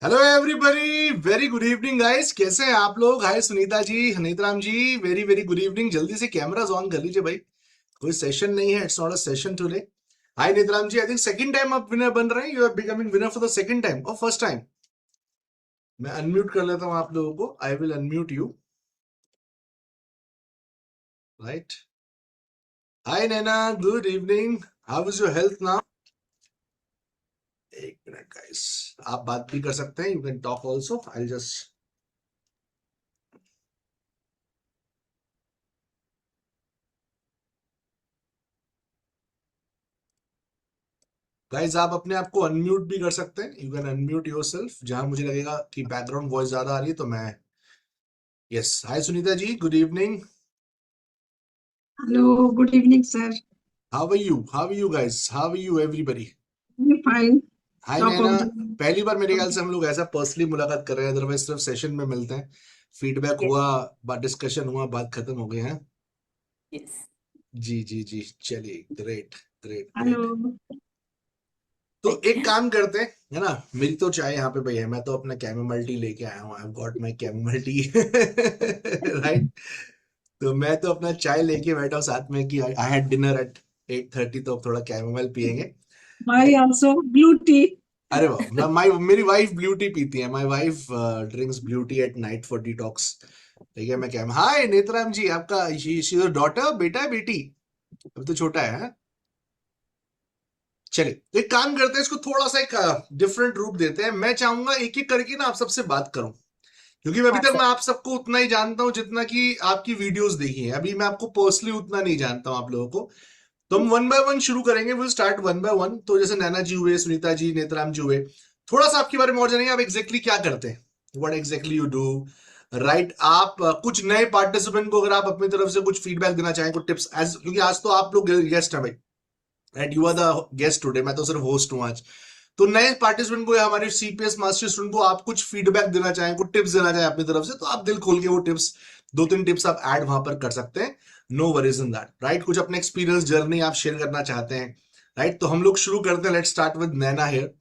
Hello everybody, very good evening guys. कैसे हैं आप लोग? हाय सुनीता जी, हनीतराम जी, वेरी वेरी गुड इवनिंग। जल्दी से कैमरास ऑन कर लीजिए भाई, कोई सेशन नहीं है, it's not a session today. Hi Neetram ji, I think second time आप विनर बन रहे हैं। You are becoming winner for the second time और फर्स्ट टाइम। मैं अनम्यूट कर लेता हूं आप लोगों को। I will unmute you, right. Hi Naina, good evening. How is your health now? एक मिनट गाइस, आप बात भी कर सकते हैं, you can talk also. I just guys, आप अपने आप को अनम्यूट भी कर सकते हैं। यू कैन अनम्यूट योरसेल्फ जहां मुझे लगेगा कि बैकग्राउंड वॉइस ज्यादा आ रही है तो मैं। Yes, hi Sunita ji, good evening. Hello, good evening, sir. How are you? How are you guys? How are you everybody? I'm fine. Hi Top Naina. of the पहली बार मेरे ख्याल से हम लोग ऐसा पर्सनली मुलाकात कर रहे हैं, अदरवाइज सिर्फ सेशन में मिलते हैं। फीडबैक Yes, हुआ, बात डिस्कशन हुआ, बात खत्म हो गई है। yes. जी जी जी, चलिए, ग्रेट ग्रेट ग्रेट। Hello. तो Like, एक काम करते हैं, है ना। मेरी तो चाय यहाँ पे भाई है, मैं तो अपना कैमोमाइल टी लेके आया हूँ। I got my chamomile tea right. तो मैं तो अपना चाय लेके बैठा हूँ साथ में कि आई हैड डिनर एट 8:30, तो अब थोड़ा कैमोमाइल पियेंगे। My also blue tea. अरे वाह, माई मेरी वाइफ ब्लू टी पीती है। My wife drinks blue T at night for detox. ठीक है, मैं क्या, हाय नेतराम जी, आपका डॉटर, बेटा है बेटी? अभी तो छोटा है, हाँ? चलिए, तो एक काम करते हैं, इसको थोड़ा सा एक डिफरेंट रूप देते हैं। मैं चाहूंगा एक एक करके ना आप सबसे बात करूं, क्योंकि अभी हाँ तक सर। मैं आप सबको उतना ही जानता हूं जितना कि आपकी वीडियोस देखी है। अभी मैं आपको पर्सनली उतना नहीं जानता हूं आप लोगों को। तो हम वन बाय वन शुरू करेंगे, will start one by one. तो जैसे नैना जी हुए, सुनीता जी, नेतराम जी हुए, थोड़ा सा आपके बारे में और जानेंगे। आप एग्जैक्टली क्या करते हैं, what exactly you do, right. आप कुछ नए पार्टिसिपेंट को अगर आप अपनी तरफ से कुछ फीडबैक देना चाहें, कुछ टिप्स, एज क्योंकि आज तो आप लोग गेस्ट हैं भाई, right. You are the guest today, मैं तो सिर्फ होस्ट हूं आज। तो नए पार्टिसिपेंट को या हमारे सीपीएस मास्टर स्टूडेंट को आप कुछ फीडबैक देना चाहें, कुछ टिप्स देना चाहें अपनी तरफ से, तो आप दिल खोल के वो टिप्स, दो तीन टिप्स आप ऐड वहां पर कर सकते हैं। No worries in that, right. कुछ अपने एक्सपीरियंस जर्नी आप शेयर करना चाहते हैं, राइट। तो हम लोग शुरू करते हैं। Let's start with Naina here,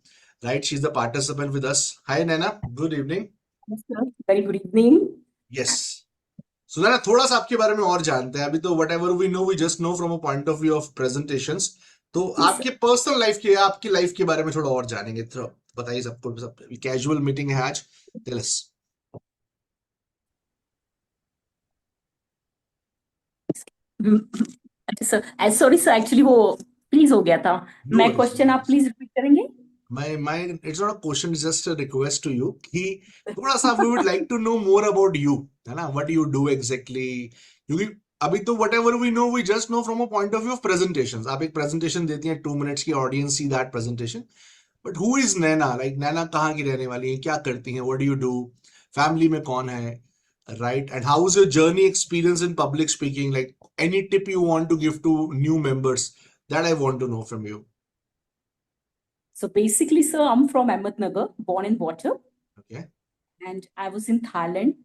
right. She is the participant with us. Hi Naina, good evening. Yes, sir. Very good evening. Yes. So Naina, थोड़ा सा आपके बारे में और जानते हैं। अभी तो whatever we know, we just know from a point of view of presentations. तो Yes, sir. आपके पर्सनल लाइफ के, आपकी लाइफ के बारे में थोड़ा और जानेंगे, तो बताइए सबको। सब कैजुअल मीटिंग है आज, टेल अस। अच्छा सर, सॉरी सर, एक्चुअली वो प्लीज हो गया था। नो मैं वरीज, नो क्वेश्चन आप वरीज। प्लीज रिपीट करेंगे? My it's not a question, just a request to you कि थोड़ा सा we would like to know more about you, है ना। व्हाट यू डू एग्जैक्टली, क्योंकि अभी तो whatever we just know from a point of view of presentation. आप एक प्रेजेंटेशन देती हैं 2 मिनट्स की, audience see that presentation. But who is Naina, like Naina कहाँ की रहने वाली है, क्या करती हैं, what do you do, family में कौन है, right. And how is your journey experience in public speaking, like any tip you want to give to new members, that I want to know from you. So basically, sir, I'm from Ahmednagar, born and brought up, okay. and I was in Thailand,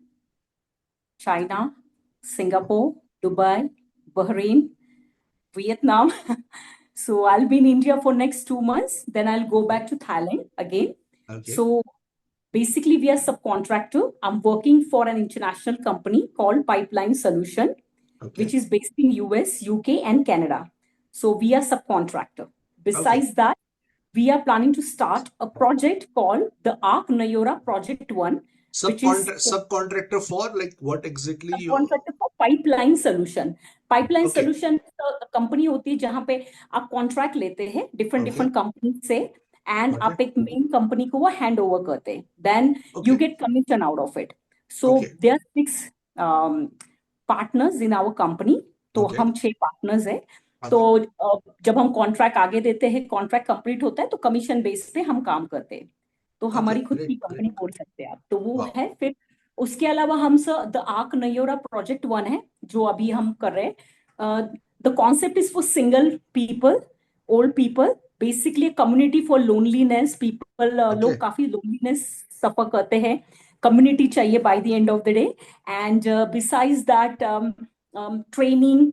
China, Singapore, Dubai, Bahrain, Vietnam. So I'll be in India for next 2 months. Then I'll go back to Thailand again. Okay. So basically, we are subcontractor. I'm working for an international company called Pipeline Solution, okay. which is based in US, UK, and Canada. So we are subcontractor. Okay. Besides that, we are planning to start a project called the Arc Nayora Project One, which is सब contractor for like what exactly you? subcontractor for pipeline solution. Pipeline okay. solution company होती है जहां पे आप contract लेते हैं different okay. Different company से, and okay. आप एक मेन कंपनी को वो हैंड ओवर करते हैं, then okay. You get commission out of it. So okay. There are 6 partners in our company. तो ओके। हम 6 पार्टनर्स हैं. तो ओके। जब हम कॉन्ट्रैक्ट आगे देते हैं, कॉन्ट्रैक्ट कंप्लीट होता है तो कमीशन बेस पे हम काम करते हैं. तो ओके, हमारी खुद की ग्रेट कंपनी ग्रेट। बोल सकते हैं आप, तो वो वाह। है. फिर उसके अलावा हम sir the arc Nayora project one है जो अभी हम कर रहे हैं. The concept is for single people, old people, basically community for loneliness people. Okay. लोग काफी लोनलीनेस सफर करते हैं, कम्युनिटी चाहिए by the end of the day. And besides that training,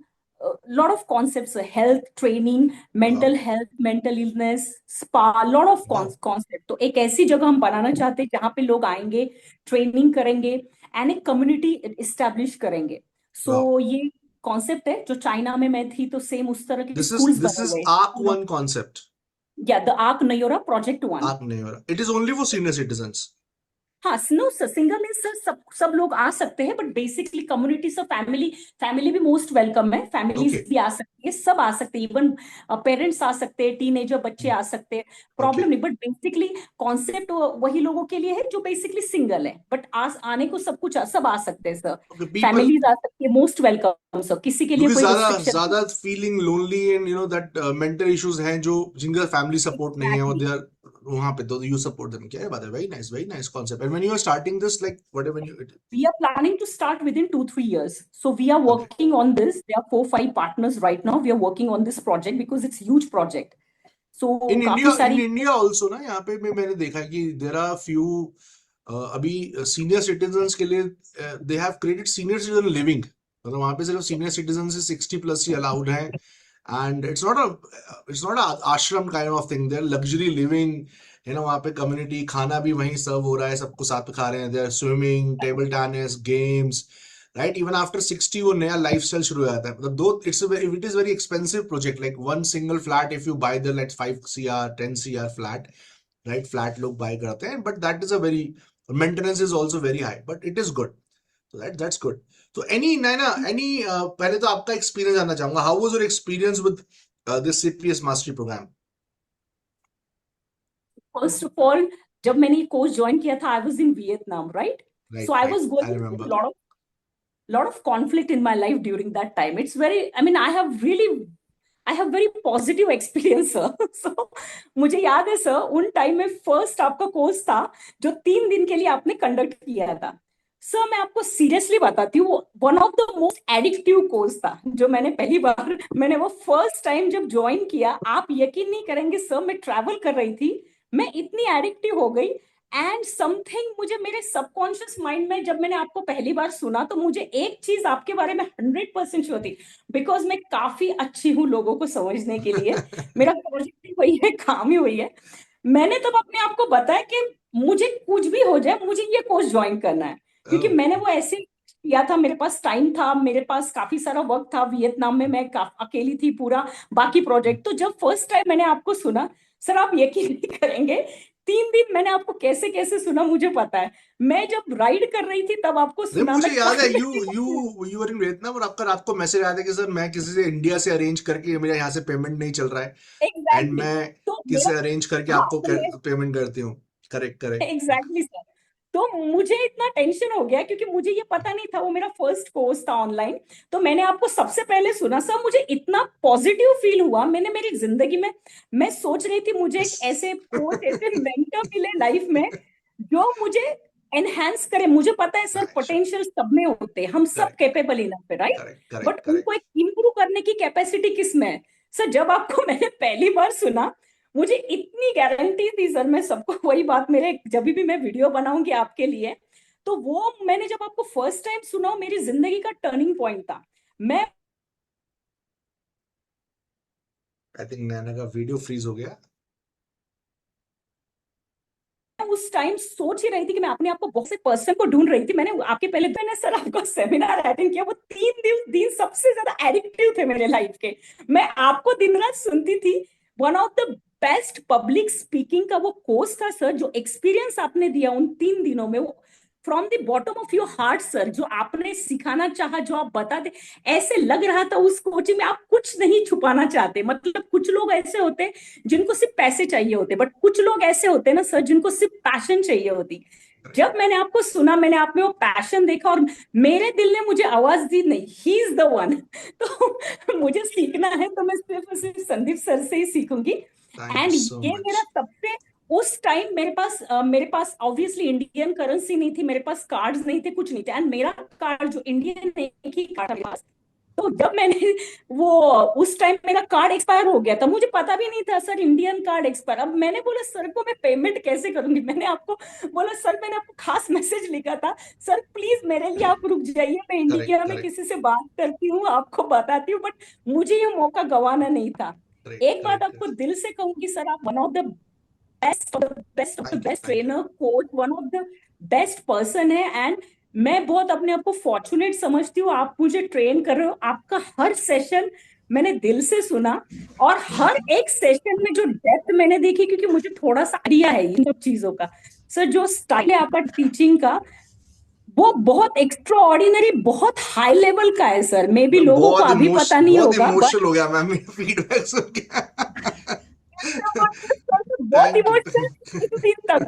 lot of concepts, health training, mental वाह, health, mental illness, spa, lot of वाह, concept. तो एक ऐसी जगह हम बनाना चाहते हैं जहाँ पे लोग आएंगे, ट्रेनिंग करेंगे एंड एक कम्युनिटी इस्टेब्लिश करेंगे. वाह. सो ये कॉन्सेप्ट है. जो चाइना में मैं थी तो सेम उस तरह के This is स्कूल्स this बने is हुए Arc हैं. One concept. या the arc Nayora project 1. Arc Nayora. It is only for senior citizens. हाँ, no sir, single means sir सब लोग आ सकते हैं, बट बेसिकली कम्युनिटी सब फैमिली भी मोस्ट वेलकम है. फैमिलीज Okay, भी आ सकती है, सब आ सकते हैं, इवन पेरेंट्स आ सकते हैं, टीनेजर बच्चे आ सकते हैं, प्रॉब्लम okay, नहीं. बट बेसिकली कॉन्सेप्ट वही लोगों के लिए है जो बेसिकली सिंगल है, बट आने को सब कुछ सब आ सकते हैं सर. okay. People, फैमिलीज आ सकती है, मोस्ट वेलकम सर, किसी के लिए क्योंकि कोई ज्यादा रिस्ट्रिक्शन. ज्यादा feeling lonely and that mental issues हैं जो जिनका फैमिली सपोर्ट नहीं है और दे आर वहां पे, तो यू सपोर्ट देम. क्या बात है, very nice concept. And when you are starting this, like what when you. We are planning to start within 2-3 years. So we are okay. working on this. There are 4-5 partners right now. We are working on this project because it's huge project. So इन काफी India in सारी. India also ना, यहाँ पे मैंने देखा है कि there are few अभी सीनियर सिटीजन्स के लिए they have created senior citizen living. मतलब वहां पे सिर्फ सीनियर सिटीजन से 60+ ही अलाउड है. And it's not a ashram kind of thing. There luxury living है ना. वहाँ पे कम्युनिटी खाना भी वहीं सर्व हो रहा है, सबको साथ में खा रहे हैं. There swimming, table tennis, games, right. Even after 60 वो नया लाइफस्टाइल शुरू हो जाता है. मतलब दो it is very expensive project. Like one single flat if you by the let's 5 CR 10 CR flat, right. Flat लोग बाय करते हैं, but that is a very maintenance is also very high, but it is good. So that's good. So any Naina, पहले तो आपका experience जानना चाहूंगा. How was your experience with this CPS mastery program? First of all, जब मैंने ये course join किया था, I was in Vietnam, right? So right, I right, was I going through remember. a lot of conflict in my life during that time. It's very, I mean, I have very positive experience, sir. So मुझे याद है sir, उन time में first आपका course था जो 3 दिन के लिए आपने कंडक्ट किया था. सर मैं आपको सीरियसली बताती हूँ, one of the most addictive course था जो मैंने वो फर्स्ट टाइम जब ज्वाइन किया. आप यकीन नहीं करेंगे सर, मैं ट्रैवल कर रही थी, मैं इतनी एडिक्टिव हो गई. एंड समथिंग मुझे मेरे सबकॉन्शियस माइंड में, जब मैंने आपको पहली बार सुना तो मुझे एक चीज आपके बारे में 100% श्योर थी, बिकॉज मैं काफी अच्छी हूँ लोगों को समझने के लिए. मेरा प्रोजेक्ट ही वही है, काम ही वही है. मैंने तब अपने आप को बताया कि मुझे कुछ भी हो जाए, मुझे ये कोर्स ज्वाइन करना है. क्योंकि मैंने वो ऐसे किया था, मेरे पास टाइम था, मेरे पास काफी सारा वर्क था. वियतनाम में मैं अकेली थी पूरा, बाकी प्रोजेक्ट. तो जब फर्स्ट टाइम मैंने आपको सुना सर, आप यकीन नहीं करेंगे, 3 दिन मैंने आपको कैसे कैसे सुना मुझे पता है. मैं जब राइड कर रही थी तब आपको नहीं, सुना. मुझे मैं याद है toilet you are in Vietnam और आपका रात को मैसेज आया था कि सर मैं किसी से इंडिया से अरेंज करके, मेरे यहाँ से पेमेंट नहीं चल रहा है एंड एग्जैक्टली. मैं तो किसी मेरा, से अरेंज करके हाँ, आपको तो पेमेंट करती हूँ. Correct, correct. Exactly sir. तो मुझे इतना टेंशन हो गया क्योंकि मुझे ये पता नहीं था, वो मेरा फर्स्ट कोर्स था ऑनलाइन. तो मैंने आपको सबसे पहले सुना सर, मुझे इतना पॉजिटिव फील हुआ. मैंने मेरी जिंदगी में, मैं सोच रही थी मुझे एक ऐसे कोच, ऐसे मेंटर मिले लाइफ में जो मुझे एनहांस करे. मुझे पता है सर, पोटेंशियल सब में होते हैं, हम सब करेक्ट, कैपेबल इनफ है, राइट? करेक्ट, करेक्ट, बट उनको करेक्ट. एक इम्प्रूव करने की कैपेसिटी किस में है? सर जब आपको मैंने पहली बार सुना, मुझे इतनी गारंटी थी सर, मैं सबको वही बात, मेरे जब भी मैं वीडियो बनाऊंगी आपके लिए, तो वो मैंने जब आपको फर्स्ट टाइम सुना, मेरी जिंदगी का टर्निंग पॉइंट था. मैं आई थिंक नैना का वीडियो फ्रीज हो गया. उस टाइम सोच ही रही थी कि मैं अपने आप को बहुत से पर्सन को ढूंढ रही थी. मैंने सर आपका सेमिनार अटेंड किया. वो 3 दिन सबसे ज्यादा एडिक्टिव थे मेरे लाइफ के. मैं आपको दिन रात सुनती थी. One of the best public speaking का वो कोर्स था सर. जो एक्सपीरियंस आपने दिया उन 3 दिनों में, वो from the bottom of your heart sir, जो आपने सिखाना चाहा, जो आप बताते, ऐसे लग रहा था उस कोचिंग में आप कुछ नहीं छुपाना चाहते. मतलब कुछ लोग ऐसे होते हैं जिनको सिर्फ पैसे चाहिए होते, बट कुछ लोग ऐसे होते हैं ना सर, जिनको सिर्फ पैशन चाहिए होती. जब मैंने आपको सुना, मैंने आप में वो पैशन देखा, और मेरे दिल ने मुझे आवाज दी, नहीं, ही इज द वन. तो मुझे सीखना है तो मैं सिर्फ और सिर्फ संदीप सर से ही सीखूंगी. थैंक यू एंड सो ये मच. मेरा सबसे, उस टाइम मेरे पास ऑब्वियसली इंडियन करेंसी नहीं थी, मेरे पास कार्ड्स नहीं थे, कुछ नहीं थे. एंड मेरा कार्ड जो इंडियन एक ही कार्ड मेरे पास, तो जब मैंने वो उस टाइम मेरा कार्ड एक्सपायर हो गया था, मुझे पता भी नहीं था सर इंडियन कार्ड एक्सपायर। अब मैंने बोला सर को मैं पेमेंट कैसे करूंगी, मैंने आपको बोला सर मैंने आपको खास मैसेज लिखा था, सर प्लीज मेरे लिए आप रुक जाइए, मैं करेक्ट इंडिया में करेक्ट किसी से बात करती हूँ, आपको बताती हूँ, बट मुझे ये मौका गवाना नहीं था। करेक्ट एक बात करेक्ट। आपको दिल से कहूंगी सर, आप one of the best of the best of the best thank you. Trainer, coach, one of the best person है। एंड मैं बहुत अपने आप को फॉर्चुनेट समझती हूँ, आप मुझे ट्रेन कर रहे हो। आपका हर सेशन मैंने दिल से सुना, और हर एक सेशन में जो डेप्थ मैंने देखी, क्योंकि मुझे थोड़ा सा आइडिया है इन सब चीजों का सर, जो स्टाइल है आपका टीचिंग का वो बहुत एक्स्ट्रा ऑर्डिनरी, बहुत हाई लेवल का है सर। मे बी मैं लोगों को अभी पता नहीं बहुत होगा, बट इमोशनल हो गया मैम, फीडबैक सुन के। बहुत थैंक यू। इमोशनल। 3 दिन तक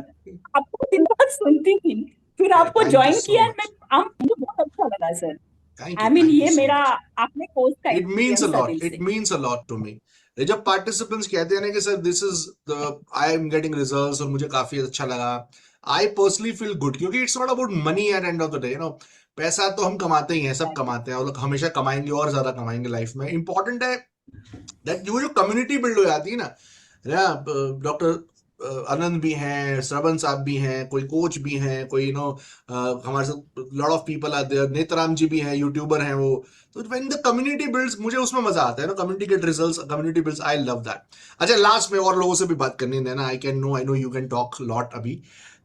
आपको दिन भर सुनती थी, फिर आपको थैंक यू ज्वाइन सो किया, and मच। मुझे बहुत अच्छा लगा सर। थैंक यू ये सो मेरा मच। आपने कोर्स का इट मीन्स अ एक्सपीरियंस था लॉट, दिल इट से। Means a lot to me. जब पार्टिसिपेंट्स कहते हैं ना कि sir this is the I am getting results और मुझे काफी अच्छा लगा, आई पर्सनली फील गुड, क्योंकि it's not about money at end of the day, पैसा तो हम कमाते ही हैं, सब कमाते हैं और हमेशा कमाएंगे और ज्यादा कमाएंगे लाइफ में। इंपॉर्टेंट है दैट जो कम्युनिटी बिल्ड हो जाती है ना। डॉक्टर आनंद भी हैं, श्रवण साहब भी हैं, कोई कोच भी हैं, कोई हमारे साथ लॉट ऑफ पीपल आते हैं, नेतराम जी भी हैं, यूट्यूबर हैं वो। तो व्हेन द कम्युनिटी बिल्ड्स, मुझे उसमें मजा आता है ना, community gate results, community builds, I love that. अच्छा लास्ट में और लोगों से भी बात करनी है ना, I know you can talk lot अभी,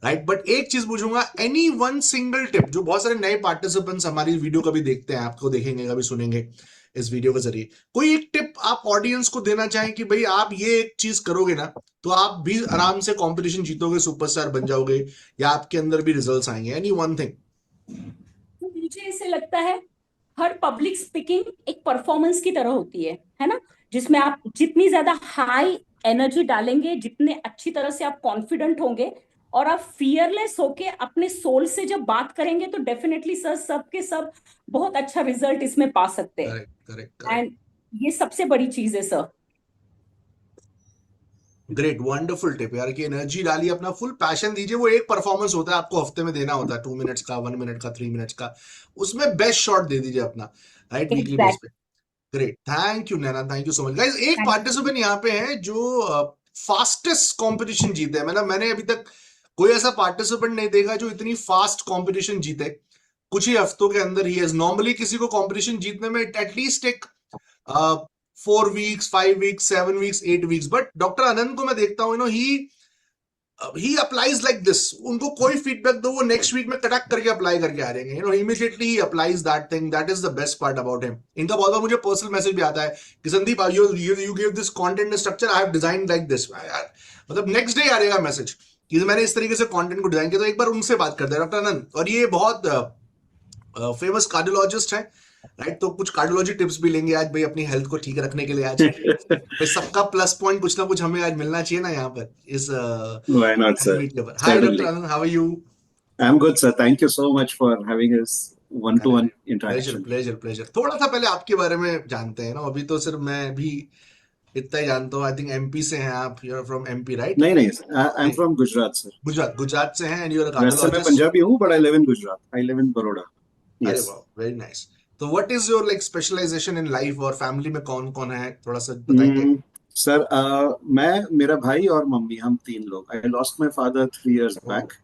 राइट, बट एक चीज पूछूंगा, एनी वन सिंगल टिप, जो बहुत सारे नए पार्टिसिपेंट्स हमारी वीडियो कभी देखते हैं, आपको देखेंगे कभी सुनेंगे इस वीडियो के जरिए, कोई एक टिप आप ऑडियंस को देना चाहें कि भाई आप ये एक चीज करोगे ना तो आप भी आराम से कंपटीशन जीतोगे, सुपरस्टार बन जाओगे, या आपके अंदर भी रिजल्ट्स आएंगे, एनी वन थिंग? तो मुझे ऐसे लगता है हर पब्लिक स्पीकिंग एक परफॉर्मेंस की तरह होती है ना, जिसमें आप जितनी ज्यादा हाई एनर्जी डालेंगे, जितने अच्छी तरह से आप कॉन्फिडेंट होंगे, और आप फियरलेस होके अपने सोल से जब बात करेंगे, तो डेफिनेटली सर सब के सब बहुत अच्छा रिजल्ट इसमें पा सकते हैं। Correct correct correct. एंड ये सबसे बड़ी चीज है सर। ग्रेट, वंडरफुल टिप यार, कि एनर्जी डालिए, अपना फुल पैशन दीजिए। वो एक परफॉर्मेंस होता है आपको हफ्ते में देना होता है, 2 मिनट्स का, 1 मिनट का, 3 मिनट्स का, उसमें बेस्ट शॉट दे दीजिए अपना, राइट, वीकली बेस एग्जैक्ट। पे। Great, thank you Naina, thank you so much guys. एक थैंक यू। पार्टिसिपेंट यहाँ पे है जो फास्टेस्ट कंपटीशन जीते हैं, मतलब मैंने अभी तक कोई ऐसा पार्टिसिपेंट नहीं देखा जो इतनी फास्ट कंपटीशन जीते कुछ ही हफ्तों के अंदर ही है। नॉर्मली किसी को कंपटीशन जीतने में एटलीस्ट एक 4 weeks, 5 weeks, 7 weeks, 8 weeks, but doctor Anand को मैं देखता हूँ, ही अप्लाइज लाइक दिस। उनको कोई फीडबैक दो, वो नेक्स्ट वीक में कटक करके अप्लाई करके आ जाएंगे, immediately he applies that thing. That is the best part about him. इनका बहुत बार मुझे पर्सनल मैसेज भी आता है कि Sandeep you give this content structure, I have design like this. मतलब नेक्स्ट डे आ जाएगा मैसेज कि मैंने इस तरीके से कंटेंट को डिजाइन किया। तो एक बार उनसे बात करते हैं डॉक्टर आनंद, और ये बहुत फेमस कार्डियोलॉजिस्ट है, राइट, तो कुछ कार्डियोलॉजी टिप्स भी लेंगे आज भाई, अपनी हेल्थ को ठीक रखने के लिए। आज भाई सबका प्लस पॉइंट कुछ ना कुछ हमें आज मिलना चाहिए ना यहाँ पर, इस Why not, sir? मीट के ऊपर। Hi doctor Anand, how are you? I'm good, sir. Thank you so much for having us one-to-one pleasure interaction. Pleasure pleasure. थोड़ा सा पहले आपके बारे में जानते हैं ना, अभी तो सिर्फ मैं भी इतना ही जानता हूँ। आई थिंक एमपी से हैं आप, you are from MP right? नहीं नहीं sir. I'm नहीं, from Gujarat, sir. गुजरात से हैं, एंड यू आर वैसे मैं कार्डियोलॉजिस्ट। पंजाबी हूँ, but I live in Gujarat. I live in Baroda. अरे Yes. वाह, वेरी नाइस। तो what is your like specialization in life, और फैमिली में कौन कौन है, थोड़ा सा बताएंगे? Sir, मैं, मेरा भाई और मम्मी, हम 3 लोग. I lost my father 3 years back,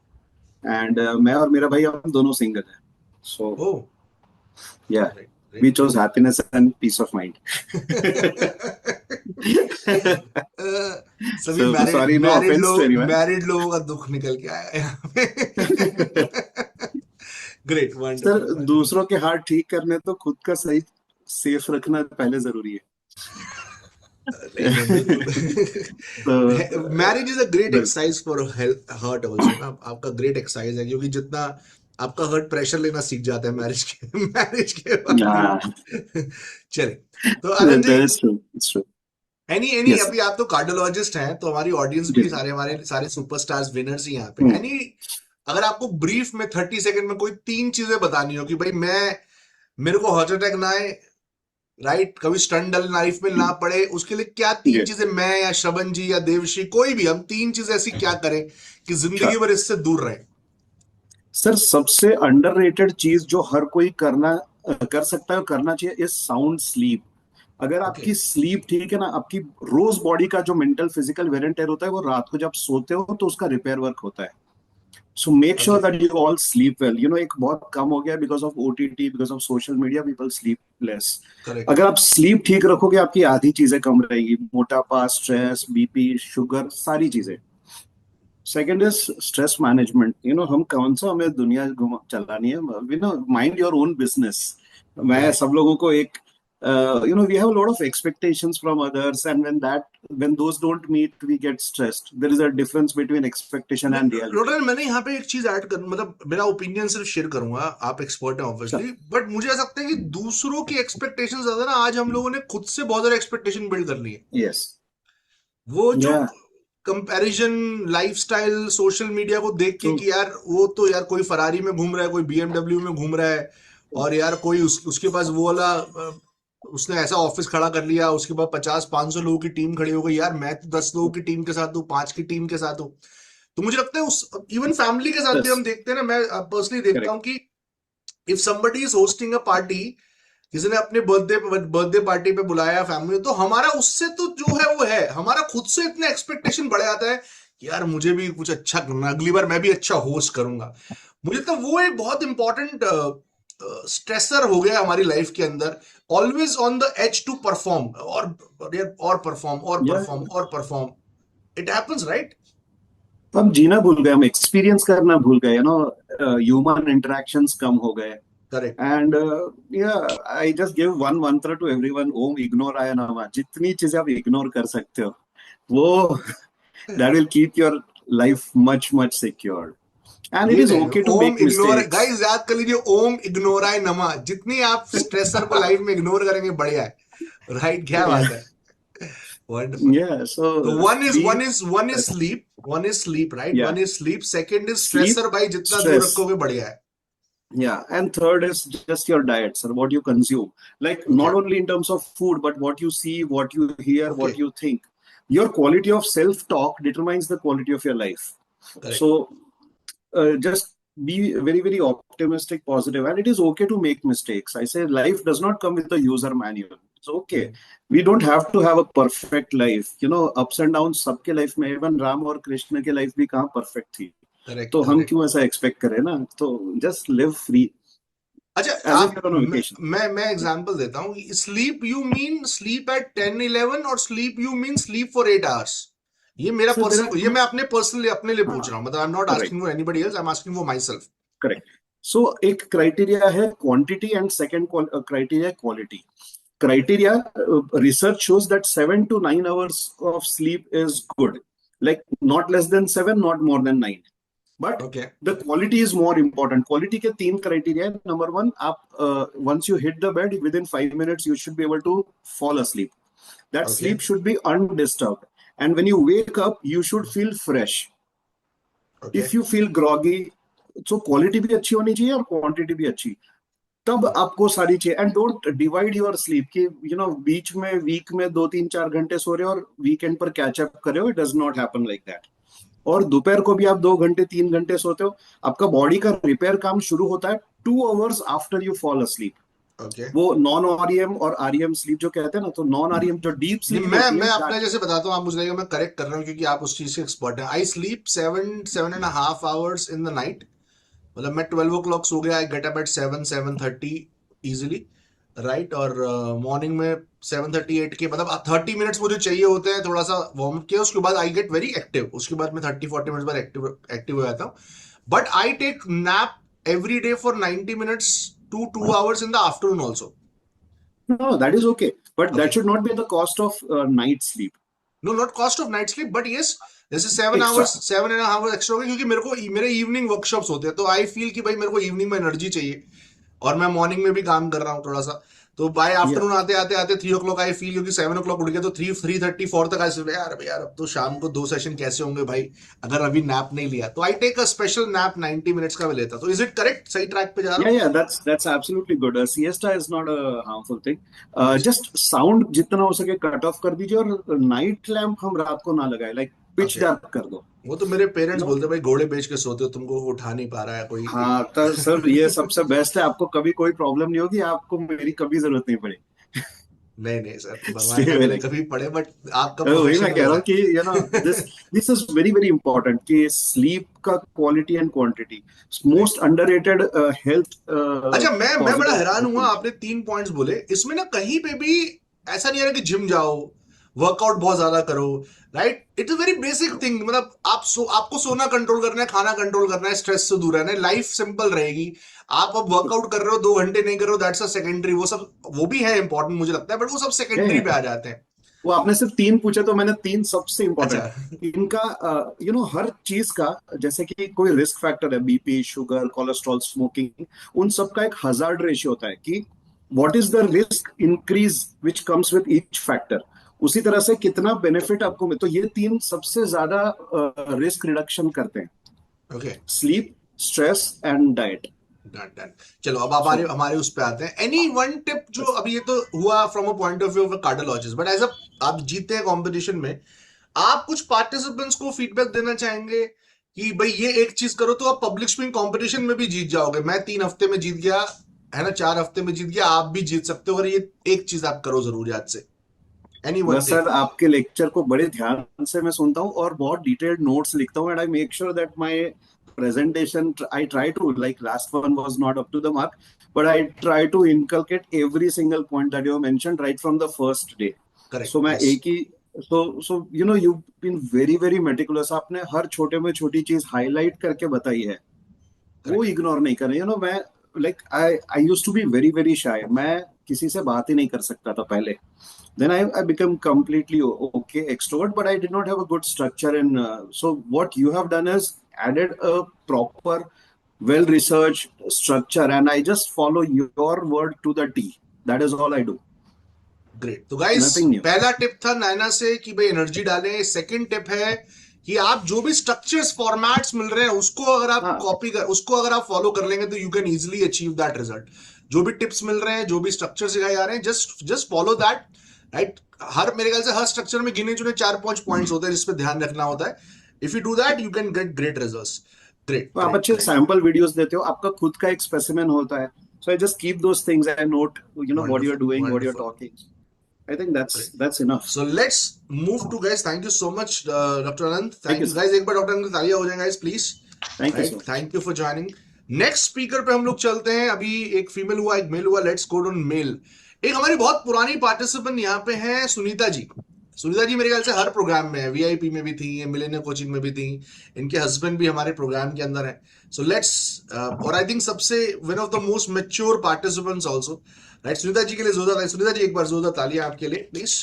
and मैं और मेरा भाई हम दोनों single हैं. So oh yeah, we chose happiness and peace of mind. सभी So sorry, no offense to anyone. Married लोगों का दुख निकल के आया यहाँ पे। Great, sir, wonderful. दूसरों के हार्ट ठीक करने तो खुद का सही सेफ रखना पहले जरूरी है। तो marriage is a great exercise for heart also ना, आपका ग्रेट एक्सरसाइज है, क्योंकि जितना आपका हर्ट प्रेशर लेना सीख जाता है मैरिज के बाद। चले, तो Anand ji, It's true. It's true. Any Yes. अभी आप तो कार्डियोलॉजिस्ट हैं, तो हमारी ऑडियंस भी जी। हमारे सारे सुपरस्टार्स विनर्स ही यहाँ पे। एनी, अगर आपको ब्रीफ में 30 सेकंड में कोई 3 चीजें बतानी हो कि भाई मेरे को हार्ट अटैक ना आए, राइट, कभी स्टंट डल लाइफ में ना पड़े, उसके लिए क्या 3 जी। चीजें मैं या श्रवण जी या देवश्री, कोई भी, हम 3 चीजें ऐसी क्या करें कि जिंदगी भर इससे दूर रहे? सर, सबसे अंडररेटेड चीज जो हर कोई करना कर सकता है, करना चाहिए, इज साउंड स्लीप। अगर आपकी स्लीप ठीक है ना, आपकी रोज बॉडी का जो mental physical wear and tear होता है वो रात को जब सोते हो तो उसका रिपेयर वर्क होता है। So make sure that you all sleep well. एक बहुत कम हो गया because of OTT, because of social media, people sleep less. अगर आप स्लीप ठीक रखोगे आपकी आधी चीजें कम रहेगी, मोटापा, स्ट्रेस, बीपी, शुगर, सारी चीजें। Second is stress management. हम कौन सा, हमें दुनिया चलानी है, माइंड योर ओन बिजनेस। मैं सब लोगों को एक we have a lot of expectations from others, and when those don't meet, we get stressed. There is a difference between expectation and reality. Lotan, मैंने यहाँ पे एक चीज ऐड कर, मतलब मेरा ओपिनियन सिर्फ शेयर करूंगा, आप एक्सपर्ट हैं ऑब्वियसली, बट मुझे ऐसा लगता है कि दूसरों की एक्सपेक्टेशंस ज्यादा ना, आज हम लोगों ने खुद से बहुत ज्यादा एक्सपेक्टेशन बिल्ड कर ली है। Yes. वो जो कंपैरिजन लाइफस्टाइल सोशल मीडिया को देख के कि यार वो तो यार कोई फरारी में घूम रहा है, कोई बीएमडब्ल्यू में घूम रहा है, और यार कोई उसके पास वो वाला उसने ऐसा ऑफिस खड़ा कर लिया, उसके बाद 50-500 लोगों की टीम खड़ी हो गई, यार मैं तो 10 लोगों की टीम के साथ हूँ, 5 की टीम के साथ हूँ। तो मुझे लगता है उस इवन फैमिली के साथ भी हम देखते हैं ना, मैं पर्सनली देखता हूँ कि if somebody is hosting a party, किसी ने अपने बर्थडे पार्टी पे बुलाया फैमिली, तो हमारा उससे तो जो है वो है, हमारा खुद से इतना एक्सपेक्टेशन बढ़ जाता है कि यार मुझे भी कुछ अच्छा करना, अगली बार मैं भी अच्छा होस्ट करूंगा। मुझे तो वो एक बहुत इंपॉर्टेंट स्ट्रेसर हो गया हमारी लाइफ के अंदर, always on the edge to perform, और परफॉर्म और परफॉर्म और परफॉर्म। It happens, right? हम जीना भूल गए, हम एक्सपीरियंस करना भूल गए, ह्यूमन इंटरेक्शंस कम हो गए। Correct. And I just give one mantra to everyone: Om Ignoraya Namah. जितनी चीजें आप इग्नोर कर सकते हो, वो that will keep your life much secured. And it is okay to make mistakes. Guys याद कर लीजिए, ओम इग्नोराय नमः। जितनी आप स्ट्रेसर को लाइफ में इग्नोर करेंगे बढ़िया है, राइट? क्या बात है, wonderful. Yeah, so one is sleep, right? Yeah. One is sleep, second is stressor, भाई जितना दूर रखोगे बढ़िया है। Yeah, and third is just your diet, sir, what you consume. Like not only in terms of food, but what you see, what you hear, what you think. Your quality of self-talk determines the quality of your life. Correct. So just be very optimistic, positive, and it is okay to make mistakes. I say life does not come with a user manual. It's okay. We don't have to have a perfect life. Ups and downs सबके life में, even Ram और कृष्ण के life भी कहाँ perfect थी। तो हम क्यों ऐसा एक्सपेक्ट करें ना, तो जस्ट लिव फ्री। अच्छा, मैं एग्जांपल देता हूँ। Sleep you mean sleep at 10-11 और sleep you mean sleep for 8 hours? ये मेरा पर्सनल, ये मैं अपने लिए पूछ रहा हूँ, मतलब I am not asking for anybody else, I am asking for myself. Correct. So एक क्राइटेरिया है quantity and second criteria quality. Criteria, research shows that 7 to 9 hours of sleep is good, like not less than 7, not more than 9. But the quality is more important. Quality के 3 criteria है। Number 1, आप once you hit the bed, within 5 minutes you should be able to fall asleep. That sleep should be undisturbed, and when you wake up, you should feel fresh. If you feel groggy, so quality भी अच्छी होनी चाहिए और quantity भी अच्छी, तब आपको सारी चाहिए। And don't divide your sleep कि बीच में वीक में 2-3-4 घंटे सो रहे हो और वीकेंड पर कैच अप कर रहे हो। It does not happen like that. और दोपहर को भी आप 2 घंटे 3 घंटे सोते हो, आपका बॉडी का रिपेयर काम शुरू होता है 2 hours after you fall asleep. वो नॉन आरईएम और आरईएम स्लीप जो कहते हैं ना, तो नॉन आरईएम जो डीप स्लीप, मैं अपने जैसे बताता हूँ, आप मुझे लगेगा मैं करेक्ट कर रहा हूँ क्योंकि आप उस चीज से एक्सपर्ट हैं। I sleep 7.5 hours in the night, मतलब मैं 12 o'clock सो गया, I get up at 7-7:30 easily, right? और मॉर्निंग में 7:38 के, मतलब 30 मिनट्स मुझे चाहिए होते हैं थोड़ा सा वार्म अप किया, उसके बाद आई गेट वेरी एक्टिव। उसके बाद मैं 30-40 मिनट्स बाद एक्टिव हो जाता हूँ। But I take nap every day for 90 minutes to 2 hours in the afternoon also. No, that is okay, but that should not be at the cost of night sleep. No, not cost of night sleep, but yes, जैसे 7.5 hours extra हो गए, क्योंकि मेरे evening workshops होते हैं, तो I feel कि भाई मेरे को इवनिंग में एनर्जी चाहिए, और मैं मॉर्निंग में भी काम कर रहा हूँ थोड़ा सा, तो बाय आफ्टरनून आते 3 o'clock आई फील, क्योंकि 7 o'clock उठ गया तो 3:30 4 तक आई, यार अब तो शाम को 2 सेशन कैसे होंगे भाई अगर अभी नैप नहीं लिया। तो I take a special nap 90 minutes का भी लेता। तो इज इट करेक्ट? सही ट्रैक पे जा रहा हूं? Yeah, that's absolutely good. Siesta is not a harmful thing. Just sound जितना हो सके कट ऑफ कर दीजिए, और नाइट लैम्प हम रात को ना लगाए। Like pitch Okay. डाउन कर दो। वो तो मेरे पेरेंट्स No? बोलते भाई घोड़े बेच के सोते हो, तुमको उठा नहीं पा रहा है कोई। हाँ तो सर ये सबसे बेस्ट है, आपको कभी कोई प्रॉब्लम नहीं होगी, आपको मेरी कभी जरूरत नहीं पड़ेगी। नहीं नहीं सर, भगवान इसलिए ना करे मैंने, कभी पड़े, बट आपका वही मैं प्रोफेशन कह रहा ऐसा हूँ कि यू नो दिस है। This is very very important कि स्लीप का quality and quantity most underrated health अच्छा, मैं बड़ा हैरान हुआ, पॉजिटिव। आपने 3 पॉइंट्स बोले, इसमें ना कहीं पे भी ऐसा नहीं है कि जिम जाओ, वर्कआउट बहुत ज्यादा करो, right? It is very basic thing, मतलब आपको सोना कंट्रोल करना है, खाना कंट्रोल करना है, स्ट्रेस से दूर रहना है, लाइफ सिंपल रहेगी। आप अब वर्कआउट कर रहे हो 2 घंटे नहीं कर रहे हो, दैट्स अ सेकेंडरी, वो सब वो भी है इंपॉर्टेंट मुझे लगता है, बट वो सब सेकेंडरी पे आ जाते हैं। वो आपने सिर्फ 3 पूछे तो मैंने 3 सबसे अच्छा। इंपॉर्टेंट इनका यू नो हर चीज का, जैसे कि कोई रिस्क फैक्टर है, बीपी, शुगर, कोलेस्ट्रॉल, स्मोकिंग, उन सब का एक हजार्ड रेशियो होता है कि what is the risk increase which comes with each factor. उसी तरह से कितना बेनिफिट आपको मिले, तो ये 3 सबसे ज्यादा रिस्क रिडक्शन करते हैं, okay, sleep, stress and diet. Done done. चलो अब हमारे सो हमारे उस पे आते हैं। एनी वन टिप जो, अभी ये तो हुआ from a point of view of cardiologist, but as a, आप जीते हैं कंपटीशन में, आप कुछ पार्टिसिपेंट्स को फीडबैक देना चाहेंगे कि भाई ये एक चीज करो तो आप पब्लिक स्पीकिंग कंपटीशन में भी जीत जाओगे? मैं 3 हफ्ते में जीत गया, है ना, 4 हफ्ते में जीत गया, आप भी जीत सकते हो अगर ये एक चीज आप करो जरूर आज से। एनी वन बस थिंग। सर आपके लेक्चर को बड़े ध्यान से मैं सुनता हूँ और बहुत डिटेल्ड नोट्स लिखता हूँ, and I make sure that my presentation, I try to, like last one was not up to the mark, but I try to inculcate every single point that you have mentioned right from the first day. So correct, मैं yes. एक ही, so you know you've been very very meticulous, आपने हर छोटे में छोटी चीज highlight करके बताई है, वो करेक्ट। इग्नोर नहीं करें। मैं like I used to be very very shy, मैं किसी से बात ही नहीं कर सकता था पहले। Then I become completely okay extrovert, but I did not have a good structure. And so what you have done is added a proper, well-researched structure, and I just follow your word to the T. That is all I do. Great. तो guys, Nothing new. पहला tip था नैना से कि भाई energy डालें। Second tip है कि आप जो भी स्ट्रक्चर्स फॉर्मेट्स मिल रहे हैं उसको अगर आप हाँ, उसको अगर आप फॉलो कर लेंगे तो you can easily achieve that result. जो भी टिप्स मिल रहे हैं, जो भी स्ट्रक्चर सिखाए जा रहे हैं, जस्ट फॉलो दैट, राइट? हर, मेरे ख्याल से हर स्ट्रक्चर में गिने चुने 4-5 पॉइंट्स होते हैं जिस पे ध्यान रखना होता है। If you do that you can get great results. Great तो आप ग्रेट अच्छे ग्रेट। सैंपल वीडियोस देते हो, आपका खुद का एक स्पेसिमेन होता है, so I just keep those things and note, you know, what you're wonderful doing, what you're wonderful. talking. I think Great. that's enough. So let's move to guys. Thank you so much, Dr. Anand. Thank Thank you, you sir. guys. एक बार doctor अनंत तालियां हो जाएं guys, please. Thank you so Right. much. Thank you for joining. Next speaker पे हम लोग चलते हैं। अभी एक फीमेल हुआ, एक मेल हुआ। Let's go on mail. एक हमारी बहुत पुरानी पार्टिसिपेंट यहाँ पे हैं, सुनीता जी। सुनीता जी मेरे ख्याल से हर प्रोग्राम में है, वीआईपी में भी थी, मिलेनियर कोचिंग में भी थी, इनके हस्बैंड भी हमारे प्रोग्राम के अंदर है। सो लेट्स, और आई थिंक सबसे one of the most mature participants also, right? Sunita ji के लिए जोरदार, सुनीता जी एक बार जोरदार तालियां आपके लिए प्लीज।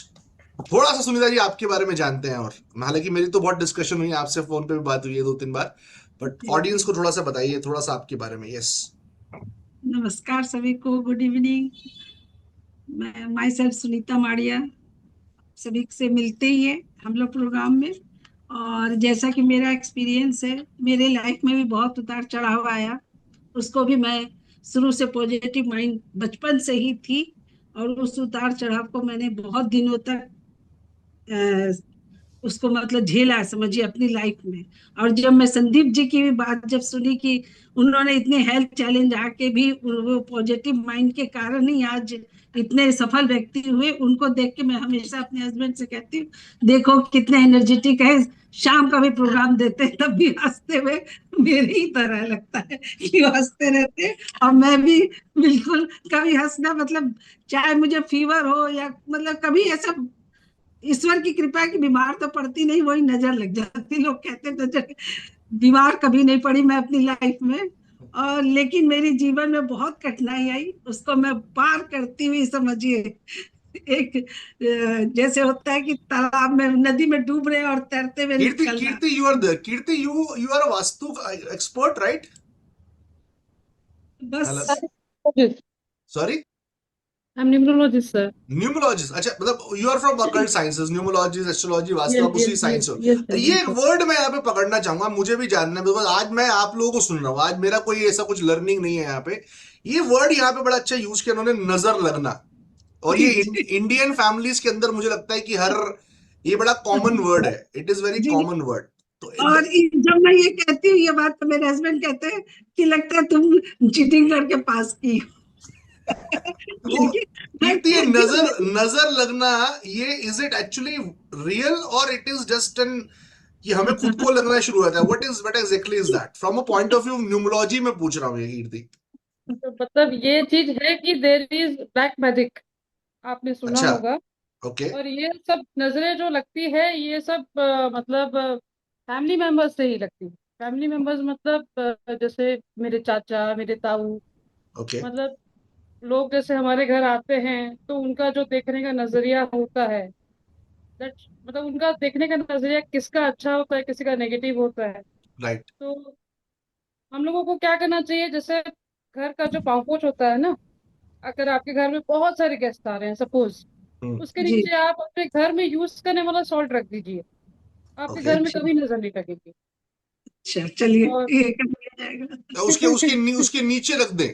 थोड़ा सा सुनीता जी आपके बारे में जानते हैं, और हालांकि मेरी तो बहुत डिस्कशन हुई, आपसे फोन पे भी बात हुई है 2-3 बार, बट ऑडियंस को थोड़ा सा बताइए थोड़ा सा आपके बारे में। यस। नमस्कार सभी को, गुड इवनिंग। मैं माई सेल्फ सुनीता माड़िया, सभी से मिलते ही है हम लोग प्रोग्राम में। और जैसा कि मेरा एक्सपीरियंस है, मेरे लाइफ में भी बहुत उतार चढ़ाव आया, उसको भी मैं शुरू से पॉजिटिव माइंड बचपन से ही थी, और उस उतार चढ़ाव को मैंने बहुत दिनों तक उसको मतलब झेला, समझिए, अपनी लाइफ में। और जब मैं संदीप जी की भी बात जब सुनी कि उन्होंने इतने हेल्थ चैलेंज आके भी वो पॉजिटिव माइंड के कारण ही आज इतने सफल व्यक्ति हुए, उनको देख के मैं हमेशा अपने हस्बैंड से कहती हूँ, देखो कितने एनर्जेटिक है, शाम का भी प्रोग्राम देते हैं तब भी हंसते हुए, मेरे ही तरह लगता है कि वो हंसते रहते हैं। और मैं भी बिल्कुल कभी हंसना, मतलब चाहे मुझे फीवर हो या मतलब कभी ऐसा, ईश्वर की कृपा की बीमार तो पड़ती नहीं, वही नजर लग जाती। लोग कहते नजर, बीमार कभी नहीं पड़ी मैं अपनी लाइफ में। और लेकिन मेरे जीवन में बहुत कठिनाई आई, उसको मैं पार करती हुई, समझिए, एक जैसे होता है कि तालाब में, नदी में डूब रहे और तैरते हुए कीर्ति, निकलना। Kirti, you are there. Kirti, you are a vastu expert, right? Hello, बस Numerologist. Sorry, I'm numerologist, sir. Numerologist. अच्छा, मतलब you are from occult sciences, numerology, astrology, vastu, Yes, आप उसी yes, साइंस yes, हो। yes, sir, ये yes, एक sir. वर्ड मैं यहाँ पे पकड़ना चाहूंगा, मुझे भी जानना है, बिकॉज आज मैं आप लोगों को सुन रहा हूँ, आज मेरा कोई ऐसा कुछ लर्निंग नहीं है यहाँ पे। ये वर्ड यहाँ पे बड़ा अच्छा यूज किया उन्होंने, नजर लगना। और ये इंडियन फैमिलीज के अंदर मुझे लगता है कि हर ये बड़ा कॉमन वर्ड है, इट इज वेरी जी। Common word. तो और जब मैं ये कहती हूँ ये बात तो मेरे हस्बैंड कहते हैं कि लगता है तुम चीटिंग करके पास की हो। वो मैं कीर्ति, ये कहती हूँ, नजर नजर लगना, ये इज इट एक्चुअली रियल और इट इज जस्ट एन, कि हमें खुद को लगना शुरू होता है? What exactly is that from a point of view numerology में पूछ रहा हूँ ये कीर्ति। तो मतलब ये चीज है कि देर इज ब्लैक मैजिक, आपने सुना अच्छा, होगा। ओके, और ये सब नजरें जो लगती है ये सब मतलब फैमिली मेंबर्स से ही लगती है। फैमिली मेंबर्स मतलब जैसे मेरे चाचा, मेरे ताऊ, ओके, मतलब लोग जैसे हमारे घर आते हैं तो उनका जो देखने का नजरिया होता है, दैट मतलब उनका देखने का नजरिया किसका अच्छा होता है, किसी का नेगेटिव होता है। राइट, तो हम लोगों को क्या करना चाहिए, जैसे घर का जो पाँव होता है ना, अगर आपके घर में बहुत सारे गेस्ट आ रहे हैं सपोज, उसके जी, नीचे आप अपने घर में यूज करने वाला सॉल्ट रख दीजिए, आपके ओके। घर में अच्छा, कभी नजर नहीं लगेगी। अच्छा, चलिए और ये कर लिया जाएगा। उसके नीचे रख दें?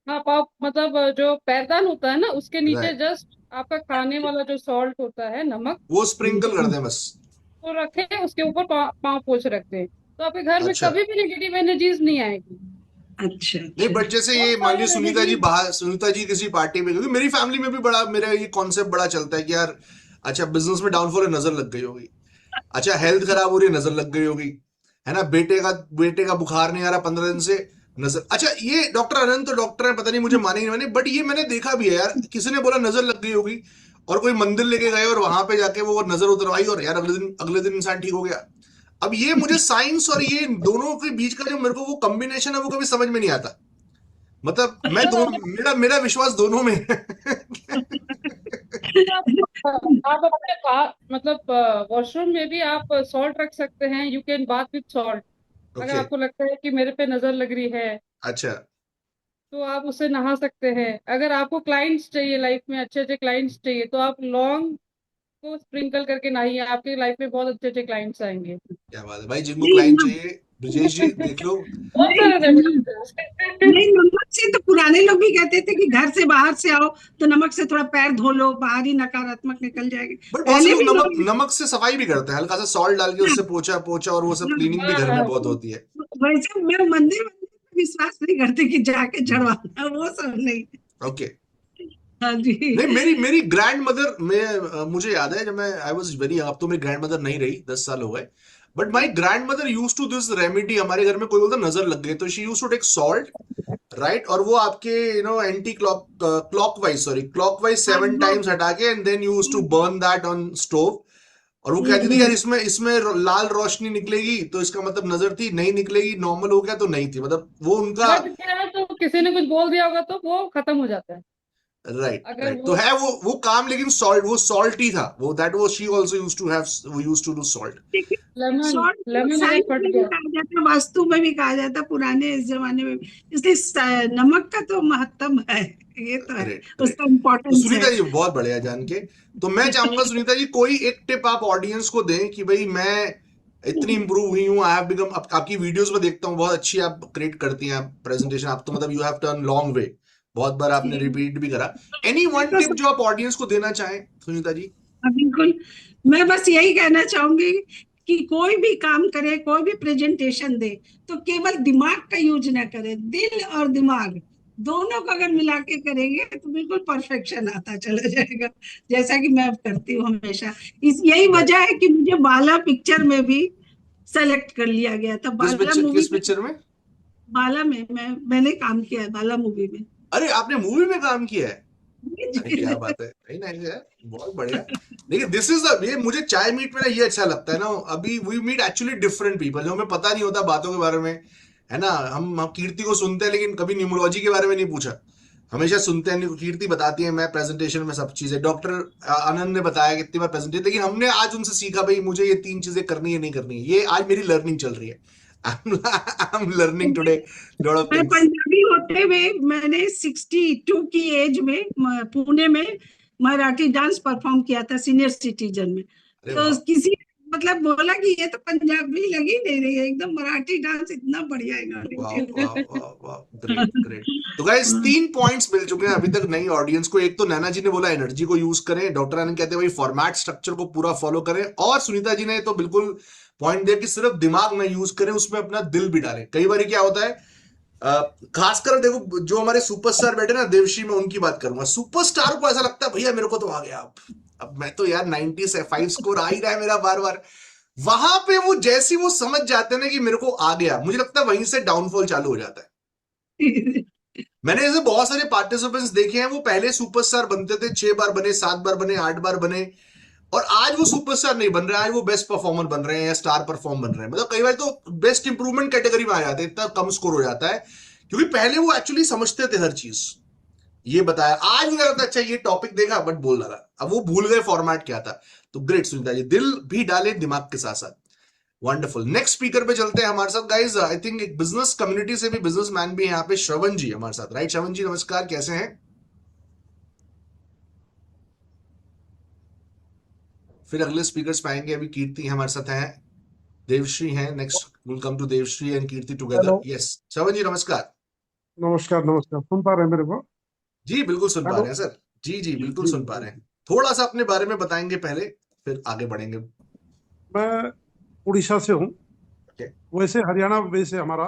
हाँ, पाव मतलब जो पैरदान होता है ना, उसके नीचे राइट, जस्ट आपका खाने वाला जो सॉल्ट होता है, नमक, वो स्प्रिंकल कर दें बस? वो रखें, उसके ऊपर पाँव पोछ रख दें, तो आपके घर में अच्छा, कभी भी नेगेटिव एनर्जीज नहीं आएगी। अच्छा, नहीं, अच्छा, बट जैसे बहुत ये मान ली सारे सुनीता जी रेमेडीज। बाहर, सुनीता जी किसी पार्टी में, क्योंकि मेरी फैमिली में भी बड़ा मेरा ये कॉन्सेप्ट बड़ा चलता है कि यार, अच्छा बिजनेस में डाउनफॉल है, नजर लग गई होगी। अच्छा हेल्थ खराब हो रही है, नजर लग गई होगी, है ना? बेटे का बुखार नहीं आ रहा 15 दिन से, नजर। अच्छा, ये डॉक्टर अनंत तो डॉक्टर है, पता नहीं मुझे माने नहीं माने, बट ये मैंने देखा भी है यार, किसी ने बोला नजर लग गई होगी, और कोई मंदिर लेके गए और वहां पे जाके वो नजर उतरवाई, और यार अगले दिन इंसान ठीक हो गया। अब ये मुझे साइंस और ये दोनों के बीच का जो मेरे को वो कॉम्बिनेशन है, वो कभी समझ में नहीं आता। मतलब मैं दो, मतलब मेरा विश्वास दोनों में है। आप अपने मतलब वॉशरूम में भी आप सॉल्ट रख सकते हैं, you can bath with salt. अगर ओके, आपको लगता है कि मेरे पे नजर लग रही है अच्छा, तो आप उससे नहा सकते हैं। अगर आपको क्लाइंट्स चाहिए, लाइफ में अच्छे अच्छे क्लाइंट्स चाहिए, तो आप लौंग को स्प्रिंकल करके नहाइए, आपके लाइफ में बहुत अच्छे अच्छे क्लाइंट्स आएंगे। क्या बात है भाई, जिनको नहीं क्लाइंट चाहिए, ब्रजेश जी देख लो। बहुत नहीं सारे रेमेडीज हैं। नहीं, नमक से तो पुराने लोग भी कहते थे कि घर से बाहर से आओ तो नमक से थोड़ा पैर धो लो, बाहर ही नकारात्मक निकल जाएगी। बट बहुत से पहले लोग भी नमक लोग नमक से सफाई भी करते हैं, हल्का सा सॉल्ट डाल के उससे पोछा पोछा, और वो सब क्लीनिंग भी घर में बहुत होती है। वैसे मैं मंदिर वंदिर पे विश्वास नहीं करते कि जाके चढ़वाना, वो सब नहीं। ओके। हाँ जी। नहीं, मेरी मेरी ग्रैंड मदर में मुझे याद है, जब मैं आई वॉज वेरी, अब तो मेरी ग्रैंड मदर नहीं रही, 10 साल हो गए, but my grandmother use to this remedy. हमारे घर में कोई बोलता नजर लग गई, तो she use to take salt, right, और वो आपके एंटी क्लॉकवाइज, सॉरी क्लॉकवाइज हाँ, 7 टाइम्स हटा के, and then use to burn that on stove. और वो कहती थी यार, हम्म, इसमें लाल रोशनी निकलेगी तो इसका मतलब नजर थी, नहीं निकलेगी नॉर्मल हो गया तो नहीं थी, मतलब वो उनका। बट क्या है, तो किसी ने कुछ बोल दिया होगा तो वो खत्म हो जाता है। राइट, अगर राइट, तो वो है वो काम, लेकिन वो सॉल्ट ही था वो, दैट वो she also used to have, वो यूज्ड टू डू सॉल्ट। लेकिन लेमन, शॉर्ट लेमन अगर साइंस फट में भी गया। कहा जाता है, वास्तु में भी कहा जाता है, पुराने इस जमाने में भी। इसलिए नमक का तो महत्व है, ये तो है, ग्रेट, ग्रेट। उसका तो इम्पोर्टेंस है। सुनीता जी बहुत बढ़िया जान के। तो मैं चाहूंगा सुनीता जी, कोई एक टिप आप ऑडियंस को दें कि भाई मैं इतनी इंप्रूव हुई हूँ, आई हैव बिकम, आपकी वीडियोस में देखता हूँ बहुत अच्छी आप क्रिएट करती हैं, आप प्रेजेंटेशन, आप तो मतलब you have turn long way, बहुत बार आपने रिपीट भी करा। एनी मैं वन तो टिप जो आप ऑडियंस को देना चाहें सुनीता जी? बिल्कुल, मैं बस यही कहना चाहूंगी कि कोई भी काम करे, कोई भी प्रेजेंटेशन दे, तो केवल दिमाग का यूज ना करे, दिल और दिमाग दोनों को अगर मिला के करेंगे तो बिल्कुल परफेक्शन आता चला जाएगा, जैसा कि मैं अब करती हूँ हमेशा। यही वजह है कि मुझे बाला पिक्चर में भी सेलेक्ट कर लिया गया था, बाला मूवी किस में। पिक्चर में? बाला में मैंने काम किया है, बाला मूवी में। अरे आपने मूवी में काम किया है? अरे जी। क्या बात है, नहीं नहीं यार, बहुत बढ़िया। देखिए दिस इज द, ये मुझे चाय मीट में ना ये अच्छा लगता है ना, अभी we meet actually different people, जो हमें पता नहीं होता बातों के बारे में, है ना? हम कीर्ति को सुनते हैं, लेकिन कभी न्यूमरोलॉजी के बारे में नहीं पूछा। हमेशा सुनते हैं, कीर्ति बताती है, मैं प्रेजेंटेशन में सब चीजें, डॉक्टर आनंद ने बताया कितनी बार प्रेजेंटेशन, लेकिन हमने आज उनसे सीखा भाई मुझे ये 3 चीजें करनी है नहीं करनी है, ये आज मेरी लर्निंग चल रही है। I am learning today lot of मैं थिंग्स। पंजाबी होते हुए मैंने 62 की एज में पुणे में मराठी डांस परफॉर्म किया था सीनियर सिटीजन में। अरे तो वाह, किसी मतलब बोला कि ये तो पंजाबी लगी नहीं रही है, एकदम मराठी डांस इतना बढ़िया इन्होंने वाह किया। वाह वाह वाह, ग्रेट ग्रेट। तो गाइस 3 पॉइंट्स मिल चुके हैं अभी तक नई ऑडियंस को। एक तो नैना जी ने बोला एनर्जी को यूज करें, डॉक्टर आनंद कहते हैं भाई फॉर्मेट स्ट्रक्चर को पूरा फॉलो करें, और सुनीता जी ने तो बिल्कुल पॉइंट दिया कि सिर्फ दिमाग में यूज करें, उसमें अपना दिल भी डालें। कई बार क्या होता है, खासकर देखो जो हमारे सुपरस्टार बैठे ना, देवश्री, में उनकी बात करूंगा। सुपरस्टार को ऐसा लगता है भैया मेरे को तो आ गया, अब मैं तो यार 90 से 5 स्कोर आ ही रहा है मेरा बार बार। वहां पे वो जैसी वो समझ जाते हैं ना कि मेरे को आ गया, मुझे लगता है वहीं से डाउनफॉल चालू हो जाता है। मैंने ऐसे बहुत सारे पार्टिसिपेंट्स देखे हैं, वो पहले सुपरस्टार बनते थे, 6 बार बने, 7 बार बने, 8 बार बने, और आज वो सुपरस्टार नहीं बन रहे हैं, आज वो बेस्ट परफॉर्मर बन रहे हैं या स्टार परफॉर्म बन रहे हैं। मतलब कई बार तो बेस्ट इंप्रूवमेंट कैटेगरी में आ जाते हैं, इतना कम स्कोर हो जाता है, क्योंकि पहले वो एक्चुअली समझते थे हर चीज। ये बताया, आज मुझे लगता है अच्छा ये टॉपिक देखा बट बोल रहा था, अब वो भूल गए फॉर्मेट क्या था। तो ग्रेट सुनीता जी, दिल भी डाले दिमाग के साथ साथ। वंडरफुल। नेक्स्ट स्पीकर पे चलते हैं हमारे साथ गाइज, आई थिंक एक बिजनेस कम्युनिटी से भी बिजनेसमैन भी है यहाँ पे, श्रवण जी हमारे साथ। राइट श्रवण जी, नमस्कार, कैसे हैं? फिर अगले स्पीकर्स पाएंगे, अभी कीर्ति हमारे साथ हैं, देवश्री हैं next, will come to Devashree and Kirti together. Hello. Yes Shravan ji, नमस्कार। नमस्कार नमस्कार, सुन पा रहे हैं मेरे को? जी बिल्कुल सुन पा हेलो। रहे हैं सर, जी जी बिल्कुल जी सुन जी पा जी रहे हैं। जी। थोड़ा सा अपने बारे में बताएंगे पहले, फिर आगे बढ़ेंगे। मैं उड़ीसा से हूँ। ओके। वैसे हरियाणा बेस है हमारा।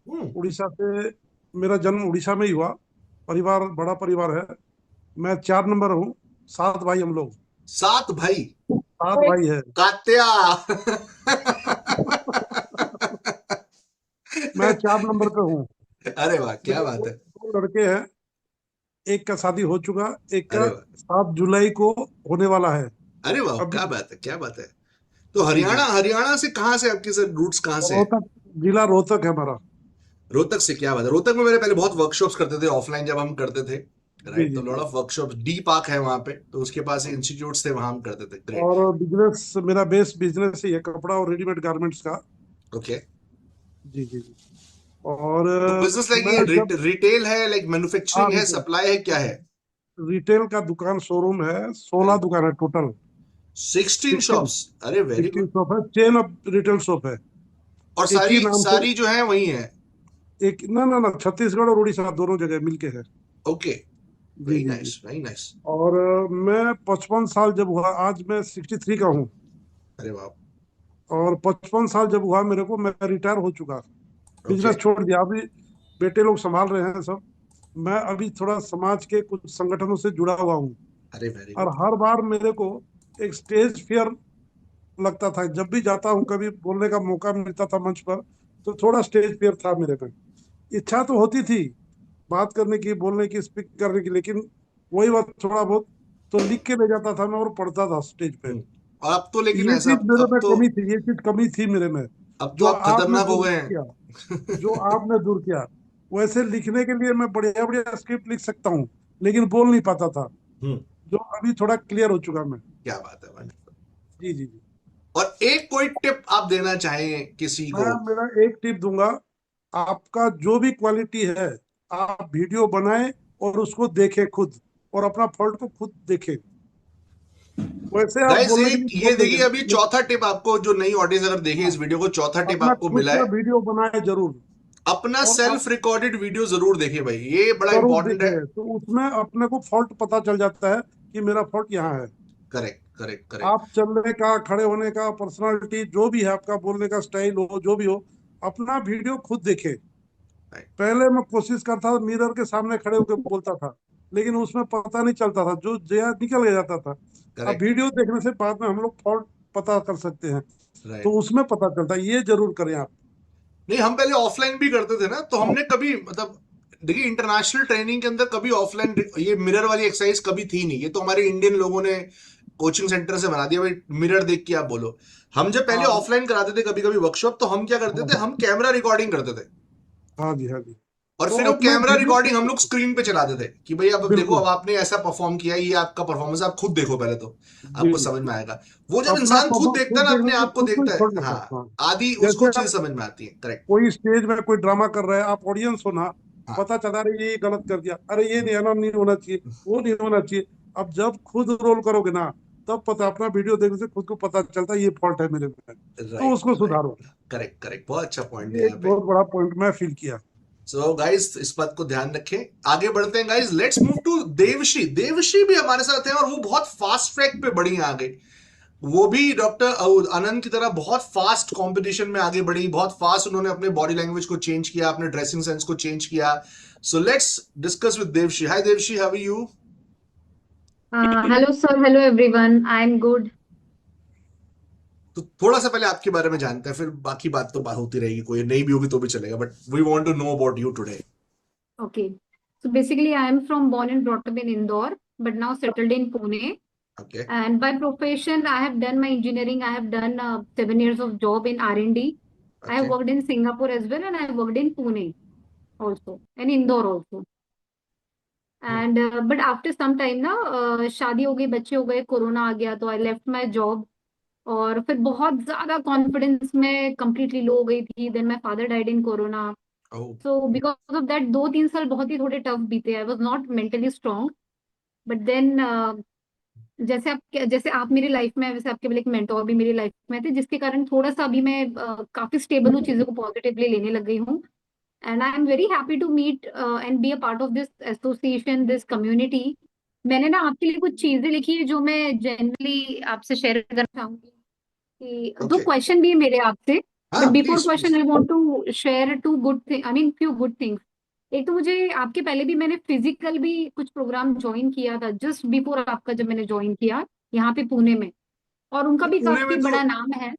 हम्म। उड़ीसा से मेरा जन्म उड़ीसा में ही हुआ। परिवार बड़ा परिवार है। मैं 4 नंबर हूँ। 7 भाई हम लोग। 7 भाई? 7 भाई है। कात्या। मैं 4 नंबर पे हूँ। अरे वाह, क्या मेरे बात है। 2 लड़के हैं। एक का शादी हो चुका, एक का अरे वाह, 7 जुलाई को होने वाला है। अरे वाह, अभी। क्या बात है, क्या बात है। तो जी जी। हरियाणा, हरियाणा से कहाँ से आपके सर रूट्स कहाँ से है? रोहतक, जिला रोहतक है हमारा। रोहतक से, क्या बात है। रोहतक में मेरे पहले बहुत वर्कशॉप्स करते थे ऑफलाइन जब हम करते थे, जी राइट। जी तो लॉट जी। ऑफ वर्कशॉप, डी पार्क है वहां पे, तो उसके पास इंस्टीट्यूट्स थे, वहां हम करते थे। ग्रेट। और बिजनेस, मेरा बेस बिजनेस ही है, कपड़ा और रेडीमेड गारमेंट्स का। ओके। जी जी जी। और तो बिजनेस लाइक मैं ये जब, रिटेल है, लाइक हाँ, मैन्युफैक्चरिंग है, रिटेल, सप्लाई है, क्या है? रिटेल का दुकान, शोरूम है। अरे 16 दुकान है टोटल। 16 16, शॉप्स, अरे वेरी 16 गुड। शॉप है, चेन ऑफ रिटेल शॉप है। और एक ही सारी नाम से। सारी जो है वही है? एक ना ना ना, छत्तीसगढ़ और उड़ीसा दोनों जगह मिलके है। ओके, जी वेरी जी जी। Nice very nice. और मैं 55 साल जब हुआ, आज मैं 63 का हूँ। अरे वाह। और 55 साल जब हुआ मेरे को, मैं रिटायर हो चुका। ओके। बिजनेस छोड़ दिया। अभी बेटे लोग संभाल रहे हैं सब। मैं अभी थोड़ा समाज के कुछ संगठनों से जुड़ा हुआ हूँ। अरे वेरी और गुड। हर बार मेरे को एक स्टेज फियर लगता था। जब भी जाता हूँ, कभी बोलने का मौका मिलता था मंच पर, तो थोड़ा स्टेज फियर था मेरे में। इच्छा तो होती थी बात करने की, बोलने की, स्पीक करने की, लेकिन वही बात, थोड़ा बहुत तो लिख के ले जाता था मैं और पढ़ता था स्टेज पे। और अब तो लेकिन ये ऐसा, चीज मेरे अब में तो, कमी थी, ये चीज कमी थी मेरे में। अब तो जो आप आपने खतरनाक हो दूर गए किया, हैं। जो आपने दूर किया। वैसे लिखने के लिए मैं बढ़िया बढ़िया स्क्रिप्ट लिख सकता हूँ, लेकिन बोल नहीं पाता था। हम्म। जो अभी थोड़ा क्लियर हो चुका मैं। क्या बात है, wonderful। जी जी जी। और एक कोई टिप आप देना चाहें किसी मैं को? मेरा एक टिप दूंगा। आपका जो भी क्वालिटी है, आप वीडियो बनाएं और उसको देखें खुद, और अपना फॉल्ट को खुद देखें। वैसे आप गाइस बोलने के एक लिए ये बोल देंगे, देखिए, अभी लेकिन चौथा टिप आपको, जो नई ऑडियंस अगर देखे हाँ, इस वीडियो को, चौथा टिप अपना आपको खुद मिला का है, वीडियो बनाए जरूर। अपना और आप सेल्फ रिकॉर्डेड वीडियो जरूर देखें भाई, ये बड़ा जरूर इंपॉर्टेंट है। देखें, तो उसमें अपने को फॉल्ट पता चल जाता है कि मेरा फॉल्ट यहाँ है। Correct correct correct. आप चलने का, खड़े होने का, पर्सनालिटी जो भी है आपका, बोलने का स्टाइल हो, जो भी हो, अपना वीडियो खुद देखें। पहले मैं कोशिश करता था मिरर के सामने खड़े होकर बोलता था, लेकिन उसमें पता नहीं चलता था, जो जया निकल जाता था। अब करेक्ट। वीडियो देखने से बाद में हम लोग फॉल्ट पता कर सकते हैं, तो राइट। उसमें पता चलता है। ये जरूर करें आप। नहीं, हम पहले ऑफलाइन भी करते थे ना, तो हमने कभी, मतलब देखिए इंटरनेशनल ट्रेनिंग के अंदर कभी ऑफलाइन ये मिरर वाली एक्सरसाइज कभी थी नहीं, ये तो हमारे इंडियन लोगों ने कोचिंग सेंटर से बना दिया भाई, मिरर देख के आप बोलो। हम जब पहले हाँ ऑफलाइन कराते थे कभी कभी वर्कशॉप, तो हम क्या करते हाँ थे, हम कैमरा रिकॉर्डिंग करते थे, हाँ जी, हाँ जी। और तो फिर वो अपने कैमरा वीडियो रिकॉर्डिंग हम लोग को, स्क्रीन पे चलाते थे कि भाई अब देखो, बिल्कुल। अब आपने ऐसा परफॉर्म किया, ये आपका परफॉर्मेंस, आप खुद देखो पहले तो जी आपको जी। समझ में आएगा। वो जब अपना इंसान खुद परफॉर्म देखता खुद है ना, देखने अपने से आप को खुद को ही देखता है, छोड़ना हाँ, पड़ता है। आदि उसको जैसे चीज आप समझ में आती है। करेक्ट। कोई स्टेज में कोई ड्रामा कर रहे हैं, आप ऑडियंस हो ना, हाँ। पता चला रही ये गलत कर दिया, अरे ये नहीं आना, नहीं होना चाहिए, वो नहीं होना चाहिए। अब जब खुद रोल करोगे ना, तब पता, अपना वीडियो देखने से खुद को पता चलता है ये फॉल्ट है मेरे में, तो राइट उसको सुधारो। करेक्ट करेक्ट, बहुत अच्छा पॉइंट ये दिया एक यहाँ पे। बहुत बड़ा पॉइंट मैं फील किया। सो गाइस इस बात को ध्यान रखें। आगे बढ़ते हैं guys, let's move to Devshree. Devshree भी हमारे साथ हैं और वो बहुत फास्ट ट्रैक पे बढ़ी हैं आगे। वो भी डॉक्टर आनंद की तरह बहुत फास्ट कंपटीशन में आगे बढ़ी, बहुत फास्ट उन्होंने अपने बॉडी लैंग्वेज को चेंज किया, अपने ड्रेसिंग सेंस को चेंज किया। So let's discuss with Devshree. Hi Devshree, how are you? Hello, sir. Hello, everyone. I'm good. तो थोड़ा सा पहले आपके बारे में जानते हैं, फिर बाकी बात तो होती रहेगी, कोई नहीं भी होगी तो भी चलेगा, but we want to know about you today. Okay. So basically, I am from born and brought up in Indore, but now settled in Pune. Okay And by profession, I have done my engineering. I have done 7 years of job in R&D. I have okay worked in Singapore as well, and I have worked in Pune also, and Indore also. And but after some time ना शादी हो गई, बच्चे हो गए, corona आ गया, तो I left my job. और फिर बहुत ज्यादा कॉन्फिडेंस में कंप्लीटली लो हो गई थी। Then my father died in corona. Oh so because of that 2-3 साल बहुत ही थोड़े टफ बीते। I was not mentally strong. But then जैसे आप मेरी लाइफ में हैं, वैसे आपके लिए एक मेंटोर भी मेरी लाइफ में थे, जिसके कारण थोड़ा सा अभी मैं काफी स्टेबल हूँ, चीजों को पॉजिटिवली लेने लग गई हूँ। And I am very happy to meet and be a part of this association, this community. मैंने ना आपके लिए कुछ चीजें लिखी है जो मैं जनरली आपसे शेयर करना चाहूंगी। कि दो ओके, क्वेश्चन भी है मेरे आपसे। बट हाँ before please question please. I want to share two good thing, I mean few good things. एक तो मुझे आपके पहले भी मैंने फिजिकल भी कुछ प्रोग्राम ज्वाइन किया था, जस्ट बिफोर आपका, जब मैंने ज्वाइन किया यहाँ पे पुणे में, और उनका भी पुणे काफी में तो बड़ा नाम है।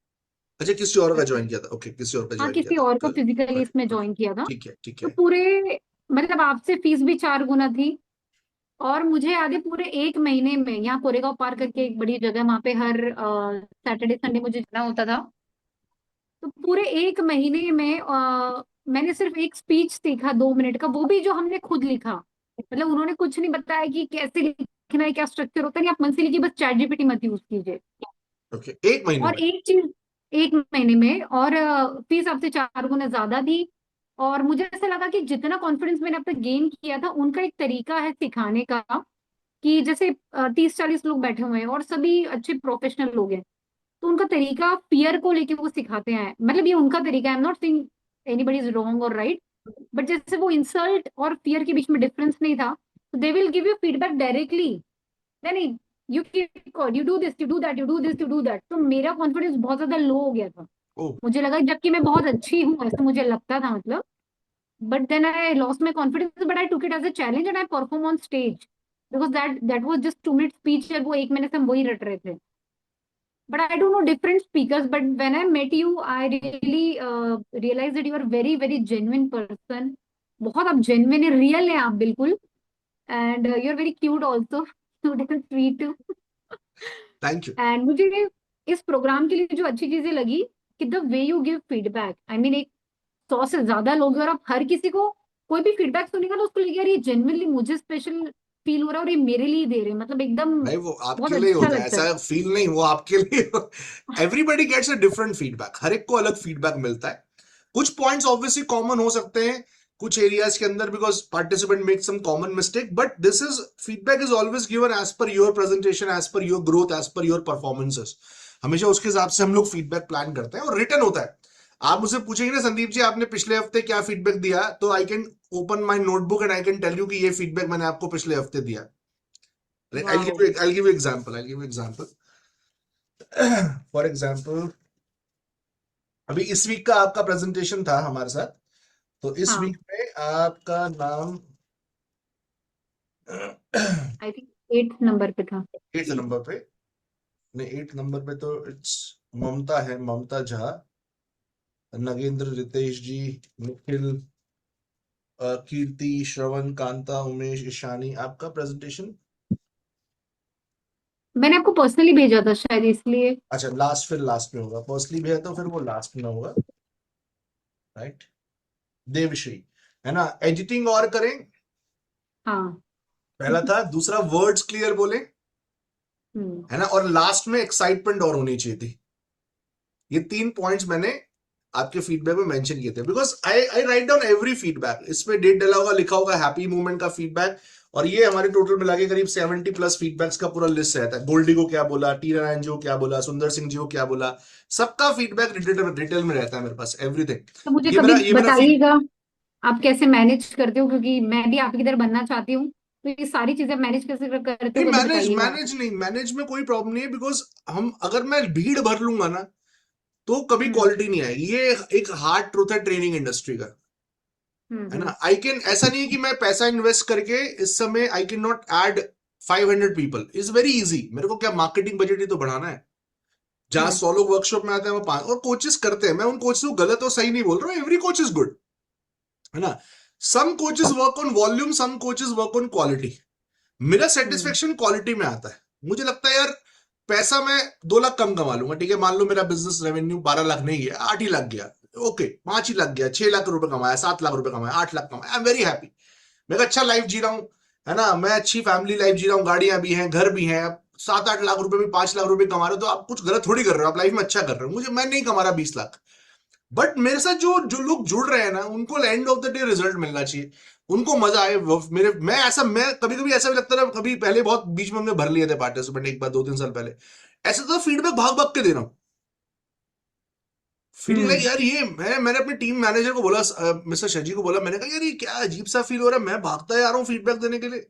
अच्छा किसी और का ज्वाइन किया था? ओके, किसी और का हाँ, ज्वाइन किया किसी था, और का गुड फिजिकली गुड इसमें गुड। ज्वाइन किया था। ठीक है ठीक तो है। पूरे, मतलब आपसे फीस भी 4 गुना थी। और मुझे याद है पूरे 1 महीने में, यहाँ कोरेगांव पार करके एक बड़ी जगह, वहां पे हर सैटरडे संडे मुझे जाना होता था। तो पूरे 1 महीने में मैंने सिर्फ एक स्पीच सीखा 2 मिनट का, वो भी जो हमने खुद लिखा। मतलब उन्होंने कुछ नहीं बताया कि कैसे लिखना है, क्या स्ट्रक्चर होता है, नहीं, आप मन से लिखिए, बस चैट जीपीटी मत यूज कीजिए। ओके, एक महीने और में? एक चीज, 1 महीने में, और फीस आपसे 4 गुना ज्यादा थी। और मुझे ऐसा लगा कि जितना कॉन्फिडेंस मैंने अब तक गेन किया था, उनका एक तरीका है सिखाने का। कि जैसे 30-40 लोग बैठे हुए हैं और सभी अच्छे प्रोफेशनल लोग हैं, तो उनका तरीका फियर को लेके वो सिखाते हैं। मतलब ये उनका तरीका है, आई am not saying anybody is wrong और राइट, बट जैसे वो इंसल्ट और फियर के बीच में डिफरेंस नहीं था, तो they will give you feedback directly. नहीं, you you do this, you do that, you do this, you do that. तो मेरा कॉन्फिडेंस बहुत ज्यादा लो हो गया था। ओह मुझे लगा, जबकि मैं बहुत अच्छी हूँ ऐसा मुझे लगता था, मतलब। But then I lost my confidence, but I took it as a challenge and I perform on stage. Because that was just 2 minute speech, और वो 1 महीने से हम वही रट रहे थे। But I don't know different speakers. But when I met you, I really realized that you are very very genuine person. बहुत आप genuine है, real है आप बिल्कुल। And you're very cute also, cute and sweet too. Thank you. And मुझे इस programme के लिए जो अच्छी चीजें लगी, कि the way you give feedback, I mean एक 100 से ज्यादा लोग हैं और आप हर किसी को कोई भी फीडबैक सुनेगा तो उसको लगे यार ये जेन्युइनली मुझे स्पेशल फील हो रहा है, और ये मेरे लिए दे रहे हैं, मतलब एकदम भाई वो बहुत आपके लिए अच्छा होता है, लगता ऐसा फील नहीं, वो आपके लिए। Everybody gets a different feedback, हर एक को अलग फीडबैक मिलता है। कुछ पॉइंट्स ऑब्वियसली कॉमन हो सकते हैं कुछ एरियाज के अंदर, because participant make some common mistake, but this is feedback is always given as per your presentation, as per your growth, as per your performances. हमेशा उसके हिसाब से हम लोग फीडबैक प्लान करते हैं और रिटर्न होता है। आप मुझसे पूछेंगे ना संदीप जी आपने पिछले हफ्ते क्या फीडबैक दिया, तो I can open my notebook and I can tell you कि ये फीडबैक मैंने आपको पिछले हफ्ते दिया। है। I'll give wow. you I'll give you example. I'll give you example. For example, अभी इस वीक का आपका प्रेजेंटेशन था हमारे साथ, तो इस हाँ, वीक में आपका नाम आई थिंक 8 नंबर पे था। 8th नंबर पे, नहीं 8th नंबर पे तो इट्स ममता है, ममता झा, नगेंद्र, रितेश जी, निखिल, कीर्ति, श्रवण, कांता, उमेश, ईशानी। आपका प्रेजेंटेशन मैंने आपको पर्सनली भेजा था शायद, इसलिए। अच्छा लास्ट, फिर लास्ट में होगा, पर्सनली भी है तो फिर वो लास्ट में होगा, राइट? देवश्री है ना? एडिटिंग और करें, हाँ। पहला था, दूसरा वर्ड्स क्लियर बोले, हम्म। है ना, और लास्ट में एक्साइटमेंट और होनी चाहिए थी। ये 3 पॉइंट्स मैंने आपके फीडबैक में मेंशन किए थे, because I write down every feedback. इसमें डेट डला होगा, लिखा होगा हैप्पी मोमेंट का फीडबैक, और ये हमारे टोटल मिला के करीब 70 प्लस फीडबैक्स का पूरा लिस्ट रहता है। गोल्डी को क्या बोला, टी नारायण जी को क्या बोला, सुंदर सिंह जी को क्या बोला, सबका फीडबैक डिटेल में रहता है मेरे पास, एवरीथिंग। तो मुझे ये मेरा कभी बताइएगा आप कैसे मैनेज करते हो, क्योंकि मैं भी आपकी तरह बनना चाहती हूँ, तो ये सारी चीजें मैनेज कैसे करते हो, कभी बताइएगा। मैनेज में कोई प्रॉब्लम नहीं है, बिकॉज हम अगर मैं भीड़ भर लूंगा ना तो कभी क्वालिटी नहीं आएगी। ये एक हार्ड ट्रूथ है ट्रेनिंग इंडस्ट्री का, है ना। आई कैन, ऐसा नहीं है कि मैं पैसा इन्वेस्ट करके इस समय I can not add 500 people, is very easy. मेरे को क्या मार्केटिंग बजट ही तो बढ़ाना है। जहां 100 लोग वर्कशॉप में आते हैं वो 5 और कोचेस करते हैं। मैं उन कोचेस को गलत और सही नहीं बोल रहा हूँ, एवरी कोच इज गुड, है ना। Some coaches work on volume, some coaches work on quality. मेरा सेटिस्फेक्शन क्वालिटी में आता है। मुझे लगता है यार पैसा मैं 2 लाख कम कमा लूंगा, ठीक है, मान लो मेरा बिजनेस रेवेन्यू 12 लाख नहीं गया, 8 ही लाख गया, ओके, 5 ही लाख गया, 6 लाख रुपए कमाया, 7 लाख रुपए कमाया, 8 लाख कमाया, आई एम वेरी हैप्पी। मैं अच्छा लाइफ जी रहा हूँ, है ना, मैं अच्छी फैमिली लाइफ जी रहा हूँ, गाड़ियां भी हैं, घर भी हैं। 7-8 लाख रुपए भी 5 लाख रुपए कमा रहे हो तो आप कुछ गलत थोड़ी कर रहे हो, आप लाइफ में अच्छा कर रहे हो। मैं नहीं कमा रहा 20 लाख, बट मेरे साथ जो लोग जुड़ रहे हैं ना, उनको and of the day result मिलना चाहिए, उनको मजा आए। मैं कभी कभी ऐसा भी लगता है, कभी पहले बहुत बीच में हमने भर लिए थे पार्टिसिपेंट, एक बार 2-3 साल पहले ऐसा तो फीडबैक भाग भाग के दे रहा हूं। फीलिंग लाइक यार ये मैंने अपने टीम मैनेजर को बोला, मिस्टर शजी को बोला, मैंने कहा यार ये क्या अजीब सा फील हो रहा है, मैं भागता जा रहा हूँ फीडबैक देने के लिए,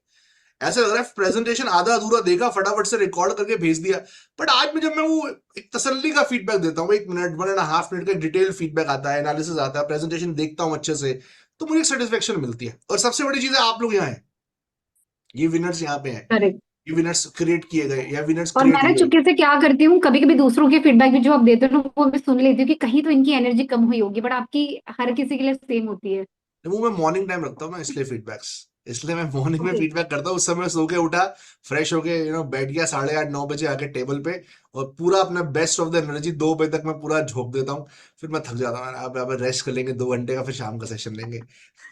ऐसा लग रहा है प्रेजेंटेशन आधा अधूरा देखा, फटाफट से रिकॉर्ड करके भेज दिया। बट आज में जब मैं वो एक तसल्ली का फीडबैक देता हूँ, 1 मिनट 1.5 मिनट का डिटेल फीडबैक आता है, एनालिसिस आता है, प्रेजेंटेशन देखता हूँ अच्छे से, तो मुझे सेटिस्फेक्शन मिलती है। और सबसे बड़ी चीज है आप लोग यहाँ हैं, ये विनर्स यहाँ पे हैं, करेक्ट। ये विनर्स क्रिएट किए गए या विनर्स और क्रिएट मैं हुए। चुपके से क्या करती हूँ, कभी कभी दूसरों के फीडबैक भी जो आप देते हो ना, वो मैं सुन लेती हूँ कि कहीं तो इनकी एनर्जी कम हुई होगी, बट आपकी हर किसी के लिए सेम होती है। वो मैं मॉर्निंग टाइम रखता हूँ ना, इसलिए फीडबैक्स, इसलिए मैं मॉर्निंग में ओके। फीडबैक करता हूँ। उस समय सो के उठा, फ्रेश होके बैठ गया 8:30-9 बजे आके टेबल पे, और पूरा अपना बेस्ट ऑफ द एनर्जी 2 बजे तक मैं पूरा झोंक देता हूँ। फिर मैं थक जाता हूँ, अब रेस्ट कर लेंगे 2 घंटे का, फिर शाम का सेशन लेंगे।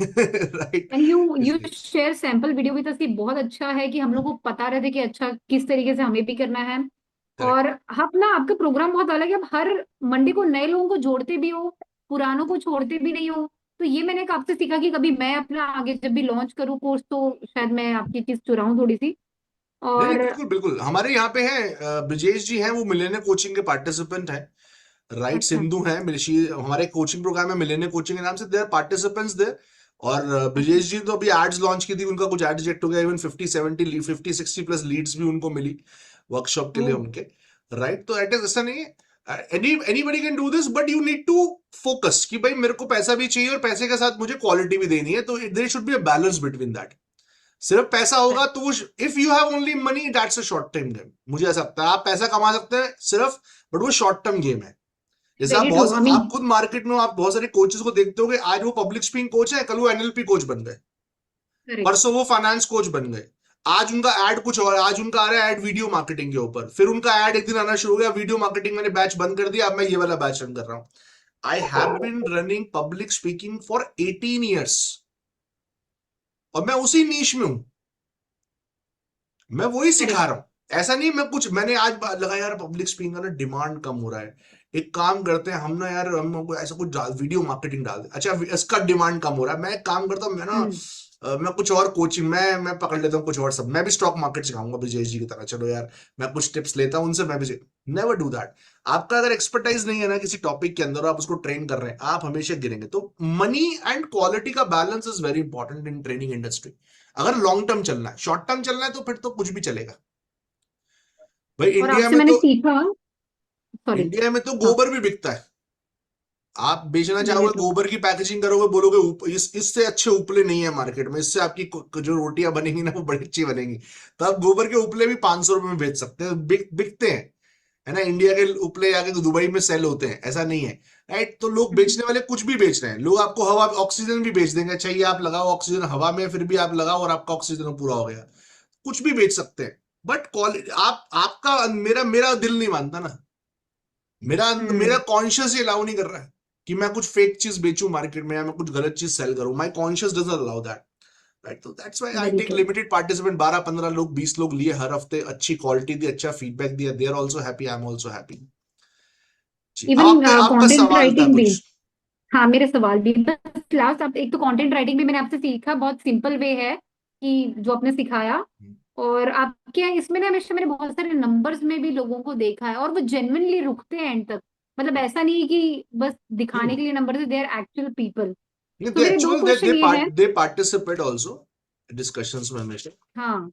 Right. And you share sample video with us, बहुत अच्छा है कि हम लोग को पता रहता है कि अच्छा किस तरीके से हमें भी करना है। करेक्ट। और आप ना, आपका प्रोग्राम बहुत अलग है, आप हर मंडे को नए लोगों को जोड़ते भी हो, पुरानों को छोड़ते भी नहीं हो। तो ये मैंने आपसे सीखा कि कभी मैं अपना आगे जब भी लॉन्च करूँ कोर्स, तो शायद मैं आपकी चीज चुराऊं थोड़ी सी। नहीं नहीं, और बिल्कुल बिल्कुल, हमारे यहाँ पे हैं ब्रिजेश जी हैं, वो मिलेनियर कोचिंग के पार्टिसिपेंट हैं। राइट, अच्छा। सिंधु हैं, हमारे कोचिंग प्रोग्राम है मिलेनियर कोचिंग के नाम से, देयर पार्टिसिपेंट्स देयर। और ब्रिजेश जी तो अभी एड्स लॉन्च की थी, उनका कुछ एड रिजेक्ट हो गया, इवन 50-60 प्लस लीड्स भी उनको मिली वर्कशॉप के लिए ओह। उनके। राइट, तो एट ऐसा नहीं है, anybody can do this, but you need to focus कि भाई मेरे को पैसा भी चाहिए और पैसे के साथ मुझे क्वालिटी भी देनी है, तो there should be a balance between that. सिर्फ पैसा होगा तो वो, if you have only money that's a short term game. मुझे ऐसा लगता है आप पैसा कमा सकते हैं सिर्फ, बट वो शॉर्ट टर्म गेम है। जैसे वेरी ट्रू। आई मीन, आप खुद मार्केट में आप बहुत सारे कोचेस को देखते होगे, आज वो पब्लिक स्पीकिंग कोच है, कल वो एनएलपी कोच बन गए, करेक्ट। परसों वो फाइनेंस कोच बन गए, आज उनका ऐड कुछ और, आज उनका आ रहा है ऐड वीडियो मार्केटिंग के ऊपर, फिर उनका ऐड एक दिन आना शुरू हो गया वीडियो मार्केटिंग, मैंने बैच बंद कर दिया, अब मैं ये वाला बैच रन कर रहा हूं। I have been running public speaking for 18 years और मैं उसी नीश में हूं, मैं वही सिखा रहा हूं। ऐसा नहीं मैंने आज लगा यार पब्लिक स्पीकिंग का ना डिमांड कम हो रहा है, एक काम करते हैं हम ना यार, हम ऐसा कुछ वीडियो मार्केटिंग डाल दे, अच्छा इसका डिमांड कम हो रहा है, मैं एक काम करता हूँ, मैं ना मैं कुछ और कोचिंग मैं पकड़ लेता हूँ कुछ और, सब मैं भी स्टॉक मार्केट सिखाऊंगा ब्रिजेश जी की तरह, चलो यार मैं कुछ टिप्स लेता हूँ उनसे, मैं भी। Never do that. आपका अगर एक्सपर्टाइज नहीं है ना किसी टॉपिक के अंदर, आप उसको ट्रेन कर रहे हैं, आप हमेशा गिरेंगे। तो मनी एंड क्वालिटी का balance is very important in training industry. अगर लॉन्ग टर्म चलना है, शॉर्ट टर्म चलना है तो फिर तो कुछ भी चलेगा भाई। और आपसे मैंने सीखा, सॉरी। इंडिया में तो हाँ, गोबर भी बिकता है। आप बेचना मैंने चाहोगे तो गोबर की पैकेजिंग करोगे, बोलोगे इससे अच्छे उपले नहीं है मार्केट में, इससे आपकी जो रोटियां बनेंगी ना वो बड़ी अच्छी बनेंगी, तो आप गोबर के उपले भी 500 रुपए में बेच सकते हैं, बिकते हैं, है ना। इंडिया के उपले आके दुबई में सेल होते हैं, ऐसा नहीं है। राइट, तो लोग बेचने वाले कुछ भी बेच रहे हैं। लोग आपको हवा ऑक्सीजन भी बेच देंगे, चाहिए आप लगाओ ऑक्सीजन हवा में, फिर भी आप लगाओ और आपका ऑक्सीजन पूरा हो गया, कुछ भी बेच सकते हैं। बट क्वालिटी, आपका मेरा दिल नहीं मानता ना, मेरा कॉन्शियस ये अलाउ नहीं कर रहा है कि मैं कुछ फेक चीज बेचूं मार्केट में, या मैं कुछ गलत चीज सेल करूं। My conscious doesn't allow that. Right, तो that's why I very take true. Limited participant, 12-15 लोग 20 लोग लिए हर हफ्ते, अच्छी क्वालिटी दी, अच्छा फीडबैक दिया, they are also happy, I am also happy. जी, अब इवन आपका कंटेंट सवाल था राइटिंग भी। कुछ। हाँ, मेरे सवाल भी बस लास्ट, आप एक तो कंटेंट राइटिंग भी मैंने आपसे सीखा, बहुत सिंपल वे है कि जो आपने सिखाया। और आपके यहाँ इसमें ना हमेशा मैंने बहुत सारे नंबर्स में भी लोगों को देखा है और वो जेन्युइनली रुकते हैं एंड तक। मतलब ऐसा नहीं है कि बस दिखाने के लिए नंबर से, दे आर एक्चुअल पीपल। तो दे मेरे दो एक्चुअल क्वेश्चन ये हैं। दे पार्टिसिपेट आल्सो डिस्कशंस में हमेशा। हाँ,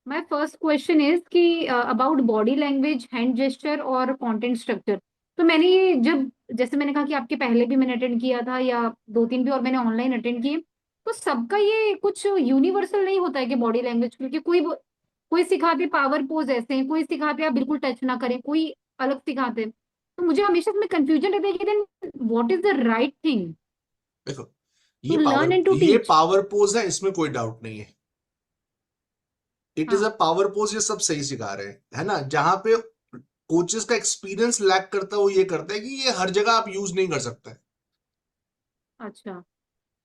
माय फर्स्ट क्वेश्चन इज कि about body language, hand gesture और कंटेंट स्ट्रक्चर। तो मैंने ये जब, जैसे मैंने कहा कि आपके पहले भी मैंने अटेंड किया था या दो तीन भी और मैंने ऑनलाइन अटेंड किए, तो सबका ये कुछ यूनिवर्सल नहीं होता है कि बॉडी लैंग्वेज, क्योंकि कोई सिखाते पावर पोज ऐसे हैं, कोई सिखाते आप बिल्कुल टच ना करें, कोई अलग सिखाते हैं। तो मुझे हमेशा इसमें कंफ्यूजन रहता है कि then what is the right thing देखो, टू लर्न एंड टू ये टीच। पावर पोज है, इसमें कोई डाउट नहीं है। इट इज अ हाँ, पावर पोज, ये सब सही सिखा रहे हैं, है ना। जहां पे कोचेस का एक्सपीरियंस लैक करता है वो ये करता है कि ये हर जगह आप यूज नहीं कर सकते, अच्छा,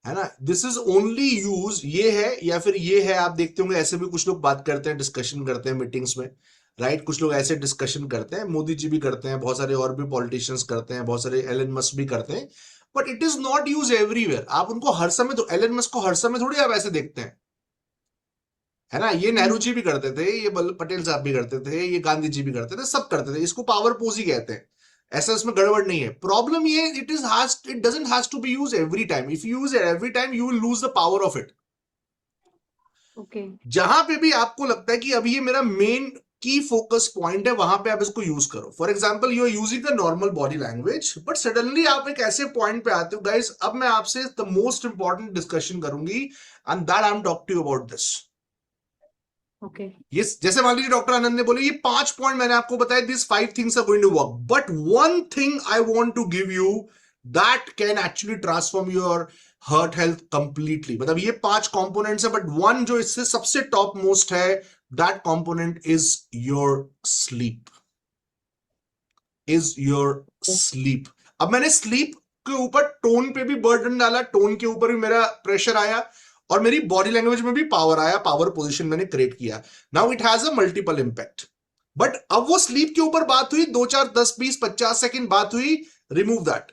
है ना। दिस इज ओनली यूज, ये है या फिर ये है। आप देखते होंगे ऐसे भी कुछ लोग बात करते हैं, डिस्कशन करते हैं मीटिंग्स में, राइट। कुछ लोग ऐसे डिस्कशन करते हैं, मोदी जी भी करते हैं, बहुत सारे और भी पॉलिटिशियंस करते हैं, बहुत सारे एलन मस्क भी करते हैं। But it is not use everywhere. आप उनको हर समय, तो एलन मस्क को हर समय थोड़ी आप ऐसे देखते हैं, है ना। ये नेहरू जी भी करते थे, ये पटेल साहब भी करते थे, ये गांधी जी भी करते थे, सब करते थे। इसको पावर पोज ही कहते हैं, ऐसा इसमें गड़बड़ नहीं है। प्रॉब्लम ये, it doesn't has to be use every time. If you use it every time you will lose the power of it. Okay, जहां पे भी आपको लगता है कि अभी ये मेरा मेन की फोकस पॉइंट है, वहां पे आप इसको यूज करो। For example, you are using the normal body language, but suddenly आप एक ऐसे पॉइंट पे आते हो, गाइस अब मैं आपसे द मोस्ट इंपॉर्टेंट डिस्कशन करूंगी, and that I am talk to you about this. Okay, ये जैसे मान लीजिए डॉक्टर आनंद ने बोले ये 5 पॉइंट मैंने आपको बताया, this 5 things are going to work, but one thing I want to give you that can actually transform your heart health completely. मतलब ये 5 कंपोनेंट्स है, बट वन जो इससे सबसे टॉप मोस्ट है, that component is your sleep, is your sleep. अब मैंने sleep के ऊपर टोन पे भी बर्डन डाला, टोन के ऊपर भी मेरा प्रेशर आया, और मेरी बॉडी लैंग्वेज में भी पावर आया, पावर पोजीशन मैंने क्रिएट किया। Now it has a multiple impact. But अब वो स्लीप के ऊपर बात हुई, 2 4 10 20 50 सेकंड बात हुई, रिमूव दैट।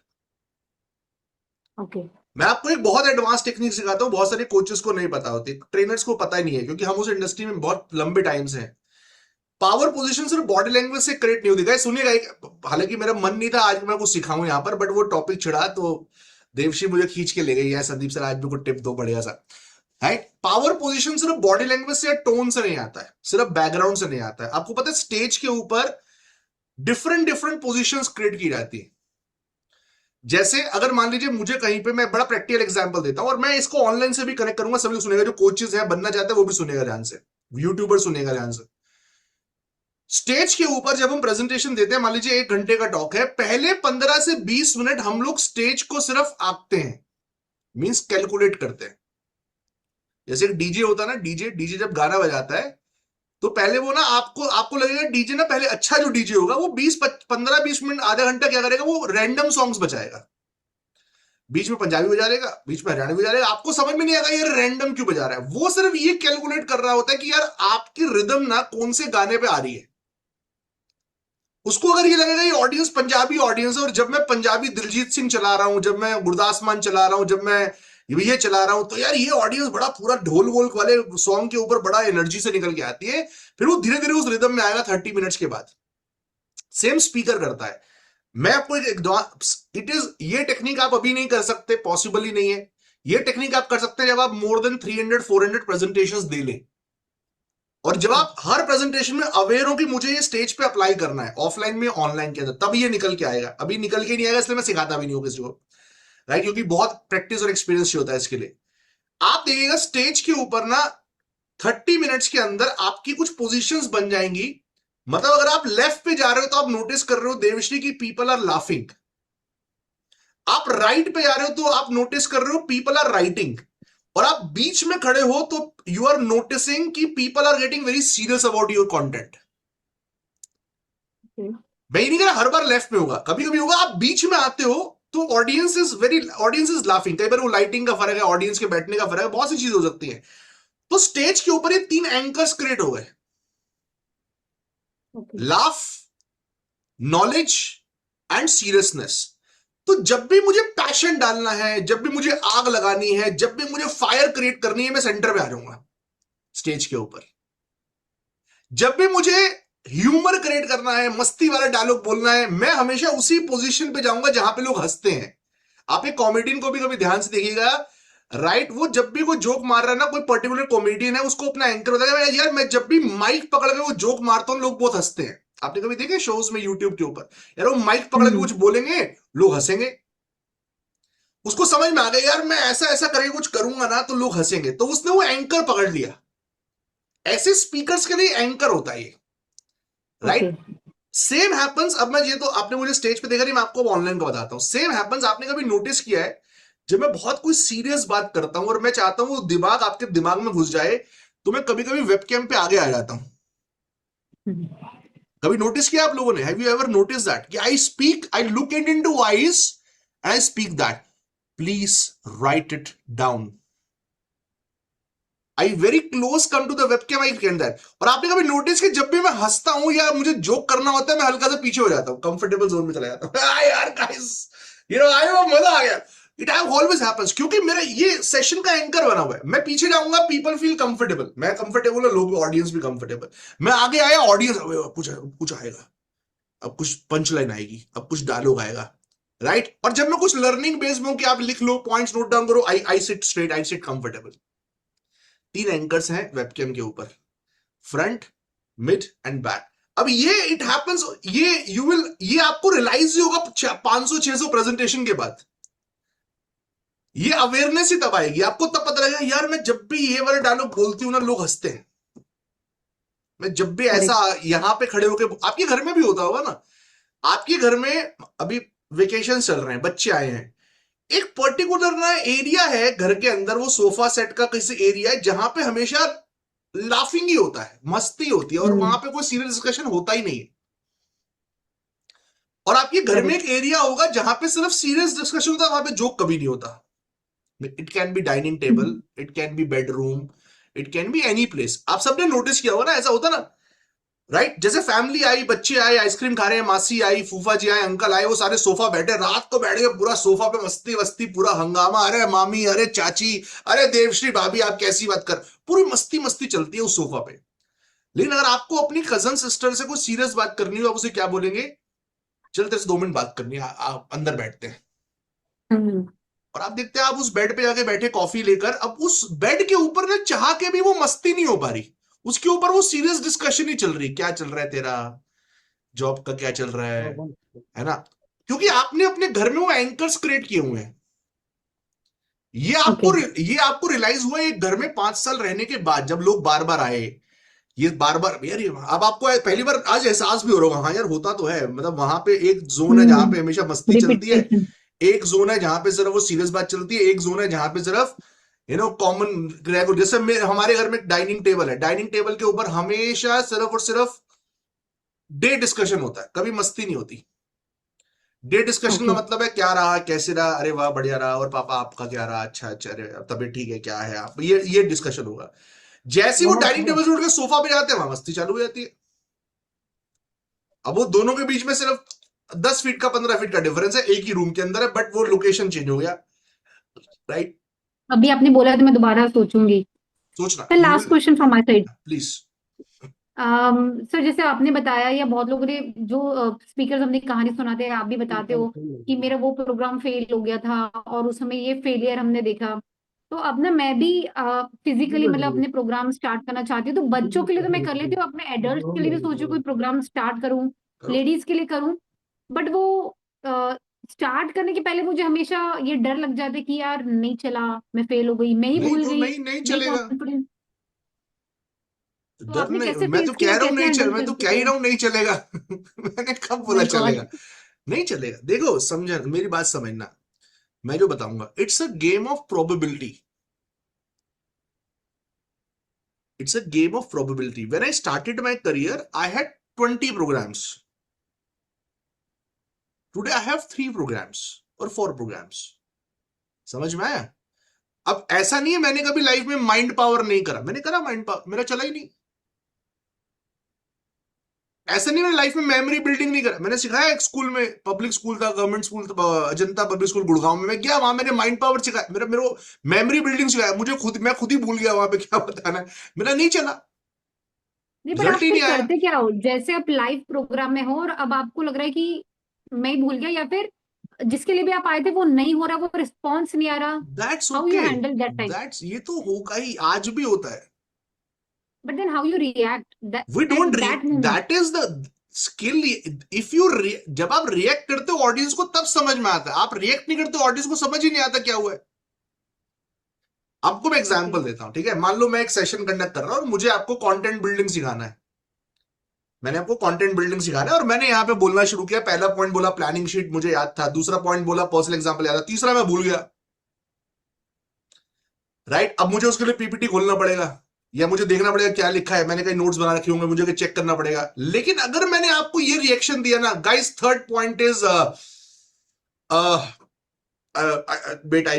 ओके, मैं आपको एक बहुत एडवांस टेक्निक सिखाता हूं, बहुत सारे कोचेस को नहीं पता होती, ट्रेनर्स को पता ही नहीं है, क्योंकि हम उस इंडस्ट्री में बहुत लंबे टाइम से हैं। पावर पोजीशन सिर्फ बॉडी लैंग्वेज से क्रिएट नहीं होती। गाइस सुनिएगा, हालांकि मेरा मन नहीं था आज मैं कुछ सिखाऊं यहां पर, बट वो टॉपिक छिड़ा तो देवश्री मुझे खींच के ले गई है, संदीप सर आज भी कुछ टिप दो बढ़िया सा, राइट। पावर पोजीशन सिर्फ बॉडी लैंग्वेज से या टोन से नहीं आता है, सिर्फ बैकग्राउंड से नहीं आता है। आपको पता है स्टेज के ऊपर डिफरेंट डिफरेंट पोजीशंस क्रिएट की जाती है। जैसे अगर मान लीजिए मुझे कहीं पे, मैं बड़ा प्रैक्टिकल एग्जांपल देता हूं और मैं इसको ऑनलाइन से भी कनेक्ट करूंगा, सभी लोग सुनेगा, जो कोचेस हैं बनना चाहते हैं वो भी सुनेगा ध्यान से, यूट्यूबर सुनेगा ध्यान से। स्टेज के ऊपर जब हम प्रेजेंटेशन देते हैं, मान लीजिए 1 घंटे का टॉक है, पहले 15 से 20 मिनट हम लोग स्टेज को सिर्फ आंकते हैं, मींस कैलकुलेट करते हैं। जैसे एक डीजे होता है ना, डीजे जब गाना बजाता है तो पहले वो ना आपको लगेगा डीजे ना, पहले अच्छा जो डीजे होगा वो 15-20 मिनट आधा घंटा क्या करेगा, वो रैंडम सॉन्ग्स बजाएगा, बीच में पंजाबी बजा देगा, बीच में हरियाणवी बजा देगा, आपको समझ में नहीं आएगा ये रैंडम क्यों बजा रहा है। वो सिर्फ ये कैलकुलेट कर रहा होता है कि यार आपकी रिदम ना कौन से गाने पे आ रही है। उसको अगर ये लगेगा ये ऑडियंस पंजाबी ऑडियंस है, और जब मैं पंजाबी दिलजीत सिंह चला रहा हूं, जब मैं गुरदास मान चला रहा हूं, जब मैं ये चला रहा हूं, तो यार ये ऑडियंस बड़ा पूरा ढोल वोल वाले सॉन्ग के ऊपर बड़ा एनर्जी से निकल के आती है, फिर वो धीरे धीरे उस रिदम में आएगा 30 मिनट्स के बाद। सेम स्पीकर करता है। मैं आपको इट इज, ये टेक्निक आप अभी नहीं कर सकते, पॉसिबल ही नहीं है। ये टेक्निक आप कर सकते हैं जब आप मोर देन 300-400 प्रेजेंटेशंस दे लें, और जब आप हर प्रेजेंटेशन में अवेयर हो कि मुझे ये स्टेज पे अप्लाई करना है, ऑफलाइन में ऑनलाइन के अंदर, तब ये निकल के आएगा। अभी निकल के नहीं आएगा, इसलिए मैं सिखाता भी नहीं हूं किसी को, राइट, क्योंकि बहुत प्रैक्टिस और एक्सपीरियंस होता है इसके लिए। आप देखिएगा स्टेज के ऊपर ना 30 मिनट्स के अंदर आपकी कुछ पोजीशंस बन जाएंगी। मतलब अगर आप लेफ्ट पे जा रहे हो तो आप नोटिस कर रहे हो देवश्री की पीपल आर लाफिंग, आप राइट पे जा रहे हो तो आप नोटिस कर रहे हो पीपल आर राइटिंग, और आप बीच में खड़े हो तो यू आर नोटिसिंग कि people are getting very serious about your content. मैं ही नहीं कह रहा हर बार लेफ्ट में होगा, कभी कभी होगा। आप बीच में आते हो तो ऑडियंस इज लाफिंग, कई बार वो लाइटिंग का फर्क है, ऑडियंस के बैठने का फर्क है, बहुत सी चीजें हो सकती है। तो स्टेज के ऊपर ये 3 एंकर्स क्रिएट हो गए, लाफ, नॉलेज एंड सीरियसनेस। तो जब भी मुझे पैशन डालना है, जब भी मुझे आग लगानी है, जब भी मुझे फायर क्रिएट करनी है, मैं सेंटर पे आ जाऊंगा स्टेज के ऊपर। जब भी मुझे ह्यूमर क्रिएट करना है, मस्ती वाला डायलॉग बोलना है, मैं हमेशा उसी पोजीशन पे जाऊंगा जहां पे लोग हंसते हैं। आप एक कॉमेडियन को भी कभी ध्यान से देखिएगा, राइट, वो जब भी कोई जोक मार रहा है ना, कोई पर्टिकुलर कॉमेडियन है, उसको अपना एंकर बताएगा यार मैं जब भी माइक पकड़ के वो जोक मारता हूं लोग बहुत हंसते हैं। आपने कभी देखे शोज में यूट्यूब के ऊपर, यार वो माइक पकड़ के कुछ बोलेंगे, लोग हंसेंगे, उसको समझ में आ गया यार मैं ऐसा ऐसा करके कुछ करूंगा ना तो लोग हंसेंगे, तो उसने वो एंकर पकड़ लिया। ऐसे स्पीकर्स के लिए एंकर होता है ये, राइट। सेम हैपेंस, अब मैं ये तो आपने मुझे स्टेज पे देखा नहीं, मैं आपको ऑनलाइन का बताता हूं। सेम हैपेंस, आपने कभी नोटिस किया है जब मैं बहुत कोई सीरियस बात करता हूं और मैं चाहता हूं वो दिमाग आपके दिमाग में घुस जाए, तो मैं कभी कभी वेबकैम पे आगे आ जाता हूं। कभी नोटिस किया आप लोगों ने? Have you ever notice that कि I speak, I look into eyes and I speak that please write it down. I very close come to the webcam, I can that. और आपने कभी नोटिस कि जब भी मैं हंसता हूं या मुझे जोक करना होता है, मैं हल्का सा पीछे हो जाता हूं, कंफर्टेबल जोन में चला जाता हूं। यार गाइस, यू नो आई मजा आ गया। इट हैव ऑलवेज हैपेंस, क्योंकि मेरा ये सेशन का एंकर बना हुआ है। मैं पीछे जाऊंगा, पीपल फील कंफर्टेबल, मैं कंफर्टेबल है, लोग ऑडियंस भी कंफर्टेबल। मैं आगे आया, ऑडियंस कुछ आएगा, अब कुछ पंच लाइन आएगी, अब कुछ डायलॉग आएगा, राइट। और जब मैं कुछ लर्निंग बेस्ड में हूं कि आप लिख लो, पॉइंट्स नोट डाउन करो, I sit straight, I sit comfortable. 3 anchors हैं वेबकैम के ऊपर, फ्रंट, मिड एंड बैक। अब ये इट हैपेंस, ये आपको रियलाइज ही होगा 500-600 प्रेजेंटेशन के बाद। ये अवेयरनेस ही तब आएगी, आपको तब पता लगेगा यार मैं जब भी ये वाला डायलॉग बोलती हूं ना लोग हंसते हैं। मैं जब भी ऐसा यहां पे खड़े होके, आपके घर में भी होता होगा ना, आपके घर में अभी वेकेशन चल रहे हैं, बच्चे आए हैं, एक पर्टिकुलर ना एरिया है घर के अंदर, वो सोफा सेट का किसी एरिया है जहां पे हमेशा लाफिंग ही होता है, मस्ती होती है, और वहां पे कोई सीरियस डिस्कशन होता ही नहीं है। और आपके घर में एक एरिया होगा जहां पे सिर्फ सीरियस डिस्कशन होता है, वहां पे जोक कभी नहीं होता। It can be dining table, it can be bedroom, it can be any place. आप सबने नोटिस किया होगा ना, ऐसा होता ना, राइट। जैसे फैमिली आई, बच्चे आए, आइसक्रीम खा रहे हैं, मासी आई, फूफा जी आए, अंकल आए, वो सारे सोफा बैठे, रात को बैठ गए पूरा सोफा पे, मस्ती वस्ती, पूरा हंगामा, अरे मामी, अरे चाची, अरे देवश्री भाभी आप कैसी बात कर, पूरी मस्ती मस्ती चलती है उस सोफा पे। लेकिन अगर आपको अपनी कजन सिस्टर से कोई सीरियस बात करनी हो, आप उसे क्या बोलेंगे? चल तेरे से 2 मिनट बात करनी है, अंदर बैठते हैं। और आप देखते हैं, आप उस बेड पे जाके बैठे कॉफी लेकर, अब उस बेड के ऊपर ना चाह के भी वो मस्ती नहीं हो पा रही, उसके ऊपर वो सीरियस डिस्कशन ही चल रही, क्या चल रहा है तेरा जॉब का, क्या चल रहा है ना। क्योंकि आपने अपने घर में वो एंकर्स क्रिएट किए हुए हैं। ये आपको रियलाइज हुआ एक घर में 5 साल रहने के बाद, जब लोग बार बार आए, ये बार बार यार, अब आपको पहली बार आज एहसास भी हो रहा होगा, हाँ यार होता तो है, मतलब वहां पे एक जोन है जहां पे हमेशा मस्ती चलती है, एक जोन है जहां पे सिर्फ वो सीरियस बात चलती है, एक जोन है जहां पे सिर्फ कॉमन। जैसे हमारे घर में डाइनिंग टेबल है, डाइनिंग टेबल के ऊपर हमेशा सिर्फ और सिर्फ डे डिस्कशन होता है, कभी मस्ती नहीं होती। डे डिस्कशन का मतलब है क्या रहा, कैसे रहा, अरे वाह बढ़िया रहा, और पापा आपका क्या रहा, अच्छा अच्छा, अरे तबीयत ठीक है, क्या है आप, ये डिस्कशन होगा। जैसे ही वो डाइनिंग टेबल से उठ के सोफा पे जाते हैं, वहां मस्ती चालू हो जाती है। अब वो दोनों के बीच में सिर्फ 10 फीट का 15 फीट का डिफरेंस है, एक ही रूम के अंदर है, बट वो लोकेशन चेंज हो गया, राइट। अभी आपने बोला तो मैं दोबारा सोचूंगी। सोचना। Last question from my side please. Sir, जैसे आपने बताया या बहुत लोगों ने जो स्पीकर्स अपनी कहानी सुनाते हैं, आप भी बताते हो कि मेरा वो प्रोग्राम फेल हो गया था और उस समय ये फेलियर हमने देखा। तो अब ना मैं भी फिजिकली मतलब अपने प्रोग्राम स्टार्ट करना चाहती हूँ। तो बच्चों के लिए तो मैं कर लेती हूँ, अपने एडल्ट के लिए भी सोचू कोई प्रोग्राम स्टार्ट करूँ, लेडीज के लिए करूँ। बट वो स्टार्ट करने के पहले मुझे हमेशा ये डर लग जाता है कि यार नहीं चला, मैं फेल हो गई, मैं ही भूल गई, नहीं चलेगा, कॉन्फिडेंस। तो डर आपने नहीं, कैसे मैं तो फेस किया, कह रहा हूं कैसे नहीं चल, हैंडल मैं तो करते कह ही थे? रहा हूं नहीं चलेगा। मैंने कब बोला माय गॉड। चलेगा? नहीं चलेगा। देखो समझ, मेरी बात समझना, मैं जो बताऊंगा, it's a game of probability, it's a game of probability. When I started my career I had 20 programs, today I have 3 programs और 4 प्रोग्राम्स। समझ में आया? अब ऐसा नहीं है मैंने कभी लाइफ में माइंड पावर नहीं करा, मैंने करा माइंड पावर, मेरा चला ही नहीं। ऐसा नहीं मैंने लाइफ में मेमोरी बिल्डिंग नहीं करा, मैंने सिखाया एक स्कूल में, पब्लिक स्कूल था, गवर्नमेंट स्कूल था, अजंता पब्लिक स्कूल गुड़गांव में, मैं गया वहां, मैंने माइंड पावर सिखाया, मेरे मेमोरी बिल्डिंग सिखाया, मैं खुद ही भूल गया वहां पे क्या बताना है, मेरा नहीं चला, नहीं, पर रिजल्ट आप ही फिर नहीं आया। करते क्या हो? जैसे आप लाइव प्रोग्राम में हो और अब आपको लग रहा है कि मैं ही भूल गया, या फिर जिसके लिए भी आप आए थे वो नहीं हो रहा, वो रिस्पॉन्स नहीं आ रहा, that's how you okay, handle that time? That's, ये तो होगा ही, आज भी होता है। But then how you react we at don't, that moment? That is the skill. If you, जब आप रिएक्ट करते हो ऑडियंस को तब समझ में आता है, आप रिएक्ट नहीं करते ऑडियंस को समझ ही नहीं आता क्या हुआ है। आपको मैं एग्जांपल देता हूं, ठीक है, मान लो मैं एक सेशन कंडक्ट कर रहा हूं और मुझे आपको कंटेंट बिल्डिंग सिखाना है, मैंने आपको कंटेंट बिल्डिंग सिखाना है और मैंने यहां पे बोलना शुरू किया, पहला पॉइंट बोला प्लानिंग शीट मुझे याद था, दूसरा पॉइंट बोला पर्सनल एग्जांपल याद था, तीसरा मैं भूल गया, राइट। अब मुझे उसके लिए पीपीटी खोलना पड़ेगा या मुझे देखना पड़ेगा क्या लिखा है, मैंने कहीं नोट्स बना रखे होंगे, मुझे चेक करना पड़ेगा। लेकिन अगर मैंने आपको ये रिएक्शन दिया ना, guys third point is wait, I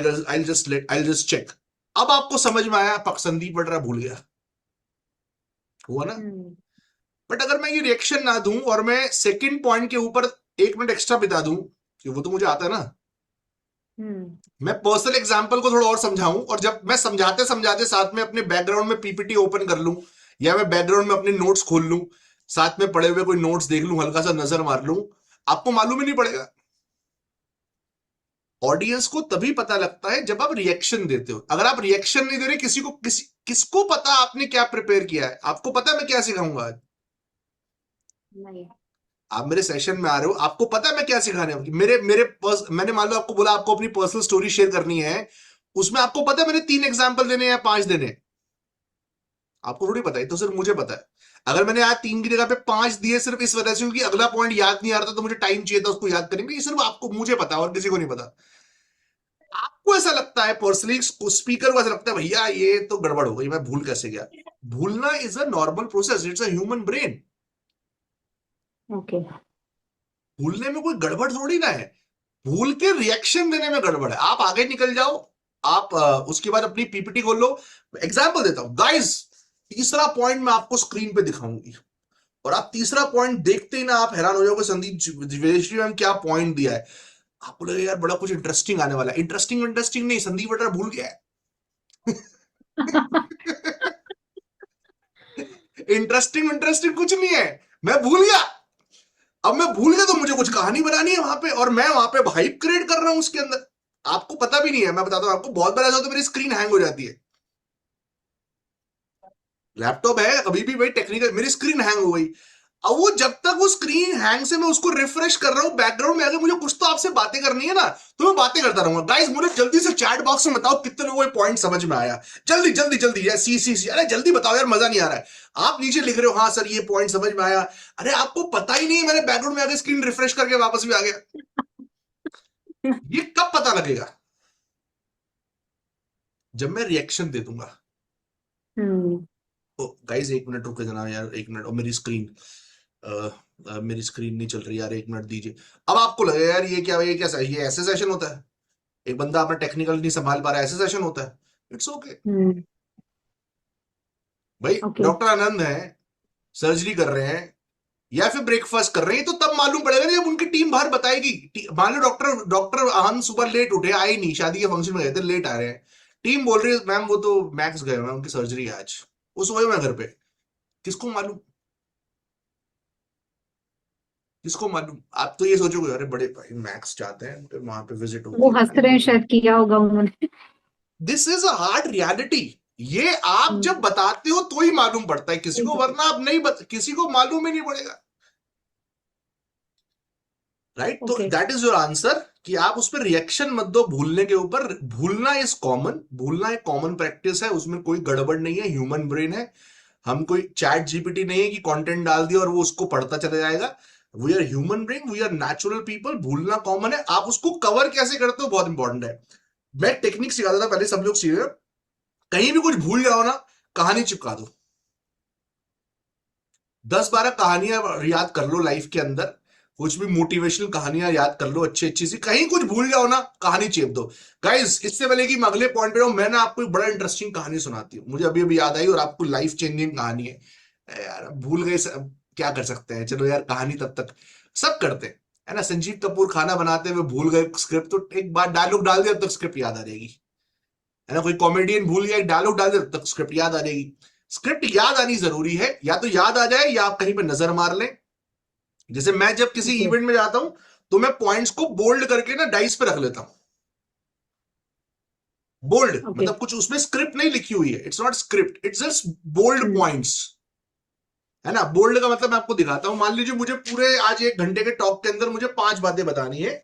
just check, अब आपको समझ में आया, संदीप बटरा भूल गया, हुआ ना। बट अगर मैं ये रिएक्शन ना दूं और मैं सेकंड पॉइंट के ऊपर 1 मिनट एक्स्ट्रा बिता दूं, कि वो तो मुझे आता है ना, मैं पर्सनल एग्जांपल को थोड़ा और समझाऊं, और जब मैं समझाते समझाते साथ में अपने बैकग्राउंड में पीपीटी ओपन कर लूं, या मैं बैकग्राउंड में अपने नोट्स खोल लूं, साथ में पड़े हुए कोई नोट्स देख लूं, हल्का सा नजर मार लूं, आपको मालूम ही नहीं पड़ेगा। ऑडियंस को तभी पता लगता है जब आप रिएक्शन देते हो। अगर आप रिएक्शन नहीं दे रहे, किसको पता आपने क्या प्रिपेयर किया है? आपको पता है मैं क्या सिखाऊंगा आज? नहीं। आप मेरे सेशन में आ रहे हो, आपको पता है मैं क्या सिखाने वाला हूं? मैंने मान लो आपको बोला आपको अपनी पर्सनल स्टोरी शेयर करनी है, उसमें आपको पता है मैंने 3 एग्जांपल देने या 5 देने, आपको थोड़ी पता है, तो सिर्फ मुझे पता है। अगर मैंने आज 3 की जगह पे 5 दिए सिर्फ इस वजह से क्योंकि अगला पॉइंट याद नहीं आ रहा था, तो मुझे टाइम चाहिए था उसको याद करने के लिए, सिर्फ आपको मुझे पता है और किसी को नहीं पता। आपको ऐसा लगता है पर्सनली, स्पीकर को ऐसा लगता है भैया ये तो गड़बड़ हो गई, मैं भूल कैसे गया? भूलना is a normal process, it's a human brain. Okay. भूलने में कोई गड़बड़ थोड़ी ना है, भूल के रिएक्शन देने में गड़बड़ है। आप आगे निकल जाओ, आप उसके बाद अपनी पीपीटी खोल लो। एग्जाम्पल देता हूं गाइस, तीसरा पॉइंट मैं आपको स्क्रीन पे दिखाऊंगी, और आप तीसरा पॉइंट देखते ही ना आप हैरान हो जाओगे, संदीप विजयश्री मैम क्या पॉइंट दिया है। आपको लगेगा यार बड़ा कुछ इंटरेस्टिंग आने वाला है। इंटरेस्टिंग नहीं, संदीप बटा भूल गया है। इंटरेस्टिंग कुछ नहीं है, मैं भूल गया। अब मैं भूल गया तो मुझे कुछ कहानी बनानी है वहां पे, और मैं वहां पे हाइप क्रिएट कर रहा हूं उसके अंदर। आपको पता भी नहीं है, मैं बताता हूं आपको, बहुत बार ऐसा होता है मेरी स्क्रीन हैंग हो जाती है, लैपटॉप है अभी भी भाई टेक्निकल, मेरी स्क्रीन हैंग हो गई। अब वो जब तक वो स्क्रीन हैंग से मैं उसको रिफ्रेश कर रहा हूं, बैकग्राउंड में आगे मुझे कुछ तो आपसे बातें करनी है ना, तो मैं बातें करता रहूंगा। गाइस मुझे जल्दी से चैट बॉक्स में बताओ कितने लोगों को पॉइंट समझ में आया, जल्दी जल्दी जल्दी, यार सी, अरे जल्दी बताओ यार, मजा नहीं आ रहा है। आप नीचे लिख रहे हो हाँ सर ये पॉइंट समझ में आया, अरे आपको पता ही नहीं है मैंने बैकग्राउंड में आगे स्क्रीन रिफ्रेश करके वापस भी आ गया। ये कब पता लगेगा? जब मैं रिएक्शन दे दूंगा। तो गाइस 1 मिनट रुक जाना यार, 1 मिनट, और मेरी स्क्रीन नहीं चल रही यार, 1 मिनट दीजिए। अब आपको लगेगा यार ये क्या, ये ऐसे सेशन होता है? एक बंदा अपना टेक्निकल नहीं संभाल पा रहा है, ऐसे सेशन होता है? इट्स ओके भाई। ओके। डॉक्टर आनंद है, सर्जरी कर रहे हैं या फिर ब्रेकफास्ट कर रहे हैं, तो तब मालूम पड़ेगा ना जब उनकी टीम बाहर बताएगी। मान लो डॉक्टर आनंद सुबह लेट उठे, आए नहीं, शादी के फंक्शन में गए थे, लेट आ रहे हैं, टीम बोल रही है मैम वो तो मैक्स गए हैं, उनकी सर्जरी है आज, वो सोए हुए घर पे, किसको मालूम? किसको मालूम? आप तो ये सोचोगे अरे बड़े भाई मैक्स जाते हैं तो वहां पे विजिट वो होती हंस रहे हैं, है। शायद किया होगा उन्होंने। This is a hard reality. ये आप जब बताते हो तो ही मालूम पड़ता है किसी को, वरना आप नहीं किसी को मालूम ही नहीं पड़ेगा, राइट? तो Okay. That is your answer, कि आप उस पर रिएक्शन मत दो भूलने के ऊपर। भूलना इज कॉमन, भूलना एक कॉमन प्रैक्टिस है, उसमें कोई गड़बड़ नहीं है, ह्यूमन ब्रेन है। हम कोई चैट जीपीटी नहीं है कि कंटेंट डाल दिया और वो उसको पढ़ता चला जाएगा। We are human brain, we are natural people, भूलना कॉमन है। आप उसको कवर कैसे करते हो बहुत इंपॉर्टेंट है। मैं टेक्निक सिखाता था पहले, सब लोग सीखे, कहीं भी कुछ भूल जाओ ना, कहानी चिपका दो, 10-12 कहानियां याद कर लो लाइफ के अंदर, कुछ भी मोटिवेशनल कहानियां याद कर लो अच्छी अच्छी सी, कहीं कुछ भूल जाओ ना, कहानी चेप दो। गाइस इससे पहले कि मैं अगले पॉइंट पे जाऊं, मैं ना आपको एक बड़ा इंटरेस्टिंग कहानी सुनाती हूँ, मुझे अभी अभी याद आई, और आपको लाइफ चेंजिंग कहानी है। यार भूल गए क्या कर सकते हैं, चलो यार कहानी तब तक सब करते हैं, है ना। संजीव कपूर खाना बनाते हुए भूल गए स्क्रिप्ट, तो एक बार डायलॉग डाल दिया तब तक स्क्रिप्ट याद आ जाएगी, है ना। कोई कॉमेडियन भूल गया, एक डायलॉग डाल दिया तब तक स्क्रिप्ट याद आ जाएगी। स्क्रिप्ट याद आनी जरूरी है, या तो याद आ जाए या आप कहीं पे नजर मार लें। जैसे मैं जब किसी Okay. इवेंट में जाता हूं तो मैं पॉइंट्स को बोल्ड करके ना डाइस पे रख लेता हूं। Bold Okay. मतलब कुछ उसमें स्क्रिप्ट नहीं लिखी हुई है, it's not script, it's just bold points, है ना। बोल्ड का मतलब मैं आपको दिखाता हूं। मान लीजिए मुझे पूरे आज 1 घंटे के टॉक के अंदर मुझे 5 बातें बतानी है,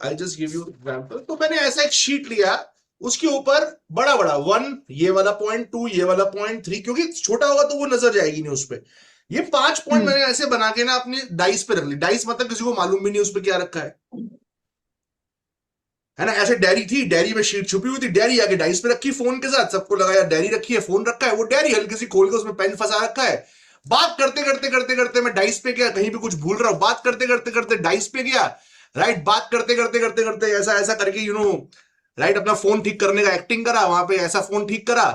I just give you example. तो मैंने ऐसा एक शीट लिया, उसके ऊपर बड़ा बड़ा 1 ये वाला पॉइंट, 2 ये वाला पॉइंट, 3, क्योंकि छोटा होगा तो वो नजर जाएगी नहीं उस पर। ये 5 पॉइंट मैंने ऐसे बना के ना अपनी डाइस पे रख ली। डाइस मतलब किसी को मालूम भी नहीं उस पर क्या रखा है ना। ऐसे डायरी थी, डायरी में शीट छुपी हुई थी, डायरी आके डाइस पे रखी फोन के साथ, सबको लगा यार डायरी रखी है, फोन रखा है, वो डायरी हल्की सी खोल के उसमें पेन फंसा रखा है। बात करते करते करते करते मैं डाइस पे गया, कहीं पे कुछ भूल रहा हूं, बात करते करते करते डाइस पे गया, राइट। बात करते करते करते करते ऐसा ऐसा करके राइट, अपना फोन ठीक करने का एक्टिंग करा, वहां पे ऐसा फोन ठीक करा,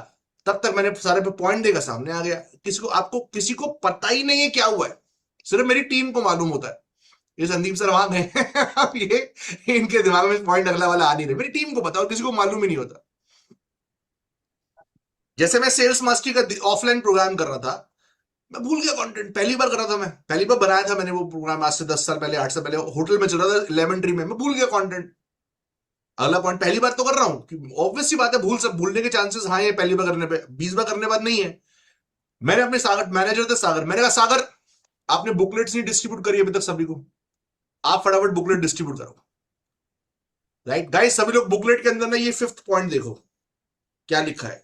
तब तक मैंने सारे पे पॉइंट देगा, सामने आ गया। किसी को पता ही नहीं है क्या हुआ है, सिर्फ मेरी टीम को मालूम होता है। ये संदीप सर वहां गए अब ये इनके दिमाग में पॉइंट अगला वाला आ नहीं रहे, मेरी टीम को पता और किसी को मालूम ही नहीं होता। जैसे मैं सेल्स मास्टरी का ऑफलाइन प्रोग्राम कर रहा था, मैं भूल गया कंटेंट, पहली बार कर रहा था, मैं पहली बार बनाया था मैंने वो प्रोग्राम, आज से 10 साल पहले, 8 साल पहले होटल में चल रहा था, लेमन ट्री में, मैं भूल गया कंटेंट। अगला पॉइंट पहली बार तो कर रहा हूं, ऑब्वियस सी बात है, भूलने के चांसेस हाँ है पहली बार करने पे, 20 बार करने बाद नहीं है। मैंने अपने सागर मैनेजर थे, सागर, मैंने कहा सागर आपने बुकलेट्स नहीं डिस्ट्रीब्यूट करी अभी तक सभी को, आप फटाफट बुकलेट डिस्ट्रीब्यूट करो। राइट गाइस, सभी लोग बुकलेट के अंदर ना ये 5th पॉइंट देखो क्या लिखा है,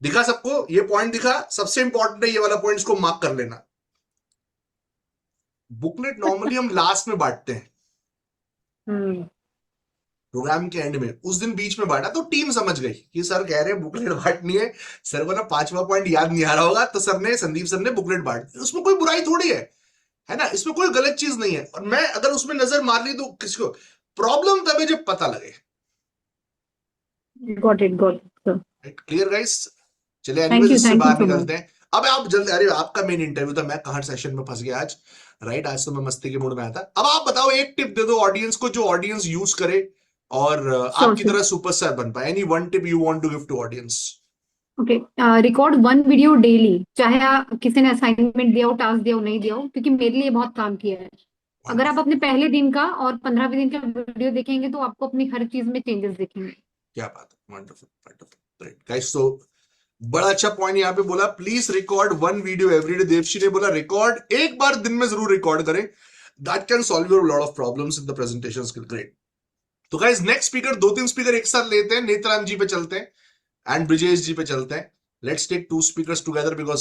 दिखा सबको ये पॉइंट दिखा, सबसे इंपॉर्टेंट है ये वाला पॉइंट, इसको मार्क कर लेना। बुकलेट नॉर्मली हम लास्ट में बांटते हैं प्रोग्राम के एंड में, उस दिन बीच में बांटा, तो टीम समझ गई कि सर कह रहे हैं बुकलेट बांटनी है, सर को ना 5वां पॉइंट याद नहीं आ रहा होगा, तो संदीप सर ने बुकलेट बांट दी। उसमें कोई बुराई थोड़ी है ना, इसमें कोई गलत चीज नहीं है। और मैं अगर उसमें नजर मार ली तो किसी को प्रॉब्लम तब है जब पता लगे। Got it, sir. Clear guys, चलिए Thank एनीवेज you, इससे thank you बाहर so much. निकलते हैं। अब आप जल्दी, अरे आपका मेन इंटरव्यू था, मैं कहाँ सेशन में फंस गया आज, राइट। आज तो मैं मस्ती के मूड में आया था। अब आप बताओ, एक टिप दे दो ऑडियंस को जो ऑडियंस यूज करे और आपकी sir. तरह सुपरस्टार बन पाए। Any one tip you want to give to audience? Okay, record 1 video daily, चाहे किसी ने असाइनमेंट दिया हो, टास्क दिया हो, नहीं दिया हो, क्योंकि मेरे लिए बहुत काम किया है। अगर आप अपने पहले दिन का और 15वें दिन का वीडियो देखेंगे तो आपको अपनी हर चीज में चेंजेस दिखेंगे। क्या बात है, वंडरफुल वंडरफुल, ग्रेट गाइस। तो बड़ा अच्छा पॉइंट यहाँ पे बोला, please record 1 video everyday. Devashree ने बोला रिकॉर्ड एक बार दिन में जरूर रिकॉर्ड करें, that can solve your lot of problems in the presentation skill. Great. तो गाइस नेक्स्ट स्पीकर, 2-3 स्पीकर एक साथ लेते हैं, नेत्राम जी पे चलते हैं एंड ब्रिजेश जी पे चलते हैं। Let's take 2 speakers together because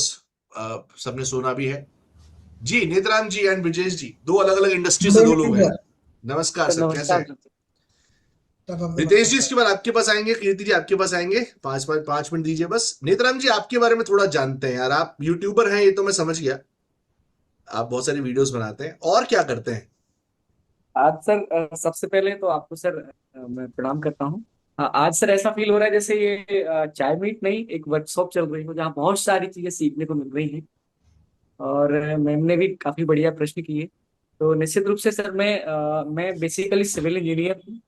सबने सोना भी है। जी नेत्राम जी एंड ब्रिजेश जी, 2 अलग अलग इंडस्ट्री से 2 लोग हैं। नमस्कार सर, कैसे हैं? रितेश जी इसके बाद आपके पास आएंगे, कीर्ति जी आपके पास आएंगे, 5 मिनट दीजिए बस। नेत्राम जी आपके बारे में थोड़ा जानते हैं यार, आप यूट्यूबर हैं ये तो मैं समझ गया, आप बहुत सारी वीडियोस बनाते हैं, और क्या करते हैं? आज सर सबसे पहले तो आपको सर मैं प्रणाम करता हूँ। आज सर ऐसा फील हो रहा है जैसे ये चाय मीट नहीं, एक वर्कशॉप चल रही हो जहाँ बहुत सारी चीजें सीखने को मिल रही हैं, और मैम ने भी काफी बढ़िया प्रश्न किए। तो निश्चित रूप से सर मैं बेसिकली सिविल इंजीनियर हूँ,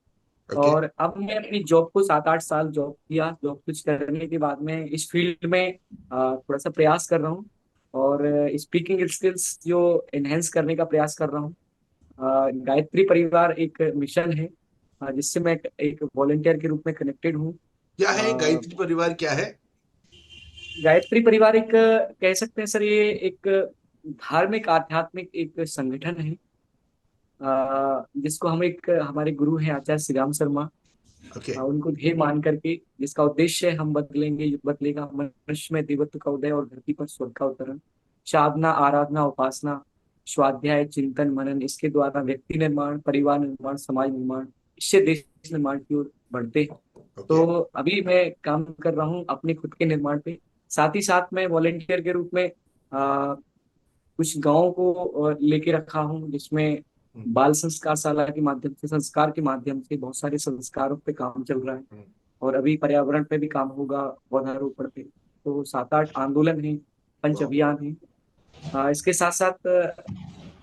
और अब मैं अपनी जॉब को 7-8 साल जॉब किया। जॉब कुछ करने के बाद में इस फील्ड में थोड़ा सा प्रयास कर रहा हूँ, और स्पीकिंग स्किल्स जो एनहेंस करने का प्रयास कर रहा हूँ। गायत्री परिवार एक मिशन है जिससे मैं एक वॉलंटियर के रूप में कनेक्टेड हूँ। क्या है गायत्री परिवार, क्या है? गायत्री परिवार एक कह सकते हैं सर, ये एक धार्मिक आध्यात्मिक एक संगठन है जिसको हम एक हमारे गुरु हैं आचार्य श्री राम शर्मा, उनको ध्येय मान करके, जिसका उद्देश्य है हम बदलेंगे, युग बदलेगा, मनुष्य में देवत्व का उदय और धरती पर स्वर्ग का अवतरण। साधना, आराधना, उपासना, स्वाध्याय, चिंतन, मनन, इसके द्वारा व्यक्ति निर्माण, परिवार निर्माण, समाज निर्माण, इससे देश निर्माण की ओर बढ़ते हैं। तो अभी मैं काम कर रहा हूँ अपने खुद के निर्माण पे, साथ ही साथ मैं वॉलेंटियर के रूप में कुछ गाँव को लेके रखा हूँ, जिसमें बाल संस्कारशाला के माध्यम से, संस्कार के माध्यम से बहुत सारे संस्कारों पे काम चल रहा है, और अभी पर्यावरण पे भी काम होगा, पौधारोपण पे। तो 7-8 आंदोलन है, पंच अभियान है, इसके साथ साथ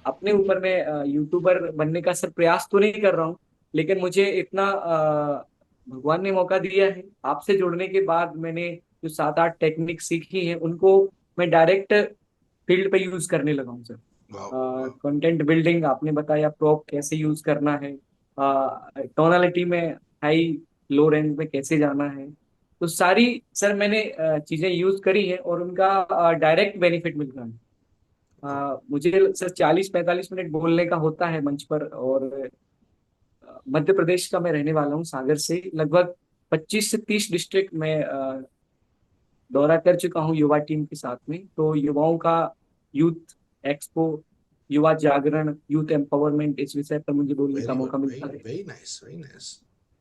अपने ऊपर में यूट्यूबर बनने का सर प्रयास तो नहीं कर रहा हूँ, लेकिन मुझे इतना भगवान ने मौका दिया है। आपसे जुड़ने के बाद मैंने जो 7-8 टेक्निक सीखी हैं उनको मैं डायरेक्ट फील्ड पे यूज करने लगा हूँ सर। वाह, कंटेंट बिल्डिंग आपने बताया, प्रॉप कैसे यूज करना है, टोनालिटी में हाई लो रेंज में कैसे जाना है, तो सारी सर मैंने चीजें यूज करी है और उनका डायरेक्ट बेनिफिट मिल रहा है। मुझे सर 40-45 मिनट बोलने का होता है मंच पर, और मध्य प्रदेश का मैं रहने वाला हूँ, सागर से। लगभग 25 से 30 डिस्ट्रिक्ट में दौरा कर चुका हूँ युवा टीम के साथ में। तो युवाओं का यूथ एक्सपो, युवा जागरण, यूथ एम्पावरमेंट, इस विषय पर मुझे बोलने का वेरी गुड, मौका वेरी मिलता है। Very nice, very nice.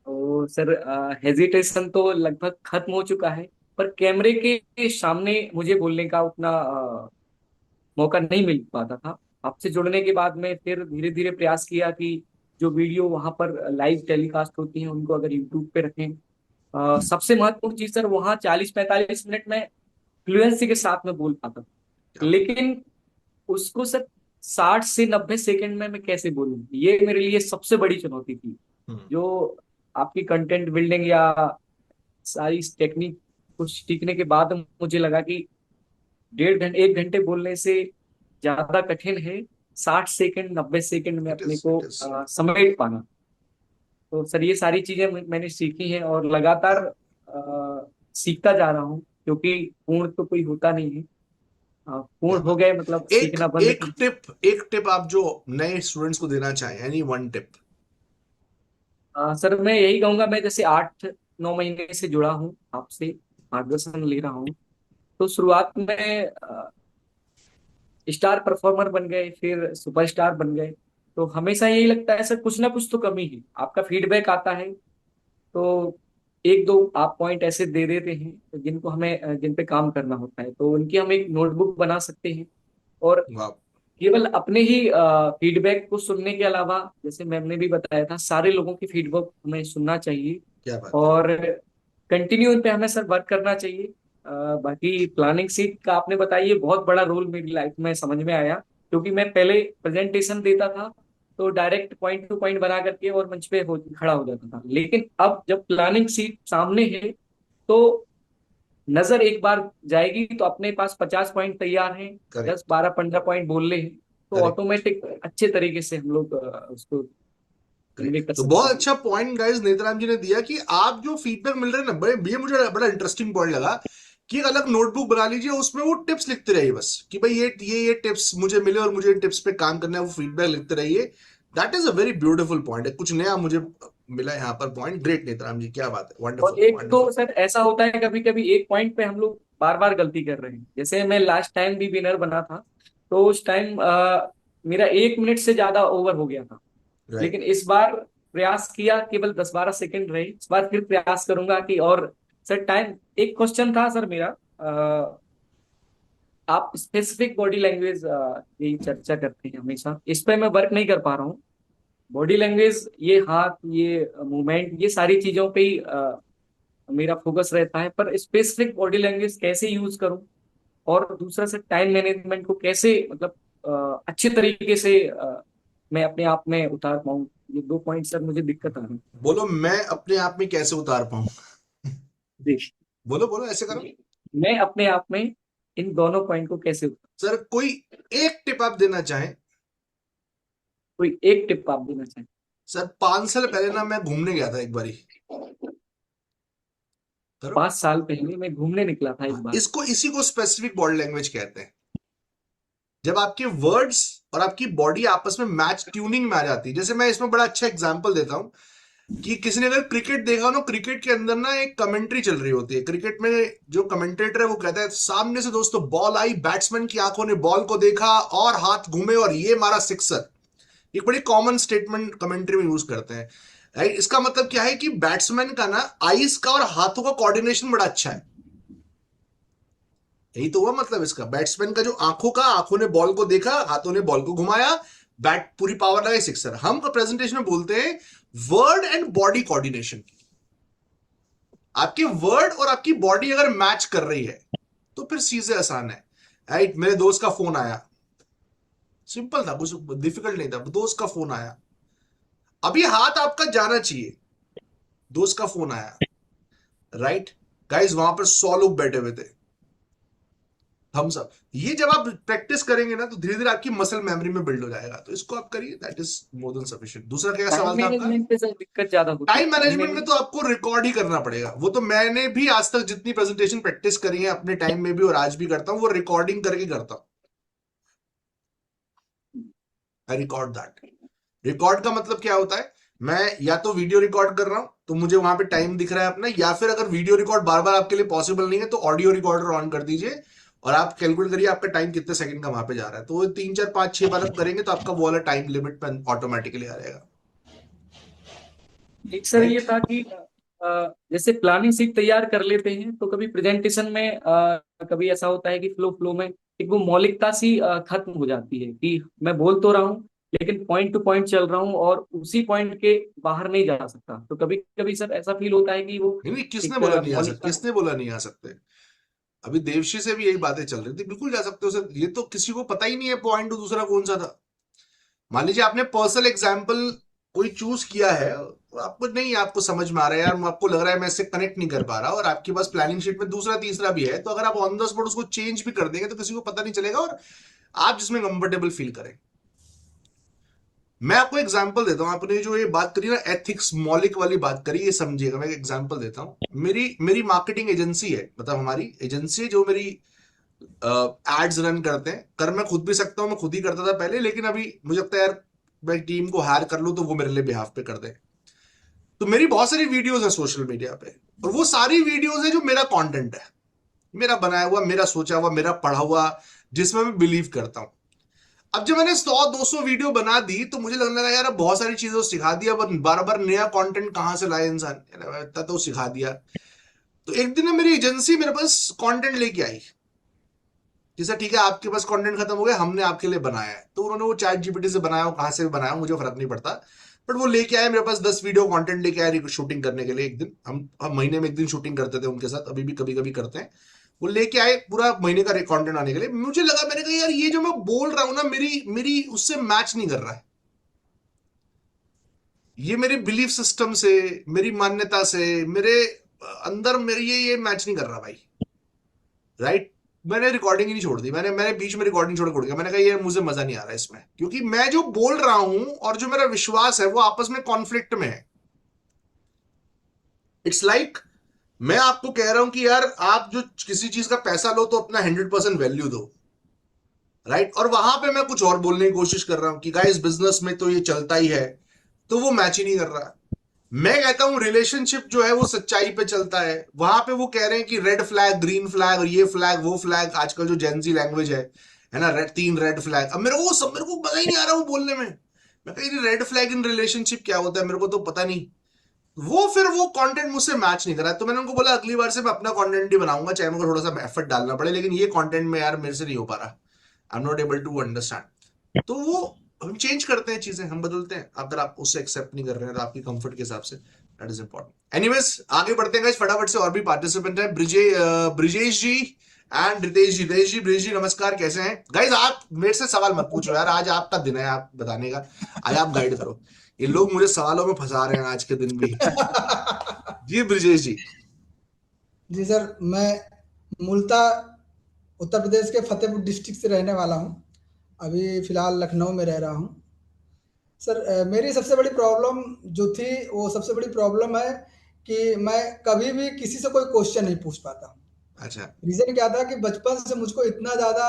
तो सर हेजिटेशन तो लगभग खत्म हो चुका है, पर कैमरे के सामने मुझे बोलने का उतना मौका नहीं मिल पाता था। आपसे जुड़ने के बाद में फिर धीरे धीरे प्रयास किया कि जो वीडियो वहां पर लाइव टेलीकास्ट होती हैं उनको अगर यूट्यूब पे रखें। सबसे महत्वपूर्ण चीज सर, वहाँ 40-45 मिनट में फ्लुएंसी के साथ में बोल पाता था, क्या बात। लेकिन उसको सर 60 से 90 सेकंड में मैं कैसे बोलूं, ये मेरे लिए सबसे बड़ी चुनौती थी। हम्म। जो आपकी कंटेंट बिल्डिंग या सारी टेक्निक को सीखने के बाद मुझे लगा कि 1.5 घंटे 1 घंटे बोलने से ज्यादा कठिन है 60 सेकंड 90 सेकंड में इट अपने इज, को इट इज। समेट पाना। तो सर ये सारी चीजें मैंने सीखी हैं और लगातार सीखता जा रहा हूँ, क्योंकि पूर्ण तो कोई होता नहीं है। क्या पूर्ण हो बात। गए मतलब एक सीखना बंद एक कर। टिप आप जो नए स्टूडेंट्स को देना चाहें, एनी वन टिप। सर मैं यही कहूंगा, मैं जैसे 8-9 महीने से जुड़ा हूँ आपसे, मार्गदर्शन ले रहा हूँ। तो शुरुआत में स्टार परफॉर्मर बन गए, फिर सुपरस्टार बन गए। तो हमेशा यही लगता है सर कुछ ना कुछ तो कमी है। आपका फीडबैक आता है तो एक दो आप पॉइंट ऐसे दे देते हैं जिनको हमें जिन पे काम करना होता है, तो उनकी हम एक नोटबुक बना सकते हैं। और वाह, केवल अपने ही फीडबैक को सुनने के अलावा, जैसे मैम ने भी बताया था, सारे लोगों की फीडबैक हमें सुनना चाहिए क्या बात है। और कंटिन्यू इन पे हमें सर वर्क करना चाहिए। बाकी प्लानिंग सीट का आपने बताया, ये बहुत बड़ा रोल मेरी लाइफ में समझ में आया, क्योंकि मैं पहले प्रेजेंटेशन देता था तो डायरेक्ट पॉइंट टू पॉइंट बना करके और मंच पे खड़ा हो जाता था, लेकिन अब जब प्लानिंग सीट सामने है तो नजर एक बार जाएगी तो अपने पास 50 पॉइंट तैयार हैं, करेक्ट, 10-12-15 पॉइंट बोलने हैं, तो करेक्ट, ऑटोमेटिक अच्छे तरीके से हम लोग उसको कन्वे करेक्ट। कर तो सकते बहुत हैं। अच्छा पॉइंट गाइस नेतराम जी ने दिया कि आप जो फीडबैक मिल रहे हैं ना, बड़े ये मुझे बड़ा इंटरेस्टिंग पॉइंट लगा कि एक अलग नोटबुक बना लीजिए, उसमें वो टिप्स लिखते रहिए बस कि भाई ये टिप्स मुझे मिले और मुझे इन टिप्स पे काम करना है, वो फीडबैक लिखते रहिए। That is a very beautiful point है, कुछ नया मुझे मिला यहाँ पर पॉइंट। ग्रेट नेतराम जी, क्या बात है, और वंडरफुल, एक तो वंडरफुल। सर ऐसा होता है कभी कभी एक पॉइंट पे हम लोग बार बार गलती कर रहे हैं। जैसे मैं लास्ट टाइम भी विनर बना था, तो उस टाइम मेरा 1 मिनट से ज्यादा ओवर हो गया था, राइट। लेकिन इस बार प्रयास किया, केवल 10-12 सेकंड रहे। इस बार फिर प्रयास करूंगा कि और सर टाइम, एक क्वेश्चन था सर मेरा, आप स्पेसिफिक बॉडी लैंग्वेज की चर्चा करते हैं हमेशा, इस पे मैं वर्क नहीं कर पा रहा हूँ। बॉडी लैंग्वेज, ये हाथ, ये मूवमेंट, ये सारी चीजों पे ही मेरा फोकस रहता है, पर स्पेसिफिक बॉडी लैंग्वेज कैसे यूज करूं, और दूसरा से टाइम मैनेजमेंट को कैसे मतलब अच्छे तरीके से मैं अपने आप में उतार पाऊं, ये 2 पॉइंट सर मुझे दिक्कत आ रही बोलो मैं अपने आप में कैसे उतार पाऊं। है। बोलो बोलो, ऐसे करो। मैं अपने आप में इन दोनों पॉइंट को कैसे उतार, सर कोई एक टिप आप देना चाहें। कोई एक टिप आप देना चाहें। सर 5 साल पहले ना मैं घूमने गया था एक बारी। करो। 5 साल पहले मैं घूमने निकला था एक बार। इसको इसी को स्पेसिफिक बॉडी लैंग्वेज कहते हैं, जब आपके वर्ड्स और आपकी बॉडी आपस में मैच ट्यूनिंग में आ जाती है। जैसे मैं इसमें बड़ा अच्छा एग्जांपल देता हूं कि किसी ने अगर क्रिकेट देखा हो ना, क्रिकेट के अंदर ना एक कमेंट्री चल रही होती है। क्रिकेट में जो कमेंटेटर है वो कहता है सामने से दोस्तों बॉल आई, बैट्समैन की आंखों ने बॉल को देखा और हाथ घूमे और ये मारा सिक्सर। एक बड़ी कॉमन स्टेटमेंट कमेंट्री में यूज करते हैं, राइट। इसका मतलब क्या है कि बैट्समैन का ना आईज का और हाथों का कोऑर्डिनेशन बड़ा अच्छा है। यही तो हुआ मतलब इसका, बैट्समैन का जो आंखों का, आंखों ने बॉल को देखा, हाथों ने बॉल को घुमाया, बैट पूरी पावर लगाई, सिक्सर। हम प्रेजेंटेशन में बोलते हैं वर्ड एंड बॉडी कोऑर्डिनेशन। आपके वर्ड और आपकी बॉडी अगर मैच कर रही है तो फिर चीजें आसान है। राइट, मेरे दोस्त का फोन आया, सिंपल था, कुछ डिफिकल्ट नहीं था, दोस्त का फोन आया, अब ये हाथ आपका जाना चाहिए, दोस्त का फोन आया, राइट गाइस, वहां पर 100 लोग बैठे हुए थे, थम्स अप। ये जब आप प्रैक्टिस करेंगे ना तो धीरे धीरे आपकी मसल मेमोरी में बिल्ड हो जाएगा, तो इसको आप करिए, that is more than sufficient. दूसरा क्या टाइम सवाल था आपका? मैनेजमेंट पे सर दिक्कत ज्यादा होती है। टाइम मैनेजमेंट में तो आपको रिकॉर्ड ही करना पड़ेगा, वो तो मैंने भी आज तक जितनी प्रेजेंटेशन प्रैक्टिस करी है अपने टाइम में भी और आज भी करता हूं, वो रिकॉर्डिंग करके करता हूं। I record that. रिकॉर्ड का मतलब क्या होता है, मैं या तो वीडियो रिकॉर्ड कर रहा हूं तो मुझे वहां पे टाइम दिख रहा है अपना, या फिर अगर वीडियो रिकॉर्ड बार बार आपके लिए पॉसिबल नहीं है तो ऑडियो रिकॉर्डर ऑन कर दीजिए और आप कैलकुलेट करिए आपका टाइम कितने सेकंड का वहां पे जा रहा है, तो वो 3 4 5 6 बार आप करेंगे तो आपका वो वाला टाइम लिमिट पे ऑटोमेटिकली आ जाएगा। एक सर ये राइट, था कि जैसे प्लानिंग शीट तैयार कर लेते हैं तो कभी प्रेजेंटेशन में कभी ऐसा होता है कि फ्लो फ्लो में एक वो मौलिकता सी खत्म हो जाती है कि मैं बोल तो रहा हूँ लेकिन पॉइंट टू पॉइंट चल रहा हूँ और उसी पॉइंट के बाहर नहीं जा सकता, तो कभी कभी सर ऐसा फील होता है कि वो नहीं किसने एक बोला नहीं आ सकते, मौलिकता। किसने बोला नहीं आ सकते? अभी देवशी से भी यही बातें चल रही थी, बिल्कुल जा सकते हो सर, ये तो किसी को पता ही नहीं है पॉइंट टू दूसरा कौन सा था। मान लीजिए आपने पर्सनल एग्जाम्पल कोई चूज किया है, आपको नहीं, आपको समझ में आ रहा है यार, आपको लग रहा है मैं इससे कनेक्ट नहीं कर पा रहा, और आपके पास प्लानिंग शीट में दूसरा तीसरा भी है, तो अगर आप ऑन द स्पॉट उसको चेंज भी कर देंगे तो किसी को पता नहीं चलेगा और आप जिसमें कंफर्टेबल फील करें। मैं आपको एग्जांपल देता हूं, आपने जो ये बात करी ना एथिक्स मौलिक वाली बात करी, ये समझिएगा, मैं एक एग्जांपल देता हूं। मेरी मेरी मार्केटिंग एजेंसी है, मतलब हमारी एजेंसी जो मेरी एड्स रन करते हैं, कर मैं खुद भी सकता हूं, मैं खुद ही करता था पहले, लेकिन अभी मुझे लगता है यार मैं टीम को हायर कर लूं तो वो मेरे लिए बिहाफ पे कर दे। तो मेरी बहुत सारी वीडियोस है सोशल मीडिया पे, और वो सारी वीडियोस है जो मेरा कंटेंट है, मेरा बनाया हुआ, मेरा सोचा हुआ, मेरा पढ़ा हुआ, जिसमें मैं बिलीव करता हूं। अब जब मैंने 100-200 वीडियो बना दी तो मुझे लगने लगा यार अब बहुत सारी चीजें सिखा दिया, पर बार बार नया कंटेंट कहां से लाए इंसान, इतना तो सिखा दिया। तो एक दिन मेरी एजेंसी मेरे पास कंटेंट लेके आई, जैसा ठीक है आपके पास कंटेंट खत्म हो गया, हमने आपके लिए बनाया है, तो उन्होंने वो चैट जीपीटी से बनाया हो, कहां से भी बनाया हो, मुझे फर्क नहीं पड़ता, बट वो लेके आए मेरे पास 10 वीडियो कंटेंट लेके आए शूटिंग करने के लिए। एक दिन हम महीने में एक दिन शूटिंग करते थे उनके साथ, अभी भी कभी कभी करते हैं। वो लेके आए पूरा महीने का कंटेंट आने के लिए, मुझे लगा, मैंने कहा यार ये जो मैं बोल रहा हूं ना मेरी मेरी उससे मैच नहीं कर रहा है, ये मेरे बिलीफ सिस्टम से, मेरी मान्यता से, मेरे अंदर मेरे ये मैच नहीं कर रहा भाई, राइट। मैंने रिकॉर्डिंग ही नहीं छोड़ दी, मैंने मैंने बीच में रिकॉर्डिंग छोड़ गया, मैंने कहा ये मुझे मजा नहीं आ रहा है इसमें, क्योंकि मैं जो बोल रहा हूं और जो मेरा विश्वास है वो आपस में कॉन्फ्लिक्ट में है। इट्स लाइक मैं आपको कह रहा हूं कि यार आप जो किसी चीज का पैसा लो तो अपना 100% वैल्यू दो, राइट, और वहां पे मैं कुछ और बोलने की कोशिश कर रहा हूं कि गाइस बिजनेस में तो ये चलता ही है, तो वो मैच ही नहीं कर रहा। मैं कहता हूं रिलेशनशिप जो है वो सच्चाई पे चलता है, वहां पे वो कह रहे हैं कि रेड फ्लैग ग्रीन फ्लैग और ये फ्लैग वो फ्लैग, आजकल जो जेनजी लैंग्वेज है ना, 3 रेड फ्लैग। अब मेरे को मजा ही नहीं आ रहा वो बोलने में, मैं कह रेड फ्लैग इन रिलेशनशिप क्या होता है मेरे को तो पता नहीं, वो कंटेंट मुझसे मैच नहीं करा, तो मैंने उनको बोला अगली बार से मैं अपना कंटेंट ही बनाऊंगा, चाहे मुझे थोड़ा सा एफर्ट डालना पड़े, लेकिन ये कंटेंट में यार मेरे से नहीं हो पा रहा, I am not able to understand. तो वो हम चेंज करते हैं चीजें, हम बदलते हैं, अगर आप उससे एक्सेप्ट नहीं कर रहे हैं तो आपकी कंफर्ट के हिसाब से, दैट इज इंपॉर्टेंट। एनीवेज आगे बढ़ते हैं गाइस, फटाफट से, और भी पार्टिसिपेंट हैं, ब्रिजेश जी एंड रितेश जी, ब्रिजेश जी नमस्कार, कैसे हैं गाइस? आप मेरे से सवाल मत पूछो यार, आज आपका दिन है आप बताने का, आज आप गाइड करो, ये लोग मुझे सवालों में फंसा रहे हैं आज के दिन भी। जी ब्रिजेश जी। जी सर, मैं मूलतः उत्तर प्रदेश के फतेहपुर डिस्ट्रिक्ट से रहने वाला हूँ, अभी फिलहाल लखनऊ में रह रहा हूँ। सर मेरी सबसे बड़ी प्रॉब्लम जो थी वो सबसे बड़ी प्रॉब्लम है कि मैं कभी भी किसी से कोई क्वेश्चन नहीं पूछ पाता हूँ। अच्छा, रीजन क्या था कि बचपन से मुझको इतना ज्यादा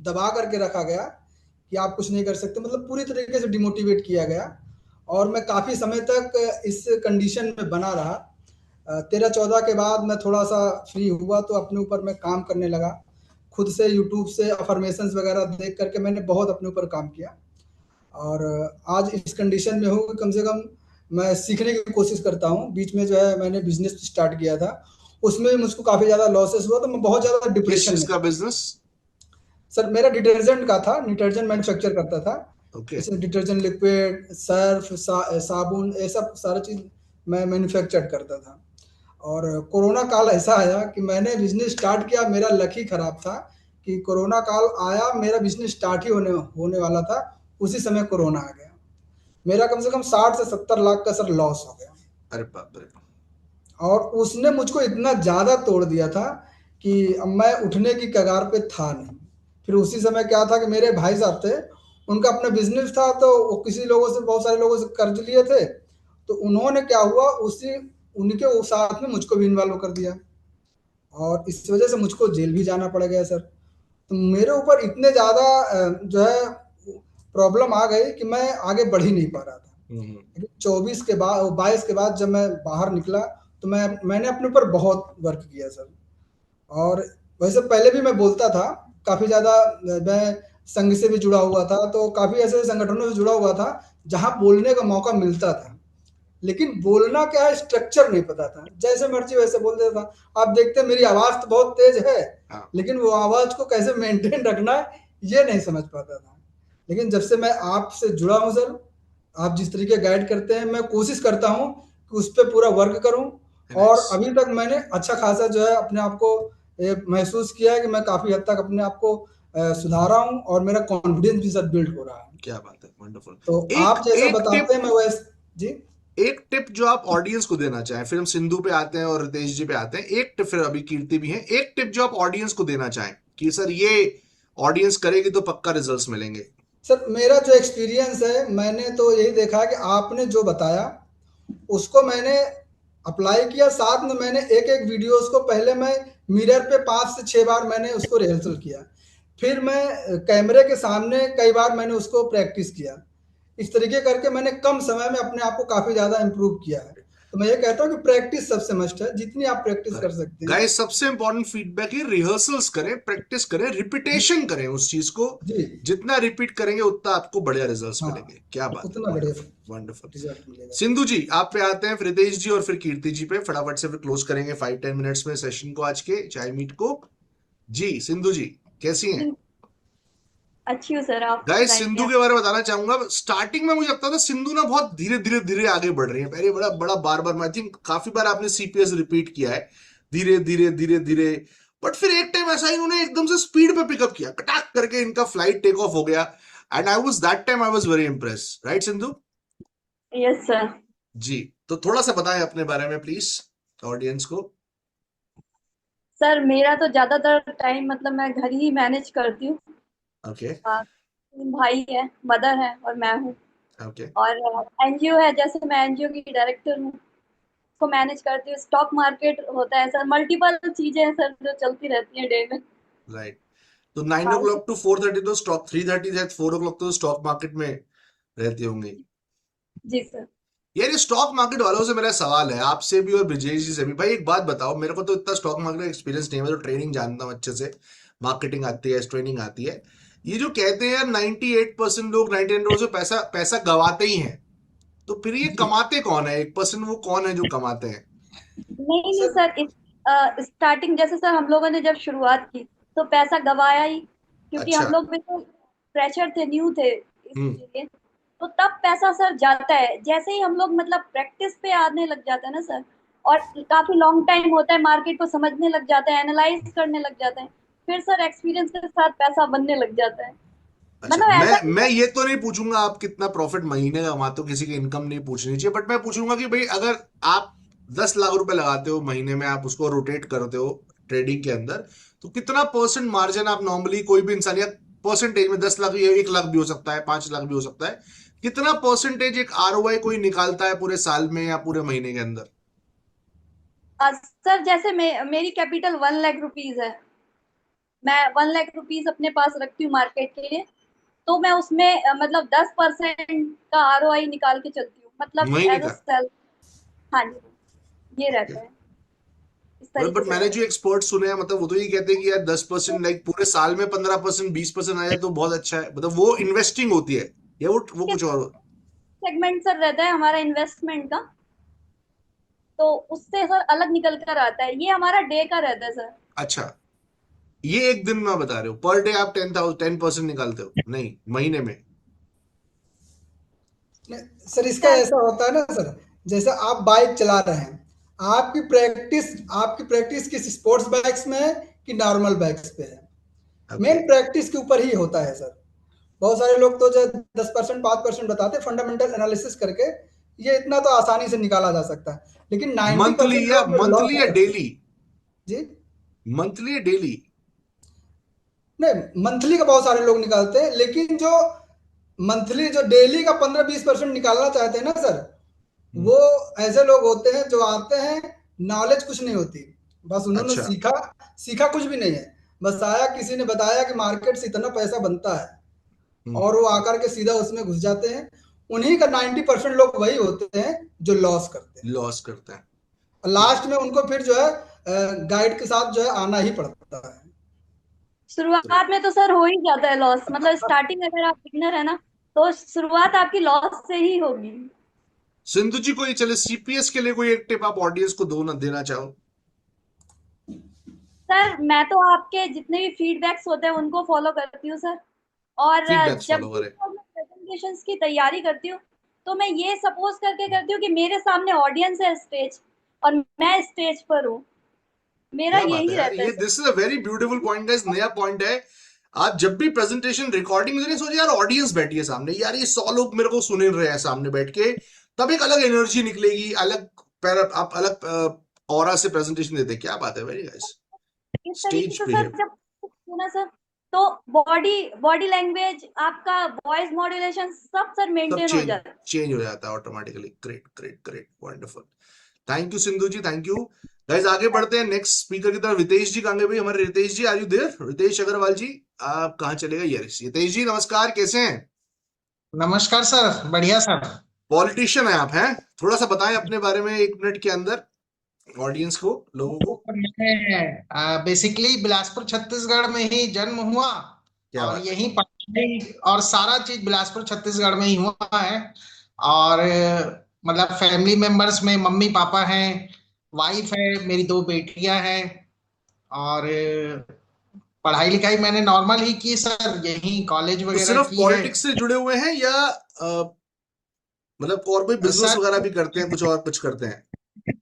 दबा करके रखा गया कि आप कुछ नहीं कर सकते, मतलब पूरी तरीके से डिमोटिवेट किया गया, और मैं काफी समय तक इस कंडीशन में बना रहा। 13-14 के बाद मैं थोड़ा सा फ्री हुआ तो अपने ऊपर मैं काम करने लगा, खुद से यूट्यूब से अफर्मेशंस वगैरह देख करके मैंने बहुत अपने ऊपर काम किया, और आज इस कंडीशन में हूँ कि कम से कम मैं सीखने की कोशिश करता हूँ। बीच में जो है मैंने बिजनेस स्टार्ट किया था, उसमें भी मुझको काफी ज्यादा लॉसेस हुआ, तो मैं बहुत ज्यादा किस डिप्रेशन चीज में का था। बिजनेस? सर मेरा डिटर्जेंट का था, डिटर्जेंट मैन्युफैक्चर करता था, ओके, जैसे डिटर्जेंट लिक्विड, सर्फ, साबुन, ये सब सारा चीज मैं मैन्युफैक्चर करता था। और कोरोना काल ऐसा आया कि मैंने बिजनेस स्टार्ट किया, मेरा लक ही खराब था कि कोरोना काल आया, मेरा बिजनेस स्टार्ट ही होने वाला था, उसी समय कोरोना आ गया। मेरा कम से कम 60 से 70 लाख का सर लॉस हो गया। अरे बाप रे। और उसने मुझको इतना ज्यादा तोड़ दिया था कि अब मैं उठने की कगार पे था नहीं। फिर उसी समय क्या था कि मेरे भाई साहब थे, उनका अपना बिजनेस था, तो वो किसी लोगों से, बहुत सारे लोगों से कर्ज लिए थे, तो उन्होंने क्या हुआ, उनके साथ में मुझको भी इन्वॉल्व कर दिया, और इस वजह से मुझको जेल भी जाना पड़ गया सर। तो मेरे ऊपर इतने ज्यादा जो है प्रॉब्लम आ गई कि मैं आगे बढ़ ही नहीं पा रहा था। लेकिन 22 के बाद जब मैं बाहर निकला, तो मैंने अपने ऊपर बहुत वर्क किया सर। और वैसे पहले भी मैं बोलता था काफी ज्यादा, मैं संघ से भी जुड़ा हुआ था, तो काफी ऐसे संगठनों से जुड़ा हुआ था जहां बोलने का मौका मिलता था, लेकिन बोलना क्या है स्ट्रक्चर नहीं पता था, जैसे मर्जी वैसे बोल देता था। आप देखते मेरी आवाज तो बहुत तेज है, लेकिन वो आवाज को कैसे मेंटेन रखना है ये नहीं समझ पाता था। लेकिन जब से मैं आपसे जुड़ा हूं सर, आप जिस तरीके गाइड करते हैं, मैं कोशिश करता हूं कि उस पर पूरा वर्क करूं, और अभी तक मैंने अच्छा खासा जो है अपने आप को महसूस किया है कि मैं काफी हद तक अपने आप को सुधारा हूं, और मेरा कॉन्फिडेंस भी सर बिल्ड हो रहा है। क्या बात है, वंडरफुल। तो आप जैसा बताते हैं मैं वैसे जी। एक टिप जो आप ऑडियंस को देना चाहें, फिर हम सिंधु पे आते हैं और रितेश जी पे आते हैं, एक टिप, फिर अभी कीर्ति भी है, एक टिप जो आप ऑडियंस को देना चाहें कि सर ये ऑडियंस करेगी तो पक्का रिजल्ट्स मिलेंगे। सर मेरा जो एक्सपीरियंस है, मैंने तो यही देखा कि आपने जो बताया उसको मैंने अप्लाई किया, साथ में मैंने एक एक वीडियोस को पहले मैं मिरर पे 5 से 6 बार मैंने उसको रिहर्सल किया, फिर मैं कैमरे के सामने कई बार मैंने उसको प्रैक्टिस किया। इस तरीके करके मैंने कम समय में अपने आप को काफी ज्यादा इम्प्रूव किया है। तो मैं ये कहता हूँ कि प्रैक्टिस सबसे मस्ट है, जितनी आप प्रैक्टिस कर सकते हैं। गाइस सबसे इंपॉर्टेंट फीडबैक है, रिहर्सल्स करें, प्रैक्टिस करें, रिपीटेशन करें उस चीज को, जितना रिपीट करेंगे उतना आपको बढ़िया रिजल्ट्स मिलेंगे। क्या बात उतना बढ़िया वंडरफुल। रिजल्ट मिलेगा। सिंधु जी आप पे आते हैं, फिर रितेश जी और फिर कीर्ति जी पे, फटाफट से फिर क्लोज करेंगे 5-10 मिनट्स में सेशन को, आज के चाय मीट को। जी सिंधु जी कैसी हैं? अच्छी हूँ सर, आप गाइस सिंधु के बारे में बताना चाहूंगा, स्टार्टिंग में मुझे लगता था सिंधु ना बहुत धीरे धीरे धीरे आगे बढ़ रही है, पहले बड़ा बड़ा बार बार, आई थिंक काफी बार आपने सीपीएस रिपीट किया है, धीरे धीरे धीरे धीरे, बट फिर एक टाइम ऐसा ही उन्होंने एकदम से स्पीड पे पिकअप किया, कटाक करके इनका फ्लाइट टेक ऑफ हो गया, and I was that time I was very impressed, right Sindhu? Yes sir. जी तो थोड़ा सा बताएं अपने बारे में प्लीज ऑडियंस को। सर मेरा तो ज्यादातर टाइम मतलब मैं घर ही मैनेज करती हूँ। ओके। 3 भाई है, मदर है और मैं हूँ। ओके। और एनजीओ है, जैसे मैं एनजीओ की डायरेक्टर हूँ, उसको मैनेज करती हूँ। स्टॉक मार्केट होता है सर, मल्टीपल चीजें हैं सर जो चलती रहती हैं डे में। राइट। तो 9 o'clock to 4:30 तो स्टॉक, 3:30 से 4 o'clock तो स्टॉक मार्केट में रहती होंगी। जी सर। यार ये स्टॉक मार्केट वालों से मेरा सवाल है, आपसे भी और ब्रिजेश जी से भी, भाई एक बात बताओ, मेरे को तो इतना स्टॉक मार्केट का एक्सपीरियंस नहीं है, मैं तो ट्रेनिंग जानता हूँ अच्छे से, मार्केटिंग आती है, ट्रेनिंग आती है, ये जो कहते हैं यार 98% लोग 99% से पैसा पैसा गवाते ही हैं, तो फिर ये कमाते कौन है? 1% वो कौन है जो कमाते हैं? नहीं सर, स्टार्टिंग जैसे सर हम लोगों ने जब शुरुआत की तो पैसा गवाया ही, क्योंकि अच्छा। हम लोग भी तो फ्रेशर थे, न्यू थे इसलिए, तो तब पैसा सर जाता है। जैसे ही हम लोग मतलब प्रैक्टिस पे आने लग जाते हैं ना सर, और काफी लॉन्ग टाइम होता है, मार्केट को समझने लग जाते हैं, एनालाइज करने लग जाते हैं, फिर सर एक्सपीरियंस के साथ पैसा बनने लग जाता है। अच्छा, मैं ये तो नहीं पूछूंगा आप कितना प्रॉफिट महीने का कमाते हो, किसी की इनकम नहीं पूछनी चाहिए, बट मैं पूछूंगा कि भाई अगर आप 10 लाख रुपए लगाते हो महीने में, आप उसको रोटेट करते हो ट्रेडिंग के अंदर, तो कितना परसेंट मार्जिन आप नॉर्मली, कोई भी इंसान या परसेंटेज में, 10 लाख, 1 लाख भी हो सकता है, 5 लाख भी हो सकता है, कितना परसेंटेज एक आरओआई कोई निकालता है पूरे साल में या पूरे महीने के अंदर? सर जैसे मेरी कैपिटल 1 लाख रुपीज है, मैं 1 लाख रुपीज अपने पास रखती हूँ मार्केट के लिए, तो मैं उसमें मतलब 10% का आरओआई निकाल के चलती हूँ, मतलब महीने एज अ का? सेल्फ। हाँ जी, ये रहता है इस तरीके बट से। मैंने जो एक्सपर्ट सुने हैं, मतलब वो तो ये कहते हैं कि यार 10%, लाइक पूरे साल में 15%, 20% आ जाए तो बहुत अच्छा है, मतलब वो इन्वेस्टिंग होती है या वो कुछ और सेगमेंट सर रहता है हमारा इन्वेस्टमेंट का, तो उससे सर अलग निकल कर आता है, ये हमारा डे का रहता है सर। अच्छा, ये एक दिन में बता रहे हो, पर डे आप 10% निकालते हो? नहीं, महीने में? सर इसका ऐसा होता है ना सर, जैसे आप बाइक चला रहे हैं, आपकी प्रैक्टिस किस स्पोर्ट्स बाइक्स में है कि नॉर्मल बाइक्स पे है? मेन प्रैक्टिस के ऊपर ही होता है सर। बहुत सारे लोग तो जो 10% 5% बताते फंडामेंटल एनालिसिस करके, ये इतना तो आसानी से निकाला जा सकता है, लेकिन 90% लोग जो लॉस मंथली या करते हैं। डेली? जी मंथली या डेली? नहीं, मंथली का बहुत सारे लोग निकालते हैं, लेकिन जो मंथली जो डेली का 15-20% निकालना चाहते हैं ना सर, वो ऐसे लोग होते हैं जो आते हैं, नॉलेज कुछ नहीं होती, बस उन्होंने अच्छा। सीखा कुछ भी नहीं है, बस आया किसी ने बताया कि मार्केट से इतना पैसा बनता है और वो आकर के सीधा उसमें घुस जाते हैं। उन्हीं का 90% लोग वही होते हैं जो लॉस करते हैं। और लास्ट में उनको फिर जो है गाइड के साथ जो है आना ही पड़ता है। शुरुआत में तो सर हो ही जाता है लॉस, मतलब स्टार्टिंग अगर आप बिगनर है ना, तो शुरुआत आपकी लॉस से ही होगी। सिंधु जी, कोई चले सीपीएस के लिए कोई एक टिप आप ऑडियंस को देना चाहो? सर मैं तो आपके जितने भी फीडबैक्स होते हैं उनको फॉलो करती हूँ सर, और फीडबैक्स जब फॉलो भी करें। मैं प्रेजेंटेशंस की तैयारी करती हूँ तो मैं ये सपोज करके करती हूँ कि मेरे सामने ऑडियंस है स्टेज और मैं स्टेज पर हूँ, मेरा क्या बात है यही यार, रहता है ये sir. This is a very beautiful point guys, नया पॉइंट है। आप जब भी प्रेजेंटेशन रिकॉर्डिंग में सोचिए यार ऑडियंस बैठी है सामने, यार ये 100 लोग मेरे को सुन रहे हैं सामने बैठ के, तब एक अलग एनर्जी निकलेगी, आप अलग ऑरा से प्रेजेंटेशन देते। क्या बात है, वेरी नाइस। इस तरीके स्टेज से पे सर है। जब ना सर, तो बॉडी लैंग्वेज, आपका वॉइस मॉड्यूलेशन सब सर सब मेंटेन हो चेंज जाता है। चेंज हो जाता है automatically. Great great great, wonderful. Thank you Sindhu ji, thank you. Guys आगे बढ़ते हैं नेक्स्ट स्पीकर की तरफ। रितेश जी कहां गए भाई हमारे? Ritesh ji, are you there? Ritesh Agarwal ji, आप कहां चले गए? यस, रितेश जी नमस्कार, कैसे हैं? नमस्कार सर, बढ़िया सर। पॉलिटिशियन है आप, हैं? थोड़ा सा बताएं अपने बारे में 1 मिनट के अंदर ऑडियंस को, लोगों को। मैं बेसिकली बिलासपुर छत्तीसगढ़ में ही जन्म हुआ क्या और बात है। यहीं पढ़ाई और सारा चीज बिलासपुर छत्तीसगढ़ में ही हुआ है। और मतलब फैमिली मेंबर्स में मम्मी पापा हैं, वाइफ है, मेरी 2 बेटियां हैं। और पढ़ाई लिखाई मैंने नॉर्मल ही की सर, यहीं कॉलेज तो वगैरह सिर्फ की है। पॉलिटिक्स से जुड़े हुए हैं या मतलब और कोई बिजनेस सर वगैरह भी करते हैं, कुछ और कुछ करते हैं?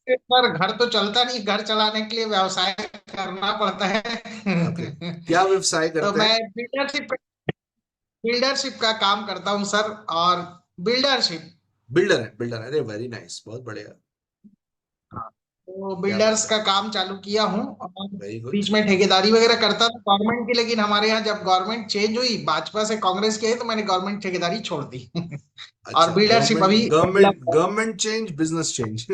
पर घर तो चलता नहीं, घर चलाने के लिए व्यवसाय करना पड़ता है। ओके, क्या व्यवसाय तो करते मैं हैं? बिल्डरशिप का काम करता हूँ सर। और बिल्डरशिप, बिल्डर है, अरे वेरी नाइस, बहुत बढ़िया। तो क्या बिल्डर्स बात है, का काम चालू किया हूँ। और वेरी गुड। बीच में ठेकेदारी वगैरह करता था गवर्नमेंट की, लेकिन हमारे यहाँ जब गवर्नमेंट चेंज हुई, भाजपा से कांग्रेस की आई, तो मैंने गवर्नमेंट ठेकेदारी छोड़ दी। और अच्छा, बिल्डरशिप गवर्नमेंट अभी government government change, business change.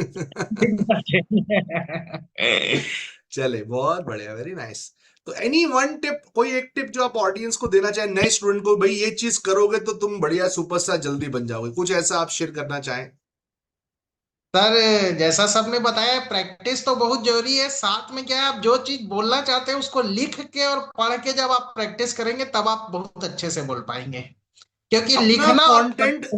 चले, बहुत बढ़िया, वेरी नाइस। तो एनी वन टिप, कोई एक टिप जो आप ऑडियंस को देना चाहें, नए स्टूडेंट को, भाई ये चीज करोगे तो तुम बढ़िया सुपरस्टार जल्दी बन जाओगे, कुछ ऐसा आप शेयर करना चाहें? सर जैसा सबने बताया, प्रैक्टिस तो बहुत जरूरी है। साथ में क्या है, आप जो चीज बोलना चाहते हैं उसको लिख के और पढ़ के जब आप प्रैक्टिस करेंगे, तब आप बहुत अच्छे से बोल पाएंगे। क्योंकि लिखना और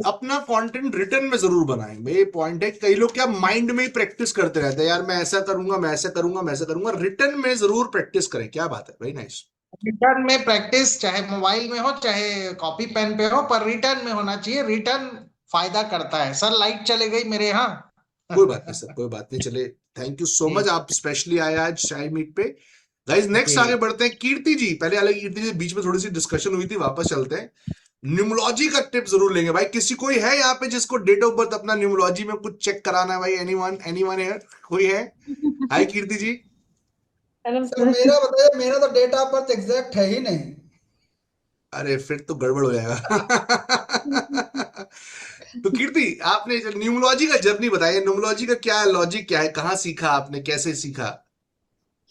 अपना कंटेंट रिटर्न में जरूर बनाएं। ये पॉइंट है कि कई लोग क्या माइंड में ही प्रैक्टिस करते रहते हैं, यार मैं ऐसा करूंगा, मैं ऐसा करूंगा, मैं ऐसा करूंगा। रिटर्न में जरूर प्रैक्टिस करें। क्या बात है, वेरी नाइस। रिटर्न में प्रैक्टिस चाहे मोबाइल में हो चाहे कॉपी पेन पे हो, पर रिटर्न में होना चाहिए। रिटर्न फायदा करता है। सर लाइट चले गई मेरे यहाँ। कोई बात नहीं सर, कोई बात नहीं, चले। थैंक यू सो मच, जी आप स्पेशली आए आज शाही मीट पे। गाइस नेक्स्ट जी। आगे बढ़ते हैं, कीर्ति जी। पहले अलग कीर्ति जी, बीच में थोड़ी सी डिस्कशन हुई थी, वापस चलते हैं। न्यूमोलॉजी का टिप जरूर लेंगे भाई। किसी कोई है यहाँ पे जिसको डेट ऑफ बर्थ अपना न्यूमोलॉजी में कुछ चेक कराना है भाई? एनीवन हियर, कोई है? Hi Kirti ji. Hello sir sir. मेरा बताइए, मेरा तो डेट ऑफ बर्थ एग्जैक्ट है ही नहीं। अरे फिर तो गड़बड़ हो जाएगा। तो कीर्ति, आपने न्यूमोलॉजी का जर्नी बताया, न्यूमोलॉजी का क्या लॉजिक, क्या है, कहाँ सीखा आपने, कैसे सीखा?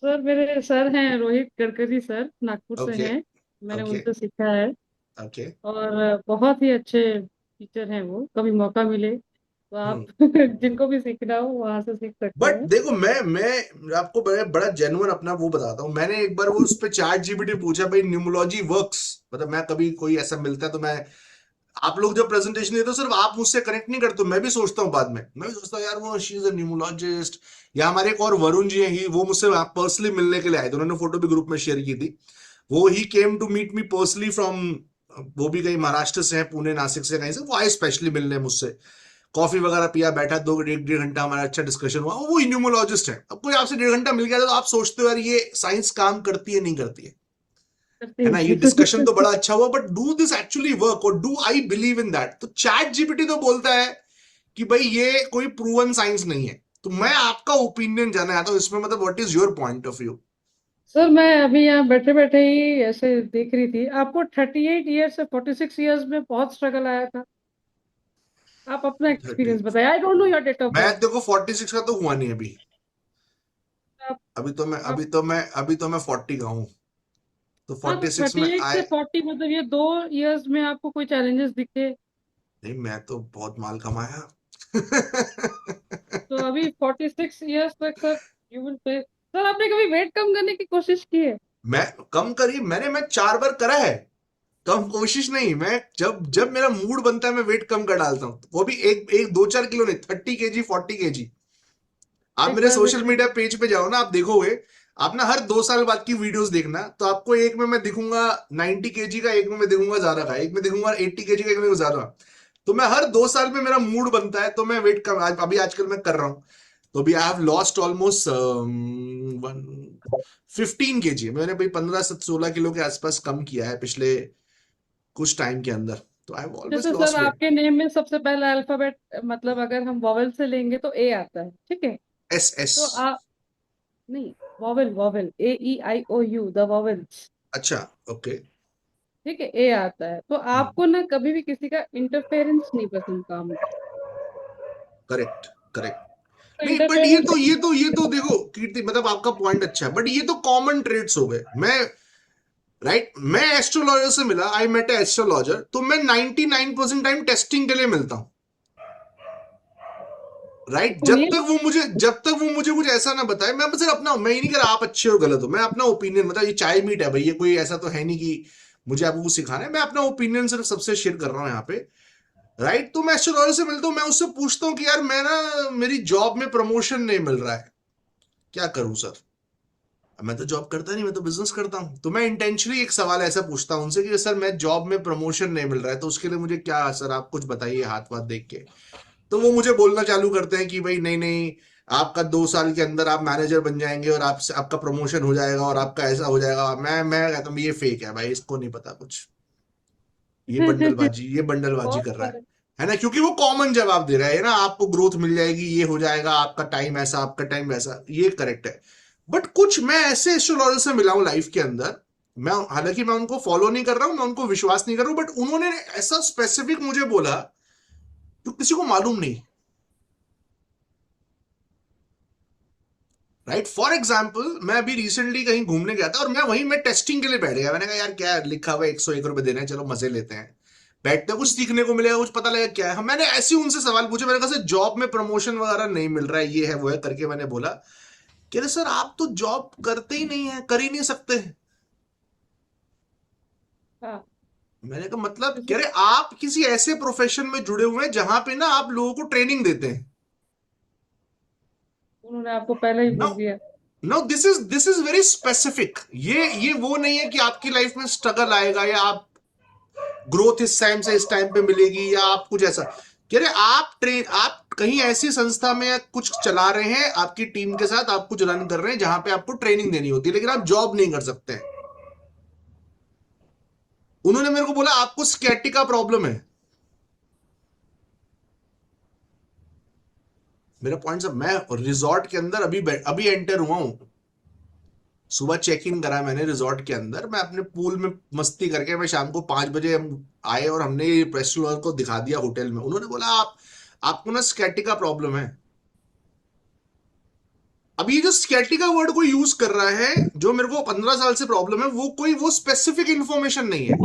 सर मेरे सर हैं रोहित गडकरी सर, नागपुर से ओके हैं। मैंने ओके उनसे सीखा है ओके। और बहुत ही अच्छे टीचर हैं वो। कभी मौका मिले तो आप जिनको भी सीखना हो वहां से सीख सकते बट हैं। देखो, मैं आपको बड़ा जेन्युइन अपना वो बताता हूँ। मैंने एक बार वो उस पे चैट जीपीटी पूछा, भाई न्यूमोलॉजी वर्क्स, मतलब मैं कभी कोई ऐसा मिलता है तो मैं, आप लोग जब प्रेजेंटेशन देते हो सिर्फ आप मुझसे कनेक्ट नहीं करते हो, मैं भी सोचता हूँ बाद में, मैं भी सोचता हूँ यार वो शी इज अ न्यूमोलॉजिस्ट। या हमारे एक और वरुण जी हैं, वो मुझसे पर्सनली मिलने के लिए आए थे, उन्होंने फोटो भी ग्रुप में शेयर की थी। वो ही came to meet me personally from, वो भी कहीं महाराष्ट्र से है, पुणे नासिक से कहीं से, वो आए स्पेशली मिलने मुझसे। कॉफी वगैरह पिया, बैठा 1-1.5 घंटा हमारा अच्छा डिस्कशन हुआ। वो न्यूमोलॉजिस्ट है। अब कोई आपसे 1.5 घंटा मिल गया तो आप सोचते हो यार ये साइंस काम करती है नहीं करती है? करती है ना, ये हूँ। डिस्कशन तो बड़ा अच्छा हुआ, but do this actually work और do I believe in that? तो चैट जीपीटी तो बोलता है कि भाई ये कोई प्रूवन साइंस नहीं है, तो मैं आपका ओपिनियन जानना चाहता हूँ इसमें, मतलब what is your point of view? Sir मैं अभी यहाँ बैठे बैठे ही ऐसे देख रही थी, आपको 38 ईयर्स से 46 ईयर्स में बहुत स्ट्रगल आया था। आप अपना 30, एक्सपीरियंस बताइए। I don't know your date of my birth. देखो 46 का तो हुआ नहीं अभी, आप अभी तो मैं आप अभी तो मैं 40 का हूँ, तो हाँ, तो 46 में 38 से आए। 40 मतलब ये 2 ईयर्स में आपको कोई चैलेंजेस दिखे? नहीं, मैं तो बहुत माल कमाया। तो अभी 46 ईयर्स तक sir you will face. Sir आपने कभी वेट कम करने की कोशिश की है? मैं कम करी, मैं 4 बार करा है। कम कोशिश नहीं, मैं जब जब मेरा मूड बनता है मैं वेट कम कर डालता हूँ, वो भी एक एक 2-4 किलो नहीं, 30 kg 40 kg। आप एक मेरे बार सोशल मेरे मीडिया पेज पे जाओ ना, आप देखोगे, आप ना हर 2 साल बाद की वीडियोस देखना, तो आपको एक में मैं दिखूंगा 90 kg का, एक में मैं दिखूंगा ज्यादा का, एक में दिखूंगा 80 kg का, एक में ज्यादा। तो मैं हर 2 साल में मेरा मूड बनता है तो मैं वेट कम, अभी आजकल मैं कर रहा हूँ। तो अभी I have lost almost 15 kg। मैंने भाई 15 से 16 किलो के आसपास कम किया है पिछले कुछ टाइम के अंदर, तो आई हैव ऑलवेज जैसे सर लॉस्ट वेट। आपके नेम में सबसे पहला अल्फाबेट, मतलब अगर हम वॉवेल से लेंगे तो ए आता है, ठीक है? S S. तो आप नहीं, vowel vowel AEIOU the vowels, अच्छा, ओके। ठीक है, ए आता है। तो आपको ना कभी भी किसी का इंटरफेरेंस नहीं पसंद काम में। Correct, correct. तो नहीं, बट ये इंटरफेरेंस तो ये तो ये तो देखो कीर्ति, मतलब आपका पॉइंट अच्छा है, बट ये तो कॉमन ट्रेड्स हो गए। मैं एस्ट्रोलॉजर से मिला, आई मेट एस्ट्रोलॉजर, तो मैं 99% टाइम टेस्टिंग के लिए मिलता हूं। राइट, जब तक वो मुझे कुछ ऐसा ना बताए, मैं सिर्फ अपना, मैं ये नहीं कह रहा आप अच्छे हो गलत हो, मैं अपना ओपिनियन, मतलब ये चाय मीट है भाई, ये कोई ऐसा तो है नहीं कि मुझे आपको कुछ सिखाना है, मैं अपना ओपिनियन सिर्फ सबसे शेयर कर रहा हूं यहाँ पे। राइट, तो मैं एस्ट्रोलॉजर से मिलता हूँ, मैं उससे पूछता हूँ कि यार मैं ना, मेरी जॉब में प्रमोशन नहीं मिल रहा है, क्या करूं सर? मैं तो जॉब करता नहीं, मैं तो बिजनेस करता हूं। तो मैं इंटेंशनली एक सवाल ऐसा पूछता हूं उनसे कि सर मैं जॉब में प्रमोशन नहीं मिल रहा है, तो उसके लिए मुझे क्या, सर आप कुछ बताइए हाथ वाथ देख के। तो वो मुझे बोलना चालू करते हैं कि भाई नहीं नहीं, आपका 2 साल के अंदर आप मैनेजर बन जाएंगे और आपका प्रमोशन हो जाएगा और आपका ऐसा हो जाएगा। मैं कहता हूँ ये फेक है भाई, इसको नहीं पता कुछ, ये बंडलबाजी बहुत कर रहा सारे। है ना, क्योंकि वो कॉमन जवाब दे रहा है ना, आपको ग्रोथ मिल जाएगी, ये हो जाएगा, आपका टाइम ऐसा, आपका टाइम वैसा, ये करेक्ट है। बट कुछ मैं ऐसे एस्ट्रोलॉजर से मिला हूं लाइफ के अंदर, मैं हालांकि मैं उनको फॉलो नहीं कर रहा हूं, मैं उनको विश्वास नहीं कर रहा हूं, बट उन्होंने ऐसा स्पेसिफिक मुझे बोला जो किसी को मालूम नहीं। राइट, फॉर एग्जाम्पल मैं अभी रिसेंटली कहीं घूमने गया था और मैं टेस्टिंग के लिए बैठ गया। मैंने कहा यार क्या लिखा हुआ है, 101 रुपए देने हैं, चलो मजे लेते हैं, बैठते हैं, कुछ सीखने को मिलेगा, कुछ पता लगेगा क्या है। मैंने ऐसे ही उनसे सवाल पूछे, मैंने कहा सर जॉब में प्रमोशन वगैरह नहीं मिल रहा है, ये है वो है करके मैंने बोला, कह रहे सर आप तो जॉब करते ही नहीं है, कर ही नहीं सकते। हाँ, मैंने कहा मतलब, कह रहे आप किसी ऐसे प्रोफेशन में जुड़े हुए हैं जहां पे ना आप लोगों को ट्रेनिंग देते हैं। उन्होंने आपको पहले ही नो, बोल दिया। No, this is very specific. ये वो नहीं है कि आपकी लाइफ में स्ट्रगल आएगा या आप ग्रोथ इस टाइम से इस टाइम पे मिलेगी या आप कुछ ऐसा। कह रहे आप कहीं ऐसी संस्था में कुछ चला रहे हैं, आपकी टीम के साथ आप कुछ रन कर रहे हैं जहां पे आपको ट्रेनिंग देनी होती है, लेकिन आप जॉब नहीं कर सकते हैं। उन्होंने मेरे को बोला आपको स्कैटिका प्रॉब्लम है। मेरा पॉइंट सब, मैं रिजॉर्ट के अंदर अभी एंटर हुआ हूं, सुबह चेक इन करा मैंने रिजॉर्ट के अंदर, मैं अपने पूल में मस्ती करके, मैं शाम को 5 बजे हम आए और हमने रेस्टोरेंट को दिखा दिया होटल में। उन्होंने बोला आपको ना स्कैटिका प्रॉब्लम है। अब ये जो स्कैटिका वर्ड को यूज कर रहा है, जो मेरे को 15 साल से प्रॉब्लम है, वो स्पेसिफिक इंफॉर्मेशन नहीं है।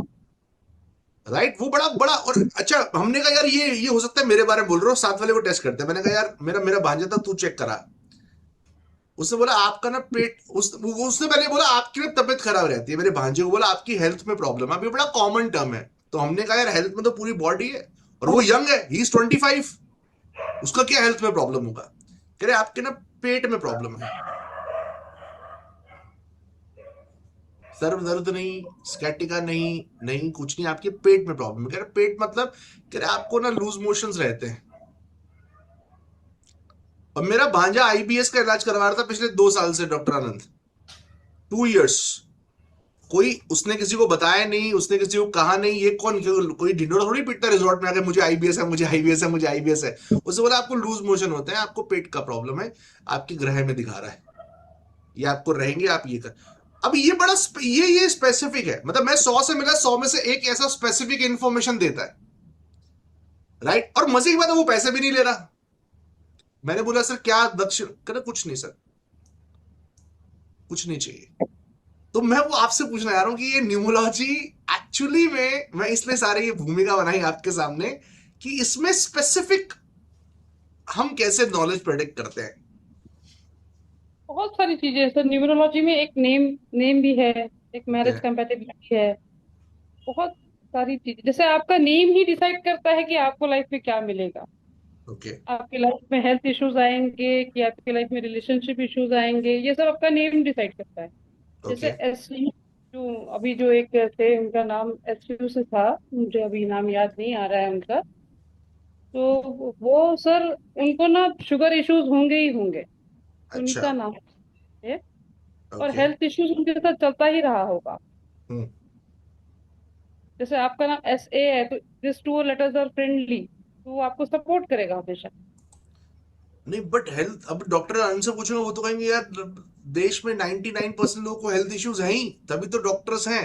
राइट, वो बड़ा बड़ा। और अच्छा, हमने कहा यार ये हो सकता है मेरे बारे में बोल रहे हो, साथ वाले को टेस्ट करते हैं। मैंने कहा यार मेरा भांजा था, तू चेक करा। उसने बोला आपका ना पेट, उसने पहले बोला आपकी ना तबियत खराब रहती है, मेरे भांजे को बोला आपकी हेल्थ में प्रॉब्लम है। अभी बड़ा कॉमन टर्म है, तो हमने कहा यार हेल्थ में तो पूरी बॉडी है, और वो यंग है, ही इज 25, उसका क्या हेल्थ में प्रॉब्लम होगा? कह रहे आपके ना पेट में प्रॉब्लम है, सर दर्द नहीं, स्कैटिका नहीं, नहीं कुछ नहीं, आपके पेट में प्रॉब्लम है। कह रहे पेट मतलब, कह रहे आपको ना लूज मोशंस रहते हैं। और मेरा भांजा IBS का इलाज करवा रहा था पिछले 2 साल से, डॉक्टर आनंद, 2 years, कोई उसने किसी को बताया नहीं, उसने किसी को कहा नहीं, ये कौन, कोई ढिंडोरा थोड़ी पीटता रिजॉर्ट में आकर मुझे आईबीएस है, मुझे आईबीएस है, मुझे आईबीएस है। उससे बोला आपको लूज मोशन होते हैं, आपको पेट का प्रॉब्लम है, आपके ग्रह में दिखा रहा है, ये आपको रहेंगे, आप ये कर। अब ये बड़ा ये स्पेसिफिक है, मतलब मैं 100 से मिला, 100 में से एक ऐसा स्पेसिफिक इंफॉर्मेशन देता है, राइट। और मजे की बात है वो पैसे भी नहीं ले रहा। मैंने बोला सर क्या दक्षिण, कहना कुछ नहीं सर, कुछ नहीं चाहिए। तो मैं वो आपसे पूछना चाह रहा हूं कि ये न्यूमोलॉजी एक्चुअली में, मैं इसलिए सारे ये भूमिका बनाई आपके सामने कि इसमें स्पेसिफिक हम कैसे नॉलेज प्रेडिक्ट करते हैं। बहुत सारी चीजें हैं सर न्यूमरोलॉजी में। एक नेम भी है, एक मैरिज है, कंपेटिबिलिटी है, बहुत सारी चीजें। जैसे आपका नेम ही डिसाइड करता है कि आपको लाइफ में क्या मिलेगा। ओके आपकी लाइफ में हेल्थ इश्यूज आएंगे कि आपकी लाइफ में रिलेशनशिप इश्यूज आएंगे, ये सब आपका नेम डिसाइड करता है। जैसे ओके एसयू, जो अभी जो एक थे उनका नाम एसयू से था, मुझे अभी नाम याद नहीं आ रहा है उनका। तो वो सर, उनको ना शुगर इश्यूज होंगे ही होंगे, अच्छा सुनीता नाम है। और ओके हेल्थ इश्यूज उनके साथ चलता ही रहा होगा। हम्म जैसे आपका नाम SA है, तो this two letters are friendly, तो वो आपको सपोर्ट करेगा हमेशा। नहीं बट हेल्थ, अब डॉक्टर आनंद से पूछूंगा वो तो कहेंगे यार देश में 99% लोगों को हेल्थ इश्यूज हैं ही, तभी तो डॉक्टर्स हैं।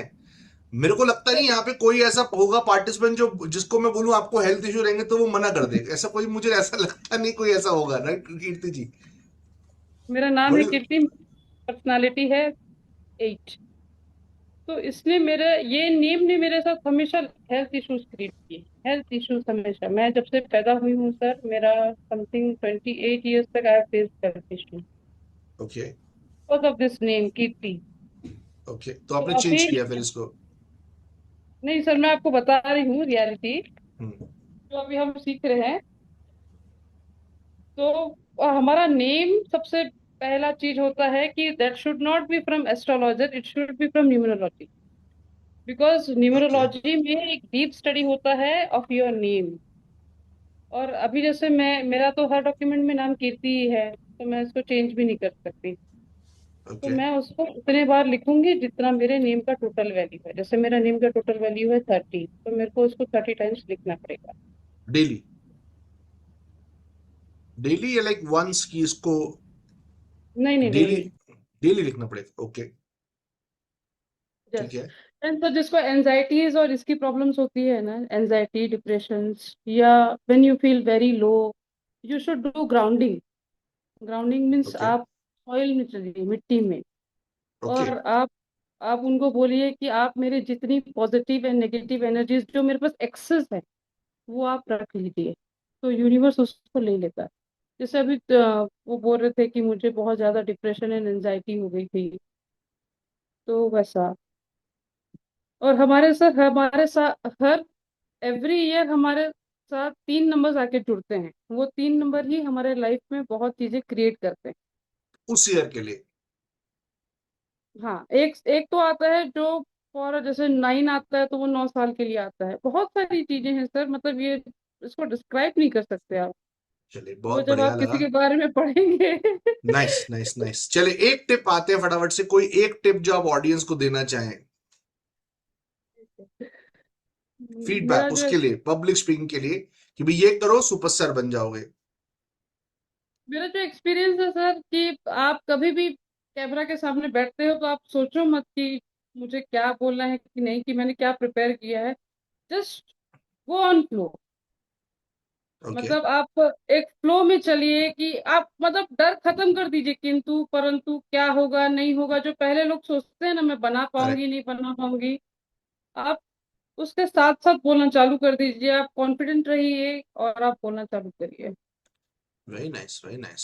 मेरे को लगता नहीं यहाँ पे कोई ऐसा होगा पार्टिसिपेंट जो, जिसको मैं बोलूं आपको हेल्थ इश्यू रहेंगे तो वो मना कर देगा, ऐसा कोई, मुझे ऐसा लगता नहीं कोई ऐसा होगा, राइट कीर्ति जी। मेरा नाम है बड़ी कीर्ति, पर्सनालिटी है 8। तो इसने मेरे, ये नेम ने मेरे साथ हमेशा हेल्थ इश्यूज क्रिएट किए। हेल्थ इश्यूज हमेशा, मैं जब से पैदा हुई हूँ सर, मेरा समथिंग 28 years तक I face health issues okay because of this name Kirti. Okay, तो तो आपने चेंज अभी, किया फिर इसको। नहीं सर, मैं आपको बता रही हूँ रियलिटी, हम्म जो अभी हम सीख रहे हैं। तो हमारा नेम सबसे पहला चीज होता है कि that should not be from astrologer, it should be from numerology. Because okay numerology में एक डीप स्टडी होता है ऑफ योर नेम। और अभी जैसे मैं, मेरा तो हर डॉक्यूमेंट में नाम कीर्ति ही है, तो मैं इसको चेंज भी नहीं कर सकती। तो ओके मैं उसको उतने बार लिखूंगी जितना मेरे नेम का टोटल वैल्यू है। जैसे मेरा नेम का टोटल वैल्यू है 30, तो मेरे को उसको 30 टाइम्स लिखना पड़ेगा। डेली, डेली या लाइक वंस की इसको, नहीं नहीं, डेली, डेली। डेली लिखना पड़ेगा, ओके ठीक यस। है। एंड सर, जिसको एनजाइटीज और इसकी प्रॉब्लम्स होती है ना, एनजाइटी, डिप्रेशंस, या when you feel very low, you should do grounding. Grounding means okay आप सॉइल में चलिए, मिट्टी में। ओके और आप उनको बोलिए कि आप मेरे जितनी पॉजिटिव एंड नेगेटिव एनर्जीज जो मेरे पास एक्सेस है, वो आप रख लीजिए, तो यूनिवर्स उसको ले लेता है। जैसे अभी वो बोल रहे थे कि मुझे बहुत ज्यादा डिप्रेशन एंड एंजाइटी हो गई थी, तो वैसा। और हमारे साथ हर एवरी ईयर हमारे साथ 3 नंबर्स आके जुड़ते हैं। वो 3 नंबर ही हमारे लाइफ में बहुत चीजें क्रिएट करते हैं। उस ईयर के लिए। हाँ, एक एक तो आता है जो फॉर, जैसे 9 आता है तो वो 9 साल के लिए आता है। बहुत सारी चीजें हैं सर, मतलब ये, इसको डिस्क्राइब नहीं कर सकते आप। चलिए वो बहुत जब बढ़िया आप लगा। किसी के बारे में पढ़ेंगे। नाइस नाइस नाइस, चलिए एक टिप आते हैं फटाफट से, कोई एक टिप जो आप ऑडियंस को देना चाहें, मेरा फीडबैक जो उसके लिए, पब्लिक स्पीकिंग के लिए, कि भाई ये करो सुपरस्टार बन जाओगे। मेरा जो एक्सपीरियंस है सर, कि आप कभी भी कैमरा के सामने बैठते हो तो आप सोचो मत कि मुझे क्या बोलना है कि नहीं, कि मैंने क्या प्रिपेयर किया है। Just go on flow. Okay मतलब आप एक फ्लो में चलिए, कि आप मतलब डर खत्म कर दीजिए, किंतु परंतु क्या होगा नहीं होगा, जो पहले लोग सोचते हैं ना, मैं बना पाऊंगी करेक्ट, नहीं बना पाऊंगी। आप उसके साथ साथ बोलना चालू कर दीजिए। आप कॉन्फिडेंट रहिए और आप बोलना चालू करिए। Very nice very nice.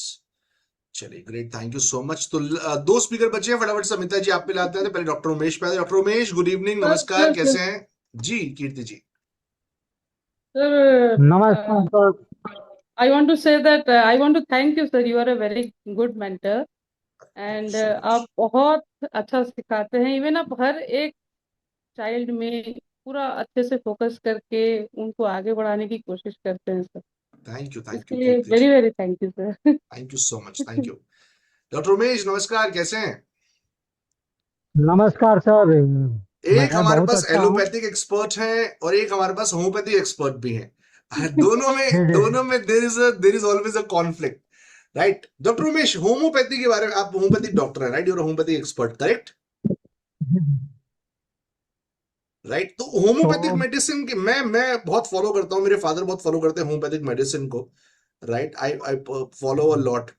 चलिए great, thank you so much. तो दो स्पीकर बचे हैं, फटाफट समिता जी आप पे लाते हैं, पहले डॉक्टर उमेश पे आते हैं। Doctor Umesh good evening, sir नमस्कार, सर कैसे हैं जी कीर्ति जी। सर, नमस्कार sir. I want to say that I want to thank you, sir. You are a very good mentor, thank you and so much. आप बहुत अच्छा सिखाते हैं। इवन आप हर एक चाइल्ड में पूरा अच्छे से फोकस करके उनको आगे बढ़ाने की कोशिश करते हैं सर। थैंक इसके यू लिए Kirti very ji, very thank you sir. Thank you so much, thank you. Doctor Umesh नमस्कार, कैसे हैं। नमस्कार सर। एक मैं हमारे बहुत पास अच्छा हूँ। एलोपैथिक एक्सपर्ट है और एक हमारे पास होम्योपैथिक एक्सपर्ट भी है। दोनों जी में जी दोनों में there is always a conflict, right? Doctor Umesh, homeopathy के बारे में, आप होम्योपैथिक डॉक्टर हैं, right? You're homeopathic expert, correct? जी। राइट। तो होम्योपैथिक तो मेडिसिन की मैं बहुत फॉलो करता हूँ, मेरे फादर बहुत फॉलो करते हैं होम्योपैथिक मेडिसिन को, right? I I follow a lot,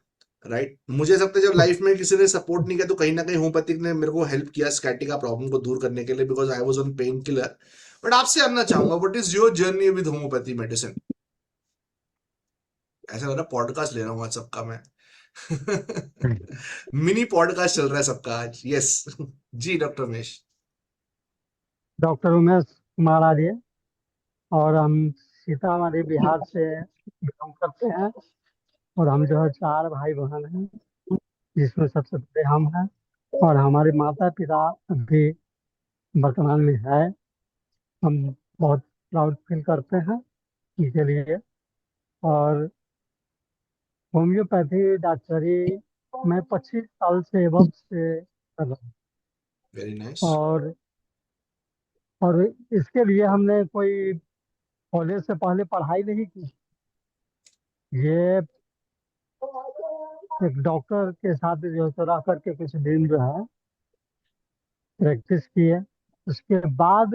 right? मुझे ऐसा लगता है जब लाइफ में किसी ने सपोर्ट नहीं किया तो कहीं ना कहीं होम्योपैथिक ने मेरे को हेल्प किया स्कैटिका प्रॉब्लम को दूर करने के लिए, because I was on pain killer. But आपसे जानना चाहूंगा, what is your journey with homeopathy medicine? ऐसा लग रहा है पॉडकास्ट ले रहा हूँ आज सबका मैं। मिनी पॉडकास्ट चल रहा है सबका आज। यस। जी डॉक्टर उमेश। डॉक्टर उमेश कुमार आर्य, और हम सीतामढ़ी बिहार से बिलोंग करते हैं। और हम जो है 4 भाई बहन हैं, जिसमें सबसे बड़े हम हैं। और हमारे माता पिता अभी वर्तमान में है। हम बहुत प्राउड फील करते हैं इसके लिए। और होम्योपैथी डॉक्टरी मैं 25 साल से एवं से कर रहा हूँ। Very nice. और इसके लिए हमने कोई कॉलेज से पहले पढ़ाई नहीं की। ये एक डॉक्टर के साथ जो है तो रह करके कुछ दिन जो है प्रैक्टिस की है। उसके बाद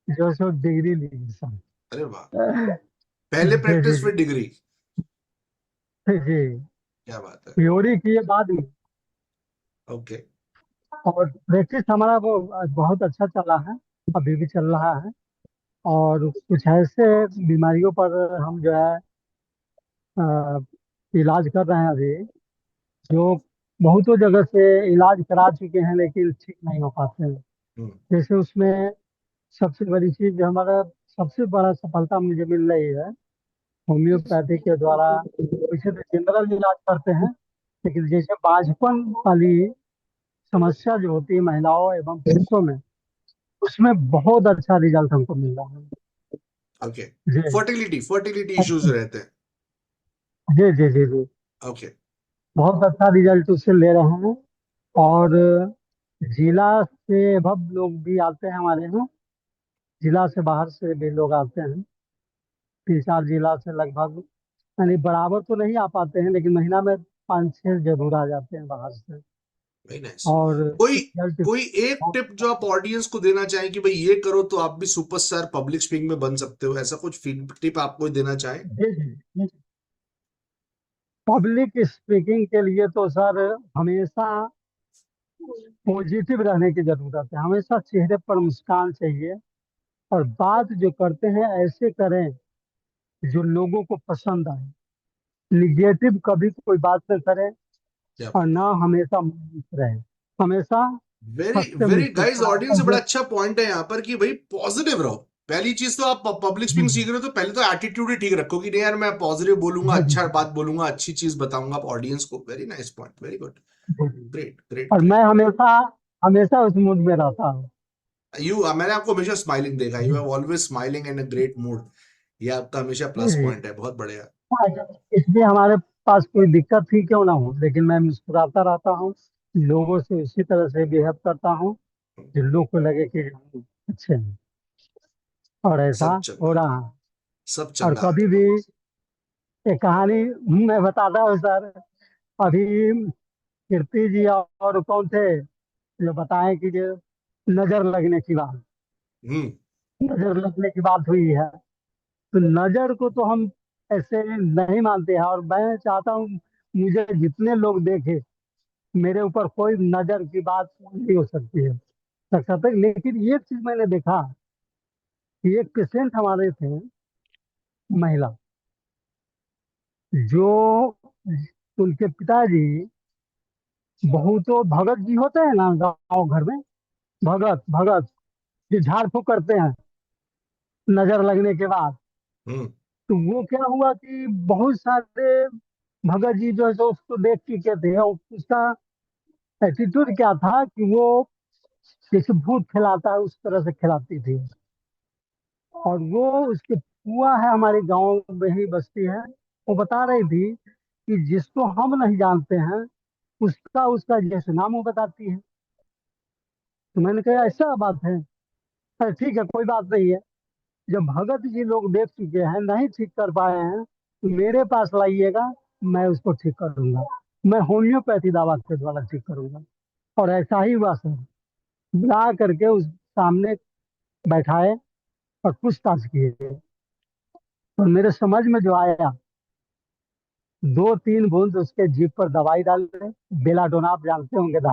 जो है सो डिग्री ली है सर। अरे वाह, पहले जी जी प्रैक्टिस फिर डिग्री। जी। क्या बात है। थ्योरी की है बाद में। ओके। और प्रैक्टिस हमारा वो बहुत अच्छा चला है, अभी भी चल रहा है। और कुछ ऐसे बीमारियों पर हम जो है अ, इलाज कर रहे हैं अभी, जो बहुतों जगह से इलाज करा चुके हैं लेकिन ठीक नहीं हो पाते हैं। हम्म। जैसे उसमें सबसे बड़ी चीज जो हमारा सबसे बड़ा सफलता मुझे मिल रही है होम्योपैथी के द्वारा। वैसे तो जनरल इलाज करते हैं, लेकिन जैसे बांझपन वाली समस्या जो होती है महिलाओं एवं पुरुषों में, उसमें बहुत अच्छा रिजल्ट हमको मिल रहा है। ओके। जी फर्टिलिटी इश्यूज रहते हैं। जी जी जी जी। ओके। बहुत अच्छा रिजल्ट उससे ले रहे हैं। और जिला से अब लोग भी आते हैं हमारे यहाँ। जिला से बाहर से भी लोग आते हैं, 3-4 जिला से लगभग। यानी बराबर तो नहीं आ पाते हैं, लेकिन महीना में 5-6 जरूर आ जाते हैं बाहर से। Very nice. और कोई रिजल्ट कोई एक बहुत टिप जो आप ऑडियंस को देना चाहें कि भाई ये करो तो आप भी सुपरस्टार पब्लिक स्पीकिंग में बन सकते हो, ऐसा कुछ टिप आप कोई देना चाहें? जी जी। पब्लिक स्पीकिंग के लिए तो सर हमेशा पॉजिटिव रहने की जरूरत है, हमेशा चेहरे पर मुस्कान चाहिए। और बात जो करते हैं ऐसे करें जो लोगों को पसंद आए। निगेटिव कभी कोई बात न करें, क्या और बात है। ना हमेशा मुस्कुराते रहे, हमेशा वेरी हंसते वेरी गाइस, मुस्कुराते ऑडियंस से बड़ा हुए। अच्छा पॉइंट है यहाँ पर कि भाई पॉजिटिव रहो। पहली चीज तो आप पब्लिक जी स्पीकिंग सीख रहे हो तो पहले तो एटीट्यूड ही ठीक रखो कि नहीं यार मैं पॉजिटिव बोलूंगा, जी जी अच्छा बात बोलूंगा, अच्छी चीज बताऊंगा ऑडियंस को। Very nice point, very good. जी जी। ग्रेट ग्रेट और मैं ग्रेट। हमेशा हमेशा उस मूड में रहता हूँ। मैंने आपको हमेशा स्माइलिंग देखा, यू जी have always smiling in a great mood. ये आपका हमेशा जी प्लस जी। पॉइंट है, बहुत बढ़िया। इसलिए हमारे पास कोई दिक्कत ही क्यों ना हो, लेकिन मैं मुस्कुराता रहता हूँ। लोगों से उसी तरह से बिहेव करता हूँ जो लोग को लगे कि हम अच्छे हैं। और ऐसा सब हो चंगा, रहा है। सब और चंगा। कभी भी एक कहानी मैं बताता हूँ सर। अभी कीर्ति जी और कौन थे जो बताएं कि जो नजर लगने की बात, हम्म। नजर लगने की बात हुई है। तो नजर को तो हम ऐसे नहीं मानते हैं, और मैं चाहता हूँ मुझे जितने लोग देखे, मेरे ऊपर कोई नजर की बात नहीं हो सकती है, रख सकते। लेकिन एक चीज मैंने देखा कि एक पेशेंट हमारे थे, महिला, जो उनके पिताजी बहुत भगत जी होते हैं ना गांव घर में, भगत भगत जो झाड़ फूक करते हैं नजर लगने के बाद। हम्म। तो वो क्या हुआ कि बहुत सारे भगत जी जो है सो उसको देख के कहते हैं, और उसका एटीट्यूड क्या था कि वो जैसे भूत खिलाता है उस तरह से खिलाती थी। और वो उसकी फुआ है, हमारे गांव में ही बसती है। वो बता रही थी कि जिसको हम नहीं जानते हैं उसका उसका जैसे नाम वो बताती है। तो मैंने कहा ऐसा बात है, अरे ठीक है कोई बात नहीं है, जब भगत जी लोग देख चुके हैं नहीं ठीक कर पाए हैं तो मेरे पास लाइएगा, मैं उसको ठीक कर दूंगा, मैं होम्योपैथी दवा के द्वारा ठीक करूंगा। और ऐसा ही हुआ सर, ला करके उस सामने बैठाए और पूछताछ किए, और मेरे समझ में जो आया, 2-3 बूंद उसके जीभ पर दवाई डाल रहे, बेलाडोना आप जानते होंगे ना,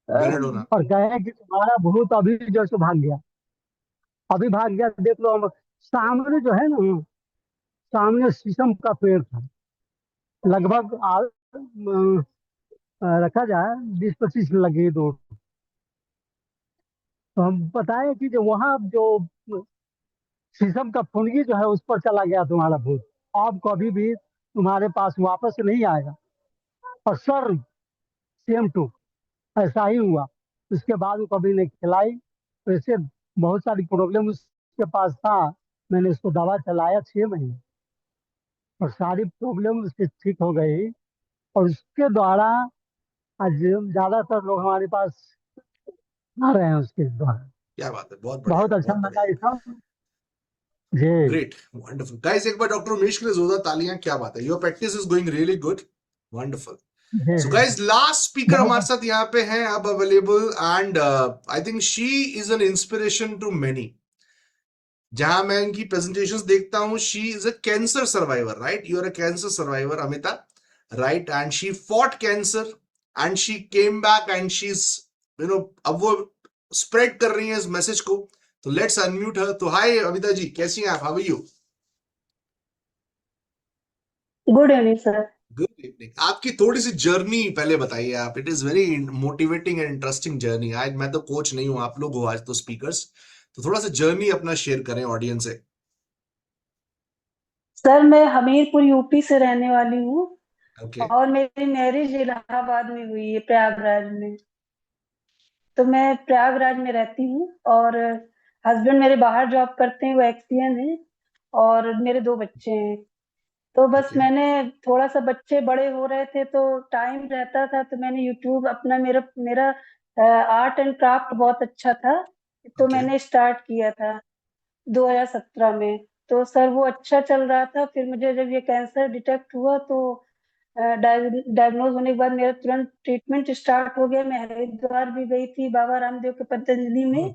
बेलाडोना। और कहे कि तुम्हारा भूत अभी जो सो भाग गया, अभी भाग गया, देख लो। हम सामने जो है ना, सामने शीशम का पेड़ था, लगभग रखा जाए 20-25 लगी दूर। तो हम बताए कि जो वहाँ जो शीशम का फुनगी जो है उस पर चला गया तुम्हारा भूत, अब कभी भी तुम्हारे पास वापस नहीं आएगा। और सर सेम टू ऐसा ही हुआ। उसके बाद वो कभी नहीं खिलाई। तो ऐसे बहुत सारी प्रॉब्लम उसके पास था, मैंने उसको दवा चलाया 6 महीने, और सारी प्रॉब्लम उसकी ठीक हो गई। और उसके द्वारा आज ज्यादातर लोग हमारे पास आ रहे हैं उसके द्वारा। क्या बात है, बहुत बढ़िया, बहुत अच्छा बहुत लगा बढ़िया। ये सब जी। ग्रेट, वंडरफुल गाइस, एक बार डॉक्टर उमेश के लिए जोरदार तालियां। क्या बात है, your practice is going really good, wonderful. जी सो जी गाइस, लास्ट स्पीकर बहुत हमारे साथ यहाँ पे हैं अब available, and I think she is an inspiration to many. जहां मैं इनकी प्रेजेंटेशंस देखता हूं, she is a cancer survivor, right? You are a cancer survivor Amita, right? And she fought cancer and she came back and she is, you know, अब वो spread कर रही है इस मैसेज को। तो लेट्स अनम्यूट हर। तो हाय अमिता जी, कैसी हैं आप? How are you? Good evening sir. Good evening. आपकी थोड़ी सी जर्नी पहले बताइए आप। It is very motivating and interesting journey. आज मैं तो कोच नहीं हूं, आप लोग हो आज तो स्पीकर्स। तो थोड़ा सा जर्नी अपना शेयर करें ऑडियंस से। सर मैं हमीरपुर यूपी से रहने वाली हूँ, ओके। और मेरी मैरिज इलाहाबाद में हुई है, प्रयागराज में। तो मैं प्रयागराज में रहती हूँ, और हस्बैंड मेरे बाहर जॉब करते हैं, वो एक्सपीएन है, और मेरे 2 बच्चे हैं। तो बस ओके। मैंने थोड़ा सा, बच्चे बड़े हो रहे थे तो टाइम रहता था, तो मैंने यूट्यूब अपना, मेरा मेरा आर्ट एंड क्राफ्ट बहुत अच्छा था, तो ओके। मैंने स्टार्ट किया था 2017 में। तो सर वो अच्छा चल रहा था, फिर मुझे जब ये कैंसर डिटेक्ट हुआ तो डायग्नोज होने के बाद मेरा तुरंत ट्रीटमेंट स्टार्ट हो गया। मैं हरिद्वार भी गई थी, बाबा रामदेव के पतंजलि में।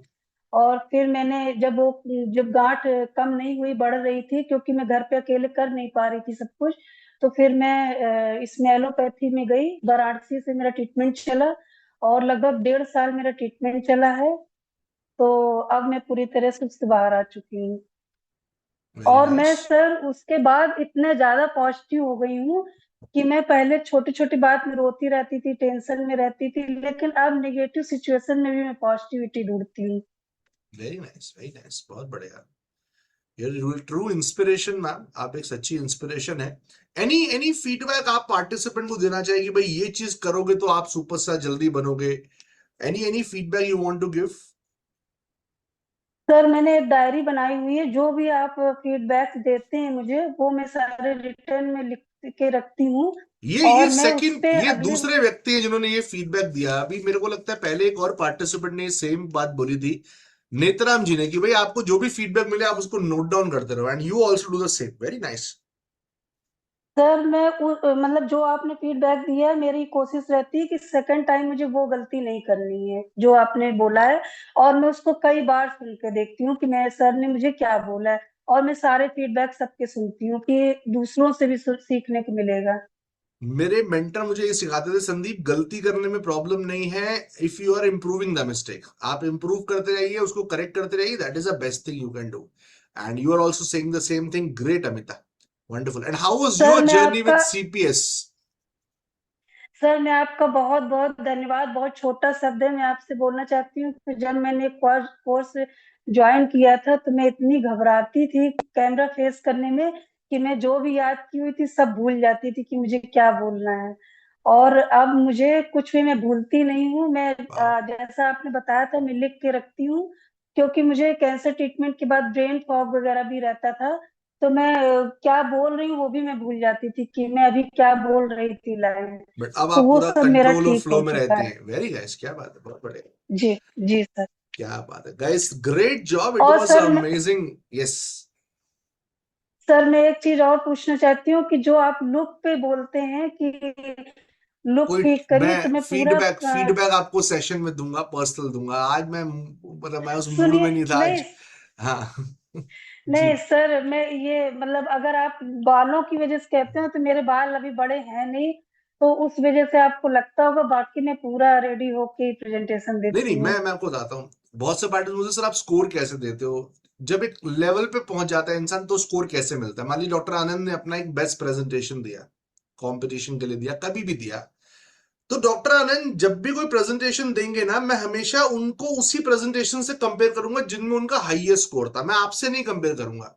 और फिर मैंने जब गांठ कम नहीं हुई, बढ़ रही थी, क्योंकि मैं घर पे अकेले कर नहीं पा रही थी सब कुछ, तो फिर मैं इसमें एलोपैथी में गई, वाराणसी से मेरा ट्रीटमेंट चला, और लगभग 1.5 साल मेरा ट्रीटमेंट चला है। तो अब मैं पूरी तरह से उससे बाहर आ चुकी हूँ। वेरी और मैं नाइस। सर उसके बाद इतने ज्यादा पॉजिटिव हो गई हूँ कि मैं पहले छोटी छोटी बात में रोती रहती थी, टेंशन में रहती थी, लेकिन अब नेगेटिव सिचुएशन में भी मैं पॉजिटिविटी ढूंढती हूँ। वेरी नाइस, वेरी नाइस, बहुत बढ़िया। यूर ट्रू इंस्पिरेशन मैम, आप एक सच्ची इंस्पिरेशन है। एनी फीडबैक आप पार्टिसिपेंट को देना चाहिए कि भाई ये चीज करोगे तो आप सुपरस्टार जल्दी बनोगे? Any feedback you want to give? Sir मैंने एक डायरी बनाई हुई है, जो भी आप फीडबैक देते हैं मुझे, वो मैं सारे रिटर्न में लिख के रखती हूँ, ये और मैं उस सेकंड, पे ये अगले। दूसरे व्यक्ति हैं जिन्होंने ये फीडबैक दिया। अभी मेरे को लगता है पहले एक और पार्टिसिपेंट ने सेम बात बोली थी, नेतराम जी ने, कि भाई आपको जो भी फीडबैक मिले आप उसको नोट डाउन करते रहो, and you also do the same. Very nice. Sir मैं मतलब जो आपने फीडबैक दिया है, मेरी कोशिश रहती है कि सेकंड टाइम मुझे वो गलती नहीं करनी है जो आपने बोला है, और मैं उसको कई बार सुन के देखती हूँ कि मैं, सर ने मुझे क्या बोला है, और मैं सारे फीडबैक सबके सुनती हूँ कि दूसरों से भी सीखने को मिलेगा। मेरे मेंटर मुझे ये सिखाते थे, संदीप, गलती करने में प्रॉब्लम नहीं है, if you are improving the mistake. आप इंप्रूव करते रहिए, उसको करेक्ट करते रहिए, that is the best thing you can do. And you are also saying the same thing. Great Amita, wonderful. And how was sir your मैं journey with आपका CPS? Sir मैं आपका बहुत बहुत धन्यवाद। बहुत छोटा शब्द है, मैं आपसे बोलना चाहती हूँ कि जब मैंने कोर्स ज्वाइन किया था तो मैं इतनी घबराती थी कैमरा फेस करने में, कि मैं जो भी याद की हुई थी सब भूल जाती थी कि मुझे क्या बोलना है। और अब मुझे कुछ भी, मैं भूलती नहीं हूँ। मैं जैसा आपने बताया था, मैं लिख के रखती हूँ, क्योंकि मुझे कैंसर ट्रीटमेंट के बाद ब्रेन फॉग वगैरह भी रहता था, तो मैं क्या बोल रही हूँ वो भी मैं भूल जाती थी कि मैं अभी क्या बोल रही थी लाइन में। बट अब तो आप वो पूरा सब मेरा कंट्रोल और ठीक फ्लो हो में चुका रहते है। हैं। वेरी गाइस, क्या बात है, बहुत बढ़िया। जी जी सर। क्या बात है गाइस, ग्रेट जॉब, इट और was sir amazing. Yes. Sir मैं एक चीज और पूछना चाहती हूँ कि जो आप लुक पे बोलते हैं कि लुक कोई ठीक करिए, तो मैं मैं पूरा फीडबैक फीडबैक आपको सेशन में दूंगा, पर्सनल दूंगा। आज मैं मतलब मैं उस मूड सुनिए। में नहीं था नहीं आज। हाँ जी। नहीं सर, मैं ये मतलब अगर आप बालों की वजह से कहते हो तो मेरे बाल अभी बड़े हैं नहीं, तो उस वजह से आपको लगता होगा, बाकी मैं पूरा रेडी होके प्रेजेंटेशन नहीं देती नहीं, हूँ। मैं आपको बताता हूँ। बहुत से पार्टी मुझे, सर आप स्कोर कैसे देते हो? जब एक लेवल पे पहुंच जाता है इंसान तो स्कोर कैसे मिलता है? मान लीजिए डॉक्टर आनंद ने अपना एक बेस्ट प्रेजेंटेशन दिया, कंपटीशन के लिए दिया, कभी भी दिया, तो डॉक्टर आनंद जब भी कोई प्रेजेंटेशन देंगे ना, मैं हमेशा उनको उसी प्रेजेंटेशन से कंपेयर करूंगा जिनमें उनका हाईएस्ट स्कोर था। मैं आपसे नहीं कंपेयर करूंगा।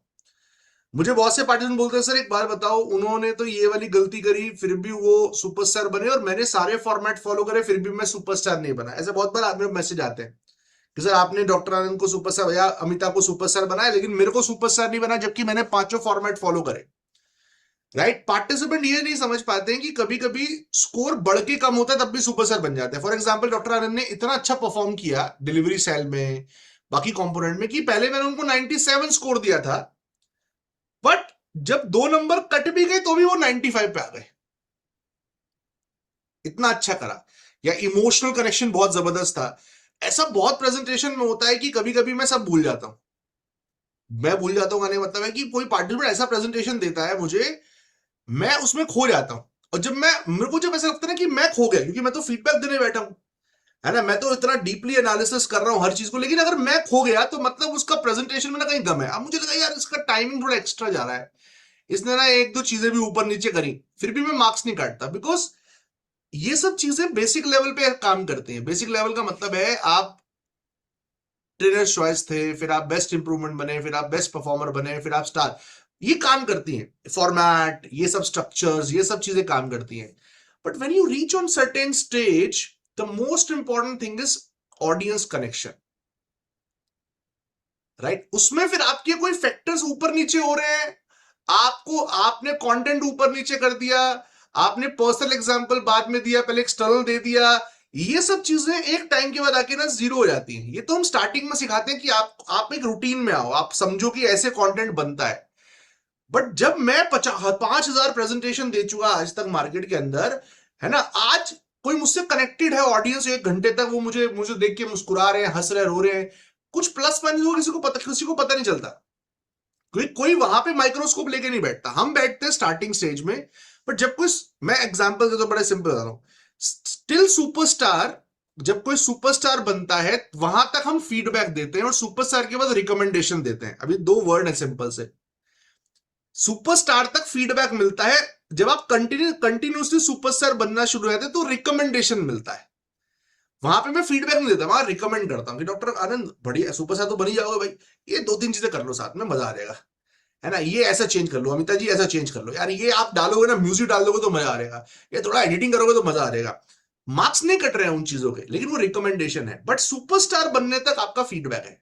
मुझे बहुत से पार्टिसिपेंट बोलते हैं, सर एक बार बताओ, उन्होंने तो ये वाली गलती करी फिर भी वो सुपरस्टार बने, और मैंने सारे फॉर्मेट फॉलो करे फिर भी मैं सुपरस्टार नहीं बना। ऐसे बहुत बार आदमी मैसेज आते हैं कि सर आपने डॉक्टर आनंद को सुपरस्टार या अमिताभ को सुपरस्टार बनाया, लेकिन मेरे को सुपरस्टार नहीं बना, जबकि मैंने पांचों फॉर्मेट फॉलो करे। राइट? पार्टिसिपेंट ये नहीं समझ पाते हैं कि कभी कभी स्कोर बढ़ के कम होता है तब भी सुपरस्टार बन जाते हैं। फॉर एग्जाम्पल डॉक्टर आनंद ने इतना अच्छा परफॉर्म किया डिलीवरी सेल में, बाकी कंपोनेंट में, कि पहले मैंने उनको 97 स्कोर दिया था, बट जब 2 नंबर कट भी गए तो भी वो 95 पे आ गए। इतना अच्छा करा। या इमोशनल कनेक्शन बहुत जबरदस्त था। ऐसा बहुत प्रेजेंटेशन में होता है कि कभी कभी मैं सब भूल जाता हूं। मैं भूल जाता हूं, कहने का मतलब है कि कोई पार्टिसिपेंट ऐसा प्रेजेंटेशन देता है मुझे, मैं उसमें खो जाता हूं। और जब मेरे को जब ऐसा लगता है ना कि मैं खो गया, क्योंकि मैं तो फीडबैक देने बैठा हूं, है ना, मैं तो इतना डीपली एनालिसिस कर रहा हूं हर चीज को, लेकिन अगर मैं खो गया तो मतलब उसका प्रेजेंटेशन में ना कहीं गम है। अब मुझे लगा यार इसका टाइमिंग थोड़ा एक्स्ट्रा जा रहा है, इसने ना एक दो चीजें भी ऊपर नीचे करी, फिर भी मैं मार्क्स नहीं काटता। बिकॉज ये सब चीजें बेसिक लेवल पे काम करती हैं। बेसिक लेवल का मतलब है आप ट्रेनर चॉइस थे, फिर आप बेस्ट इंप्रूवमेंट बने, फिर आप बेस्ट परफॉर्मर बने, फिर आप स्टार। ये काम करती हैं फॉर्मेट, ये सब स्ट्रक्चर्स, ये सब चीजें काम करती हैं। But when you reach on certain stage, the most important thing is audience connection. Right? उसमें फिर आपके कोई फैक्टर्स ऊपर नीचे हो रहे हैं, आपने कंटेंट ऊपर नीचे कर दिया, आपने पर्सनल एग्जांपल बाद में दिया, पहले एक्सटर्नल दे दिया, ये सब चीजें एक टाइम के बाद आके ना जीरो हो जाती हैं। ये तो हम स्टार्टिंग में सिखाते हैं कि आप एक रूटीन में आओ, आप समझो कि ऐसे कंटेंट बनता है। बट जब मैं 5,000 प्रेजेंटेशन दे चुका आज तक मार्केट के अंदर, है ना, आज कोई मुझसे कनेक्टेड है ऑडियंस, 1 घंटे तक वो मुझे मुझे देख के मुस्कुरा रहे हैं, हंस रहे हैं, रो रहे हैं, कुछ प्लस माइनस हो, किसी को पता नहीं चलता। कोई वहां पे माइक्रोस्कोप लेके नहीं बैठता। हम बैठते हैं स्टार्टिंग स्टेज में। बट जब कोई, मैं एग्जांपल देता हूं, बड़े सिंपल बता रहा हूं, स्टिल सुपरस्टार, जब कोई सुपरस्टार बनता है वहां तक हम फीडबैक देते हैं, और सुपरस्टार के बाद रिकमेंडेशन देते हैं। अभी 2 वर्ड है सिंपल से। सुपरस्टार तक फीडबैक मिलता है, जब आप कंटिन्यूसली सुपरस्टार बनना शुरू रहते हैं तो रिकमेंडेशन मिलता है। वहां पे मैं फीडबैक नहीं देता, वहां रिकमेंड करता हूं कि डॉक्टर आनंद बढ़िया सुपरस्टार तो बन ही जाओगे भाई, ये 2-3 चीजें कर लो साथ में, मजा आ जाएगा, है ना, ये ऐसा चेंज कर लो, अमिता जी ऐसा चेंज कर लो यार, ये आप डालोगे ना, म्यूजिक डाल दोगे तो मजा आ जाएगा, ये थोड़ा एडिटिंग करोगे तो मजा आ जाएगा। मार्क्स नहीं कट रहे हैं उन चीजों के, लेकिन वो रिकमेंडेशन है। बट सुपरस्टार बनने तक आपका फीडबैक है।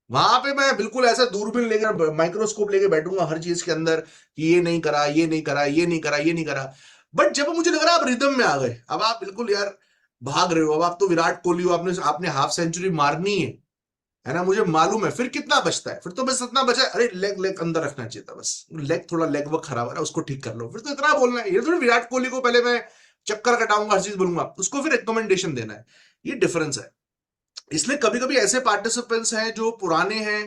वहां पे मैं बिल्कुल ऐसा दूरबीन लेकर, माइक्रोस्कोप लेके बैठूंगा हर चीज के अंदर कि ये नहीं करा, ये नहीं करा, ये नहीं करा, ये नहीं करा। बट जब मुझे लग रहा है आप रिदम में आ गए, अब आप बिल्कुल यार भाग रहे हो, अब आप तो विराट कोहली हो, आपने आपने हाफ सेंचुरी मारनी है ना, मुझे मालूम है, फिर कितना बचता है? फिर तो बस इतना बचा, अरे लेग लेग अंदर रखना चाहिए था, बस लेग थोड़ा लेग वर्क खराब है उसको ठीक कर लो, फिर तो इतना बोलना है। ये थोड़ी विराट कोहली को पहले मैं चक्कर कटाऊंगा, हर चीज बोलूंगा, उसको फिर रिकमेंडेशन देना है। ये डिफरेंस है। इसलिए कभी कभी ऐसे पार्टिसिपेंट्स हैं जो पुराने हैं,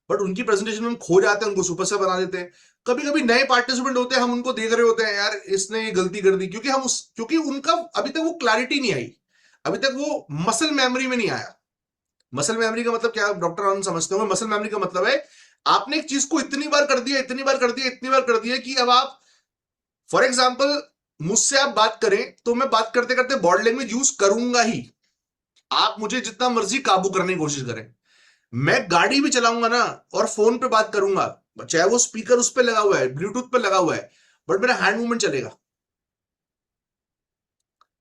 बट उनकी प्रेजेंटेशन में हम खो जाते हैं, उनको सुपरस्टार बना देते हैं। कभी कभी नए पार्टिसिपेंट होते हैं, हम उनको देख रहे होते हैं, यार इसने ये गलती कर दी, क्योंकि उनका अभी तक वो क्लैरिटी नहीं आई, अभी तक वो मसल मेमोरी में नहीं आया। मसल मेमोरी का मतलब क्या, डॉक्टर आनंद समझते होंगे। मसल मेमोरी का मतलब है आपने एक चीज को इतनी बार कर दिया, इतनी बार कर दिया, इतनी बार कर दिया कि अब आप, फॉर एग्जाम्पल मुझसे आप बात करें तो मैं बात करते करते बॉडी लैंग्वेज यूज करूंगा ही। आप मुझे जितना मर्जी काबू करने की कोशिश करें, मैं गाड़ी भी चलाऊंगा ना और फोन पे बात करूंगा, चाहे वो स्पीकर उस पे लगा हुआ है, ब्लूटूथ पे लगा हुआ है, बट मेरा हैंड मूवमेंट चलेगा।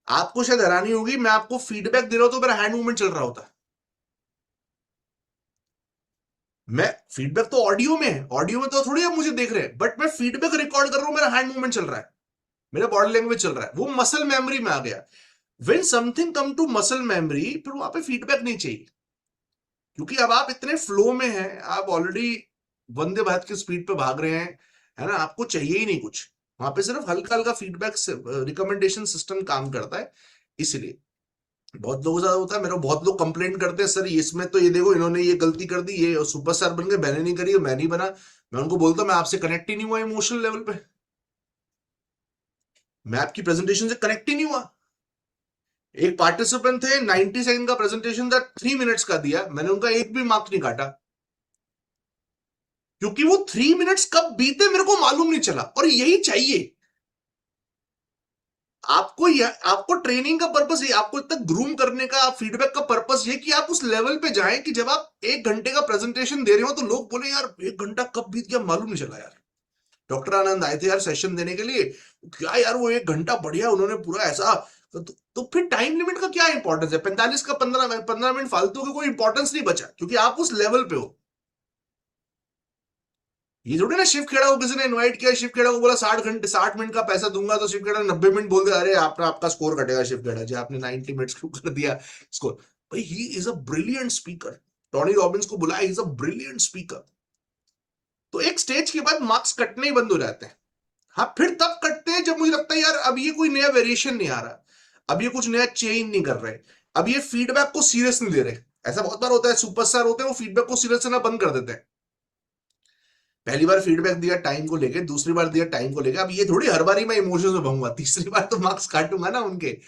आपको शायद हैरानी होगी, मैं आपको फीडबैक दे रहा हूं तो मेरा हैंड मूवमेंट चल रहा होता है। मैं फीडबैक तो ऑडियो में है, ऑडियो में तो थोड़ी आप मुझे देख रहे हैं, बट मैं फीडबैक रिकॉर्ड कर रहा हूं, मेरा हैंड मूवमेंट चल रहा है, मेरा बॉडी लैंग्वेज चल रहा है, वो मसल मेमोरी में आ गया। When something come to muscle memory, फिर वहां पे फीडबैक नहीं चाहिए, क्योंकि अब आप इतने फ्लो में हैं, आप ऑलरेडी वंदे भारत की स्पीड पे भाग रहे हैं, है ना, आपको चाहिए ही नहीं कुछ, वहां पे सिर्फ हल्का हल्का फीडबैक रिकमेंडेशन सिस्टम काम करता है। इसलिए बहुत लोगों के साथ होता है, मेरे को बहुत लोग कंप्लेंट करते हैं, सर इसमें तो ये देखो इन्होंने ये गलती कर दी, ये सुपरस्टार बन गए, मैंने नहीं करी, मैं नहीं बना। मैं उनको बोलता हूं मैं आपसे कनेक्ट ही नहीं हुआ इमोशनल लेवल पे, मैं आपकी प्रेजेंटेशन से कनेक्ट ही नहीं हुआ। एक पार्टिसिपेंट थे 90 सेकंड का प्रेजेंटेशन था, 3 मिनट्स का दिया, मैंने उनका एक भी मार्क नहीं काटा, क्योंकि वो 3 मिनट्स कब बीते मेरे को मालूम नहीं चला। और यही चाहिए आपको, आपको ट्रेनिंग का पर्पस ये, आपको इतना ग्रूम करने का, फीडबैक का पर्पस ये कि आप उस लेवल पे जाएं कि जब आप 1 घंटे का प्रेजेंटेशन दे रहे हो तो लोग बोले यार 1 घंटा कब बीत गया मालूम नहीं चला यार। डॉक्टर आनंद आए थे यार सेशन देने के लिए, क्या यार वो 1 घंटा बढ़िया उन्होंने पूरा ऐसा, तो फिर टाइम लिमिट का क्या इंपॉर्टेंस है? 45 का 15 मिनट फालतू का कोई इंपॉर्टेंस नहीं बचा, क्योंकि आप उस लेवल पे हो। ये थोड़ी ना शिव खेड़ा को किसी ने इनवाइट किया, शिव खेड़ा को बोला 60 मिनट का पैसा दूंगा, तो शिव खेड़ा 90 मिनट बोल दे, अरे आपका स्कोर कटेगा शिव खेड़ा जी, आपने 90 मिनट्स क्यों कर दिया स्कोर। भाई he is a brilliant speaker, Tony Robbins को बुलाया, इज अ ब्रिलियंट स्पीकर। तो एक स्टेज के बाद मार्क्स कटने ही बंद हो जाते हैं। हाँ, फिर तब कटते हैं जब मुझे लगता है यार अब ये कोई नया वेरिएशन नहीं आ रहा, अब ये कुछ नया चेंज नहीं कर रहे, अब ये फीडबैक को सीरियस नहीं ले रहे। ऐसा बहुत बार होता है, सुपरस्टार होते हैं वो फीडबैक को सीरियस लेना बंद कर देते हैं। पहली बार फीडबैक दिया टाइम को लेके, दूसरी बार दिया टाइम को लेके, अब ये थोड़ी हर बार ही मैं इमोशंस में भाऊंगा, तीसरी बार तो मार्क्स काटूंगा ना उनके,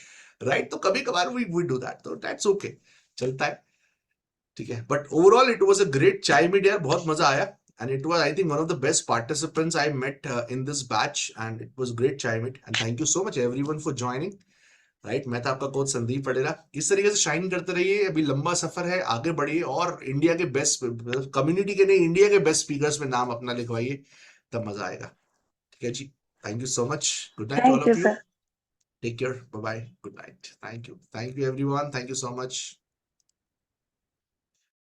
राइट। तो कभी कभार वी डू दैट, तो दैट्स ओके, चलता है, ठीक है। But overall it was a great चाय मीट यार, बहुत मजा आया, and it was I think one of the best participants I met in this batch, and it was great chai meet, and thank you so much everyone for joining, right। मैं था आपका coach Sandeep पटेला, इस तरीके से shine करते रहिए, अभी लंबा सफर है, आगे बढ़िए और इंडिया के बेस्ट कम्युनिटी के नहीं, इंडिया के बेस्ट स्पीकर्स में नाम अपना लिखवाइए, तब मजा आएगा, ठीक है जी। Thank you so much, good night all thank you of you, sir. Take care, bye bye, good night, thank you everyone, thank you so much.